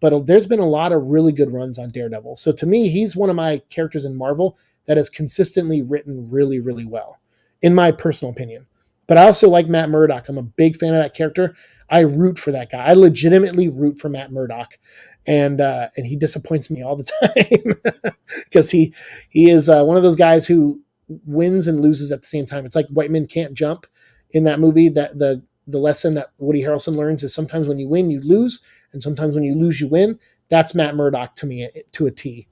But there's been a lot of really good runs on Daredevil. So to me, he's one of my characters in Marvel that is consistently written really, really well, in my personal opinion. But I also like Matt Murdock. I'm a big fan of that character. I root for that guy. I legitimately root for Matt Murdock. and he disappoints me all the time because he is one of those guys who wins and loses at the same time. It's like white men can't jump in that movie. That the lesson that Woody Harrelson learns is sometimes when you win, you lose, and sometimes when you lose, you win. That's Matt Murdock to me to a T.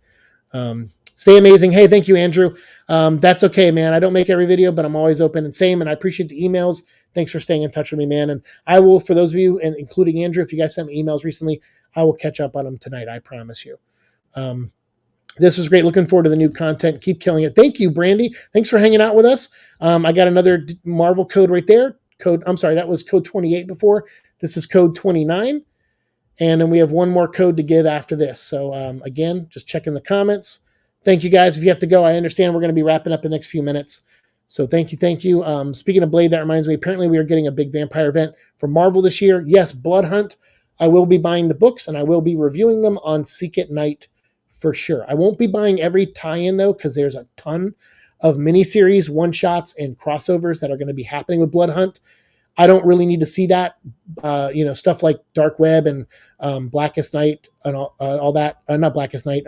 Stay amazing. Hey, thank you, Andrew. That's okay, man. I don't make every video, but I'm always open and same. And I appreciate the emails. Thanks for staying in touch with me, man. And I will, for those of you, and including Andrew, if you guys sent me emails recently, I will catch up on them tonight. I promise you. This was great. Looking forward to the new content. Keep killing it. Thank you, Brandy. Thanks for hanging out with us. I got another Marvel code right there. That was code 28 before. This is code 29. And then we have one more code to give after this. So again, just checking the comments. Thank you, guys. If you have to go, I understand we're going to be wrapping up the next few minutes. So thank you, thank you. Speaking of Blade, that reminds me, apparently we are getting a big vampire event for Marvel this year. Yes, Blood Hunt. I will be buying the books, and I will be reviewing them on Seek at Night for sure. I won't be buying every tie-in, though, because there's a ton of miniseries, one-shots, and crossovers that are going to be happening with Blood Hunt. I don't really need to see that, stuff like Dark Web and Blackest Night and all that. Not Blackest Night,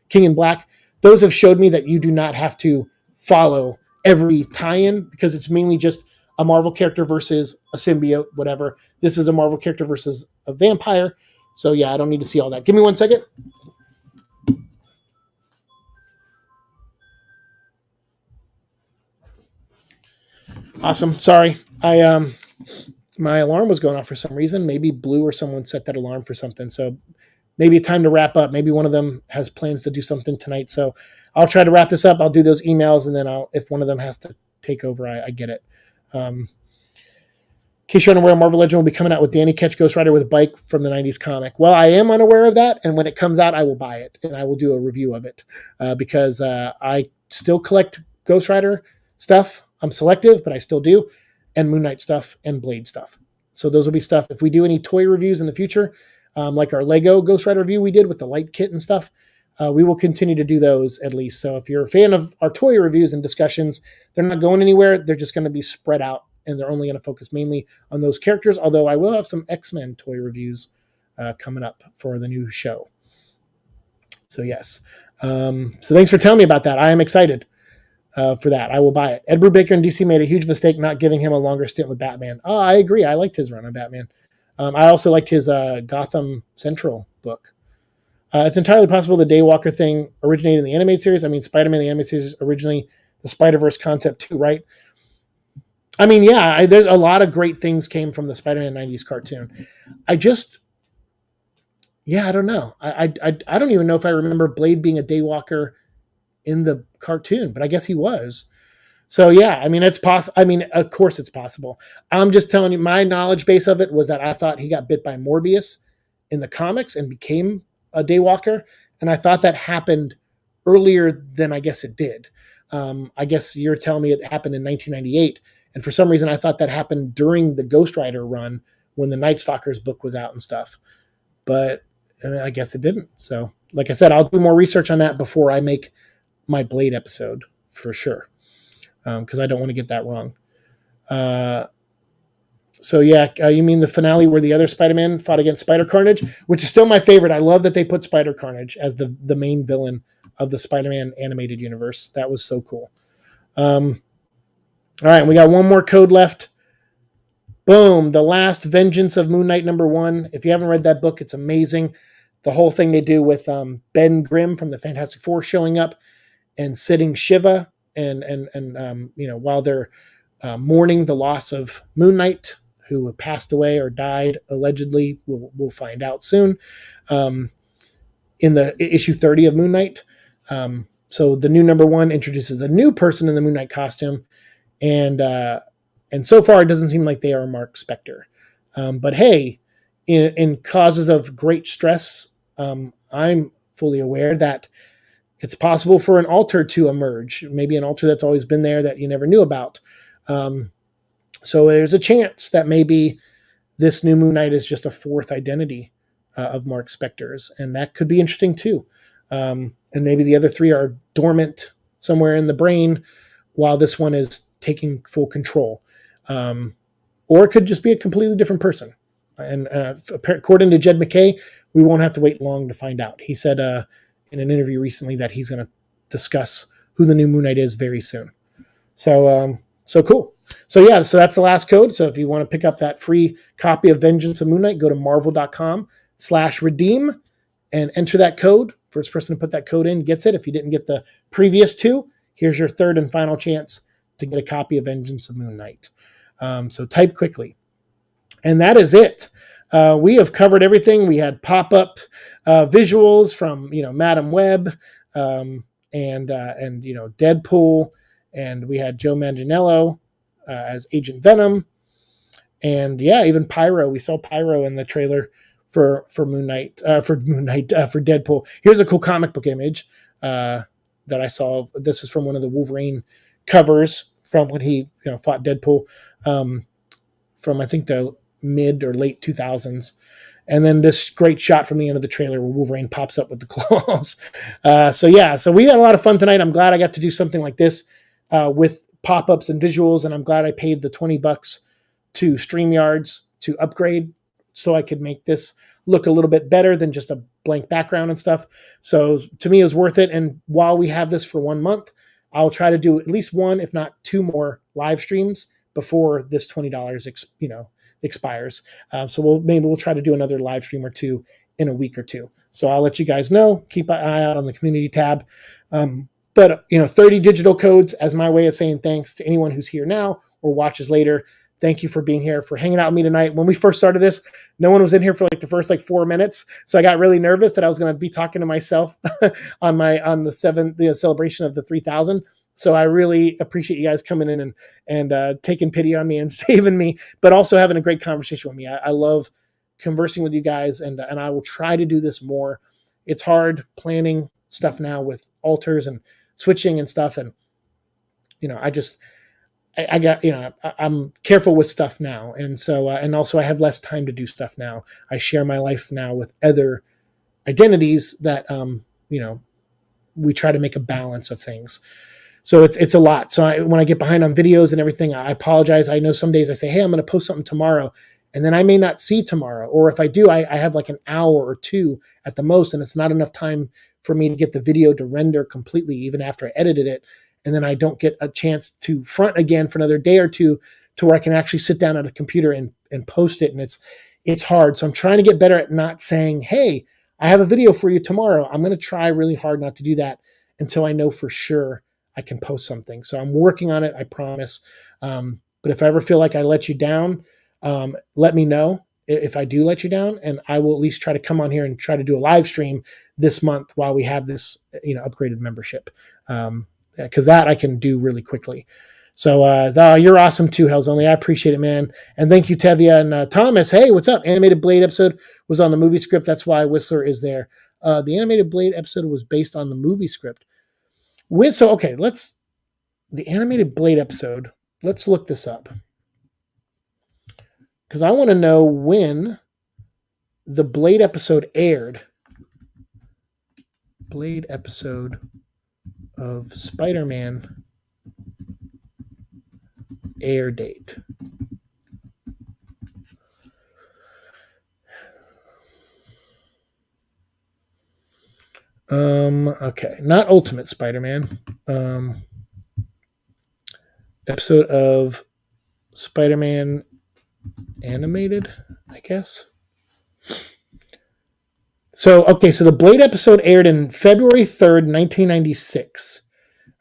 King in Black. Those have showed me that you do not have to follow every tie-in because it's mainly just a Marvel character versus a symbiote, whatever. This is a Marvel character versus a vampire. So yeah, I don't need to see all that. Give me 1 second. Awesome. Sorry. My alarm was going off for some reason. Maybe Blue or someone set that alarm for something. So maybe time to wrap up. Maybe one of them has plans to do something tonight. So I'll try to wrap this up. I'll do those emails, and then if one of them has to take over, I get it. In case you're unaware, Marvel Legend will be coming out with Danny Ketch Ghost Rider with a bike from the 90s comic. Well, I am unaware of that, and when it comes out, I will buy it, and I will do a review of it because I still collect Ghost Rider stuff. I'm selective, but I still do, and Moon Knight stuff and Blade stuff. So those will be stuff. If we do any toy reviews in the future, like our Lego Ghost Rider review we did with the light kit and stuff, we will continue to do those at least. So if you're a fan of our toy reviews and discussions, they're not going anywhere. They're just going to be spread out, and they're only going to focus mainly on those characters, although I will have some X-Men toy reviews coming up for the new show. So yes. So thanks for telling me about that. I am excited for that. I will buy it. Ed Brubaker and DC made a huge mistake not giving him a longer stint with Batman. Oh, I agree. I liked his run on Batman. I also liked his Gotham Central book. It's entirely possible the Daywalker thing originated in the animated series. I mean, Spider-Man, the animated series, originally the Spider-Verse concept too, right? I mean, yeah, there's a lot of great things came from the Spider-Man 90s cartoon. I don't know. I don't even know if I remember Blade being a Daywalker in the cartoon, but I guess he was. So yeah, I mean, it's possible. I mean, of course it's possible. I'm just telling you, my knowledge base of it was that I thought he got bit by Morbius in the comics and became a Daywalker, and I thought that happened earlier than I guess it did. I guess you're telling me it happened in 1998, and for some reason I thought that happened during the Ghost Rider run when the Night Stalkers book was out and stuff. But I guess it didn't. So, like I said, I'll do more research on that before I make my Blade episode for sure, because I don't want to get that wrong. So yeah, you mean the finale where the other Spider-Man fought against Spider Carnage, which is still my favorite. I love that they put Spider Carnage as the main villain of the Spider-Man animated universe. That was so cool. All right, we got one more code left. Boom, The Last Vengeance of Moon Knight #1. If you haven't read that book, it's amazing. The whole thing they do with Ben Grimm from the Fantastic Four showing up and sitting Shiva and while they're mourning the loss of Moon Knight, who passed away or died allegedly. We'll find out soon. In the issue 30 of Moon Knight. So the new #1 introduces a new person in the Moon Knight costume, and so far it doesn't seem like they are Mark Spector. But hey, in causes of great stress, I'm fully aware that it's possible for an alter to emerge, maybe an alter that's always been there that you never knew about. So there's a chance that maybe this new Moon Knight is just a fourth identity of Mark Spector's, and that could be interesting too. And maybe the other three are dormant somewhere in the brain while this one is taking full control. Or it could just be a completely different person. And according to Jed McKay, we won't have to wait long to find out. He said in an interview recently that he's going to discuss who the new Moon Knight is very soon. So cool. So yeah, so that's the last code. So if you want to pick up that free copy of Vengeance of Moon Knight, go to marvel.com/redeem and enter that code. First person to put that code in gets it. If you didn't get the previous two, here's your third and final chance to get a copy of Vengeance of Moon Knight. So type quickly. And that is it. We have covered everything. We had pop-up visuals from, Madam Web and Deadpool. And we had Joe Manganiello as Agent Venom. And yeah, even Pyro. We saw Pyro in the trailer for Moon Knight, for Deadpool. Here's a cool comic book image that I saw. This is from one of the Wolverine covers from when he fought Deadpool from, I think, the mid or late 2000s. And then this great shot from the end of the trailer where Wolverine pops up with the claws. So we had a lot of fun tonight. I'm glad I got to do something like this with pop-ups and visuals, and I'm glad I paid the $20 to StreamYards to upgrade so I could make this look a little bit better than just a blank background and stuff. So to me, it was worth it. And while we have this for 1 month, I'll try to do at least one, if not two more live streams before this $20 expires. So we'll try to do another live stream or two in a week or two. So I'll let you guys know. Keep an eye out on the community tab. But 30 digital codes as my way of saying thanks to anyone who's here now or watches later. Thank you for being here, for hanging out with me tonight. When we first started this, no one was in here for the first 4 minutes. So I got really nervous that I was going to be talking to myself on the celebration of the 3000. So I really appreciate you guys coming in and taking pity on me and saving me, but also having a great conversation with me. I love conversing with you guys, and I will try to do this more. It's hard planning stuff now with alters and switching and stuff. And, I'm careful with stuff now. And so, and also I have less time to do stuff now. I share my life now with other identities that, we try to make a balance of things. So it's a lot. So when I get behind on videos and everything, I apologize. I know some days I say, hey, I'm going to post something tomorrow. And then I may not see tomorrow. Or if I do, I have an hour or two at the most. And it's not enough time for me to get the video to render completely, even after I edited it. And then I don't get a chance to front again for another day or two to where I can actually sit down at a computer and post it. And it's hard. So I'm trying to get better at not saying, hey, I have a video for you tomorrow. I'm going to try really hard not to do that until I know for sure I can post something. So I'm working on it, I promise. But if I ever feel like I let you down, let me know if I do let you down, and I will at least try to come on here and try to do a live stream this month while we have this, upgraded membership. Because that I can do really quickly. So you're awesome too, Hells Only. I appreciate it, man. And thank you, Tevia and Thomas. Hey, what's up? Animated Blade episode was on the movie script. That's why Whistler is there. The Animated Blade episode was based on the movie script. The Animated Blade episode, let's look this up. Because I want to know when the Blade episode aired. Blade episode of Spider-Man air date. Okay, not Ultimate Spider-Man. Episode of Spider-Man animated, I guess. So the Blade episode aired in February 3rd, 1996.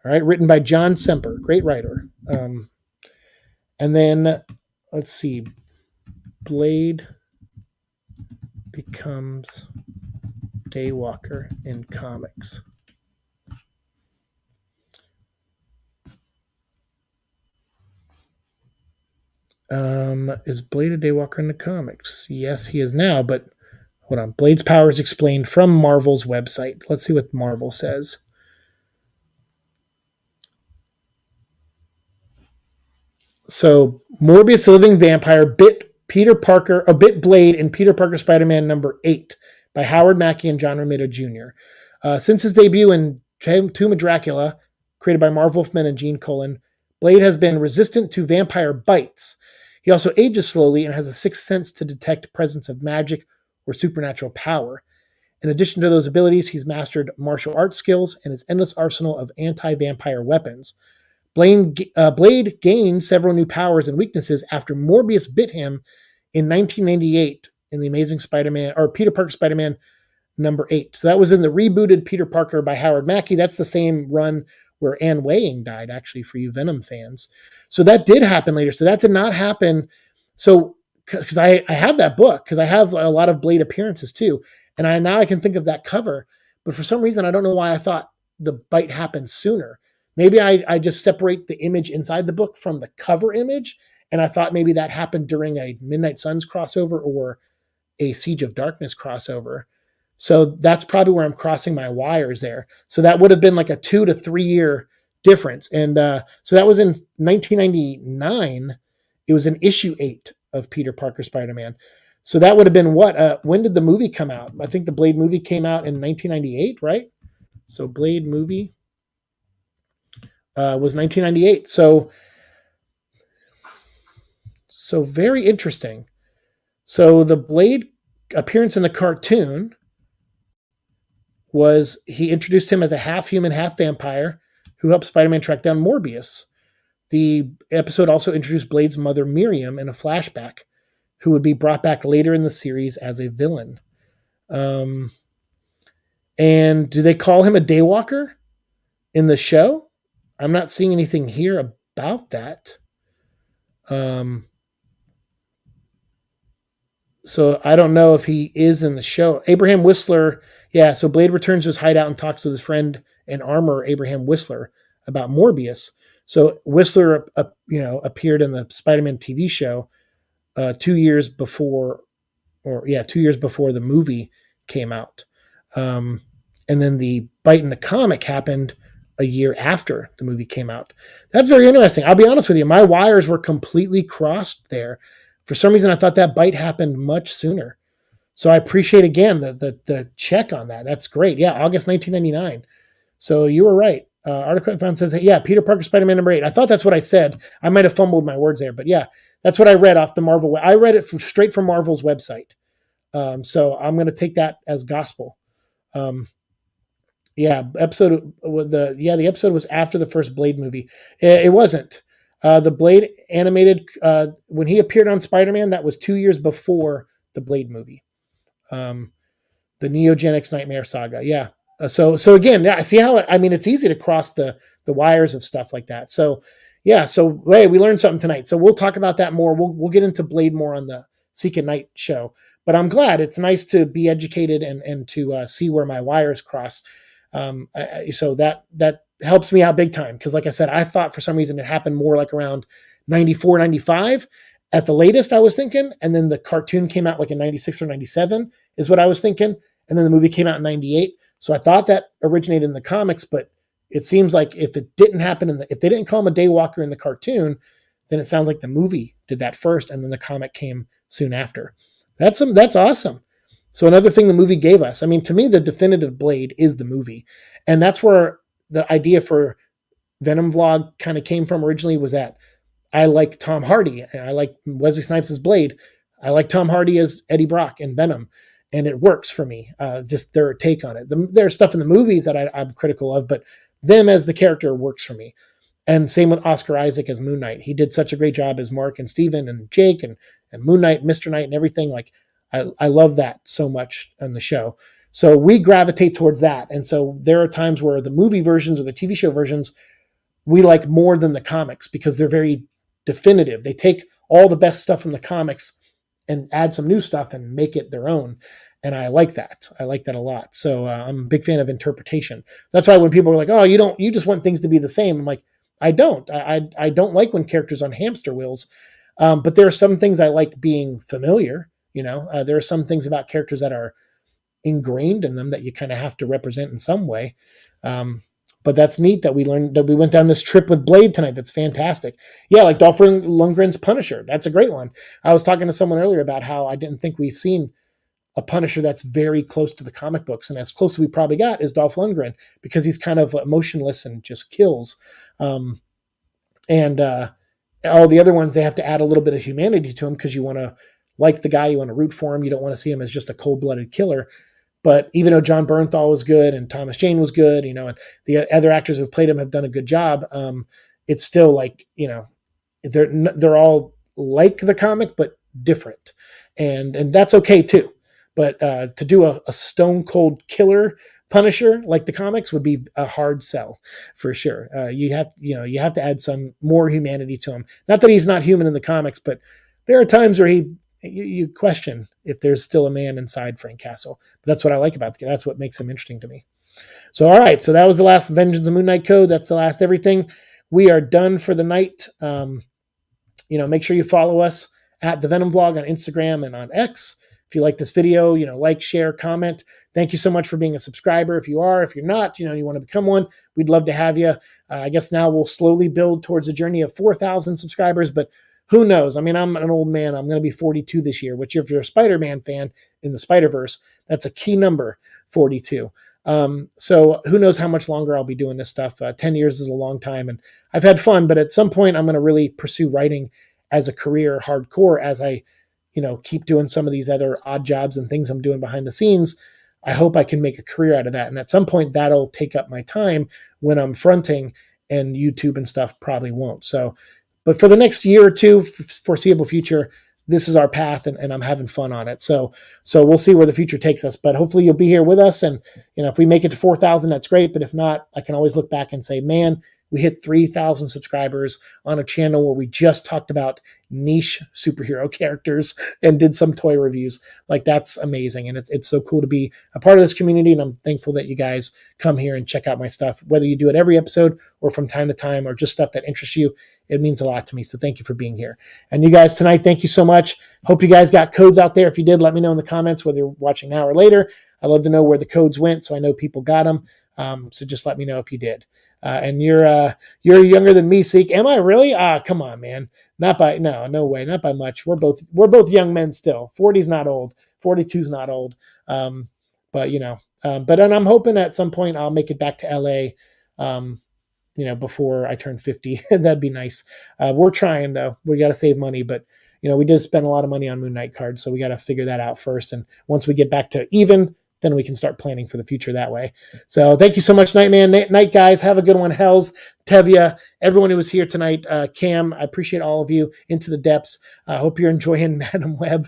All right, written by John Semper, great writer. And then, let's see, Blade becomes Daywalker in comics. Is Blade a Daywalker in the comics? Yes, he is now, but hold on. Blade's powers explained from Marvel's website. Let's see what Marvel says. So Morbius, the Living Vampire, bit Blade in Peter Parker Spider-Man number 8 by Howard Mackie and John Romita Jr. Since his debut in Tomb of Dracula, created by Marv Wolfman and Gene Colan, Blade has been resistant to vampire bites. He also ages slowly and has a sixth sense to detect presence of magic or supernatural power. In addition to those abilities, he's mastered martial arts skills and his endless arsenal of anti-vampire weapons. Blade gained several new powers and weaknesses after Morbius bit him in 1998 in the Amazing Spider-Man, or Peter Parker Spider-Man #8. So that was in the rebooted Peter Parker by Howard Mackie. That's the same run where Anne Weying died, actually, for you Venom fans. So that did happen later. So that did not happen. So, because I have that book, because I have a lot of Blade appearances too. And now I can think of that cover. But for some reason, I don't know why I thought the bite happened sooner. Maybe I just separate the image inside the book from the cover image. And I thought maybe that happened during a Midnight Suns crossover or a Siege of Darkness crossover. So that's probably where I'm crossing my wires there. So that would have been like a 2 to 3 year difference. And so that was in 1999. It was in issue 8 of Peter Parker Spider-Man. So that would have been what? When did the movie come out? I think the Blade movie came out in 1998, right? So Blade movie was 1998. So very interesting. So the Blade appearance in the cartoon was he introduced him as a half human, half vampire who helped Spider-Man track down Morbius. The episode also introduced Blade's mother, Miriam, in a flashback, who would be brought back later in the series as a villain. And do they call him a Daywalker in the show? I'm not seeing anything here about that. So I don't know if he is in the show. Abraham Whistler, yeah, so Blade returns to his hideout and talks with his friend and armorer, Abraham Whistler, about Morbius. So Whistler, appeared in the Spider-Man TV show 2 years before, 2 years before the movie came out. And then the bite in the comic happened a year after the movie came out. That's very interesting. I'll be honest with you. My wires were completely crossed there. For some reason, I thought that bite happened much sooner. So I appreciate, again, the check on that. That's great. Yeah, August 1999. So you were right. Article I found says, yeah, Peter Parker Spider-Man #8. I thought that's what I said. I might have fumbled my words there. But yeah, that's what I read off the Marvel. I read it straight from Marvel's website. So I'm going to take that as gospel. The episode was after the first Blade movie. It wasn't. The Blade animated, when he appeared on Spider-Man, that was 2 years before the Blade movie. The Neogenics Nightmare Saga. Yeah. So again, yeah, see how, it's easy to cross the wires of stuff like that. So yeah, hey, we learned something tonight. So we'll talk about that more. We'll get into Blade more on the Seek at Night show. But I'm glad. It's nice to be educated and to see where my wires cross. So that helps me out big time. Because like I said, I thought for some reason it happened more like around 94, 95 at the latest, I was thinking. And then the cartoon came out like in 96 or 97 is what I was thinking. And then the movie came out in 98. So I thought that originated in the comics, but it seems like if it didn't happen if they didn't call him a Daywalker in the cartoon, then it sounds like the movie did that first. And then the comic came soon after. That's awesome. So another thing the movie gave us, to me, the definitive Blade is the movie. And that's where the idea for Venom Vlog kind of came from originally, was that I like Tom Hardy and I like Wesley Snipes as Blade. I like Tom Hardy as Eddie Brock in Venom. And it works for me, just their take on it. There's stuff in the movies that I'm critical of, but them as the character works for me. And same with Oscar Isaac as Moon Knight. He did such a great job as Mark and Steven and Jake and Moon Knight, Mr. Knight and everything. Like, I love that so much on the show. So we gravitate towards that. And so there are times where the movie versions or the TV show versions, we like more than the comics because they're very definitive. They take all the best stuff from the comics and add some new stuff and make it their own. And I like that. I like that a lot. So I'm a big fan of interpretation. That's why when people are like, oh, you just want things to be the same. I'm like, I don't. I don't like when characters are on hamster wheels. But there are some things I like being familiar. There are some things about characters that are ingrained in them that you kind of have to represent in some way. But that's neat that we learned that we went down this trip with Blade tonight. That's fantastic. Yeah, like Dolph Lundgren's Punisher. That's a great one. I was talking to someone earlier about how I didn't think we've seen a Punisher that's very close to the comic books. And as close as we probably got is Dolph Lundgren, because he's kind of emotionless and just kills. And all the other ones, they have to add a little bit of humanity to him because you want to like the guy. You want to root for him. You don't want to see him as just a cold-blooded killer. But even though John Bernthal was good and Thomas Jane was good, and the other actors who've played him have done a good job, it's still like, they're all like the comic, but different. And that's okay too. But to do a stone cold killer Punisher like the comics would be a hard sell for sure. You have to add some more humanity to him. Not that he's not human in the comics, but there are times where you question if there's still a man inside Frank Castle. But that's what I like about the game. That's what makes him interesting to me. So, all right. So that was the last Vengeance of Moon Knight code. That's the last everything. We are done for the night. Make sure you follow us at the Venom Vlog on Instagram and on X. If you like this video, like, share, comment. Thank you so much for being a subscriber. If you are, if you're not, you want to become one, we'd love to have you. I guess now we'll slowly build towards a journey of 4,000 subscribers, but who knows? I mean, I'm an old man. I'm going to be 42 this year, which if you're a Spider-Man fan in the Spider-Verse, that's a key number, 42. So who knows how much longer I'll be doing this stuff. 10 years is a long time, and I've had fun, but at some point I'm going to really pursue writing as a career hardcore as I, keep doing some of these other odd jobs and things I'm doing behind the scenes. I hope I can make a career out of that. And at some point that'll take up my time when I'm fronting, and YouTube and stuff probably won't. So, but for the next year or two, foreseeable future, this is our path, and I'm having fun on it. So we'll see where the future takes us, but hopefully you'll be here with us. And, if we make it to 4,000, that's great. But if not, I can always look back and say, man, we hit 3,000 subscribers on a channel where we just talked about niche superhero characters and did some toy reviews. Like, that's amazing. And it's so cool to be a part of this community. And I'm thankful that you guys come here and check out my stuff, whether you do it every episode or from time to time, or just stuff that interests you. It means a lot to me. So thank you for being here. And you guys tonight, thank you so much. Hope you guys got codes out there. If you did, let me know in the comments, whether you're watching now or later. I'd love to know where the codes went, so I know people got them. So just let me know if you did. And you're younger than me, Seek. Am I really? Come on, man. No way, not by much. We're both young men still. 40's not old. 42's not old. But then I'm hoping at some point I'll make it back to LA. Before I turn 50. That'd be nice. We're trying, though. We got to save money, but we did spend a lot of money on Moon Knight cards, so we got to figure that out first. And once we get back to even, then we can start planning for the future that way. So thank you so much, Nightman. Night, guys. Have a good one. Hells, Tevya, everyone who was here tonight. Cam, I appreciate all of you. Into the Depths. I hope you're enjoying Madam Web.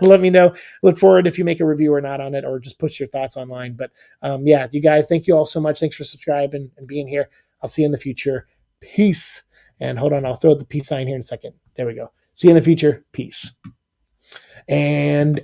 Let me know. Look forward if you make a review or not on it, or just put your thoughts online. But you guys, thank you all so much. Thanks for subscribing and being here. I'll see you in the future. Peace. And hold on, I'll throw the peace sign here in a second. There we go. See you in the future. Peace. And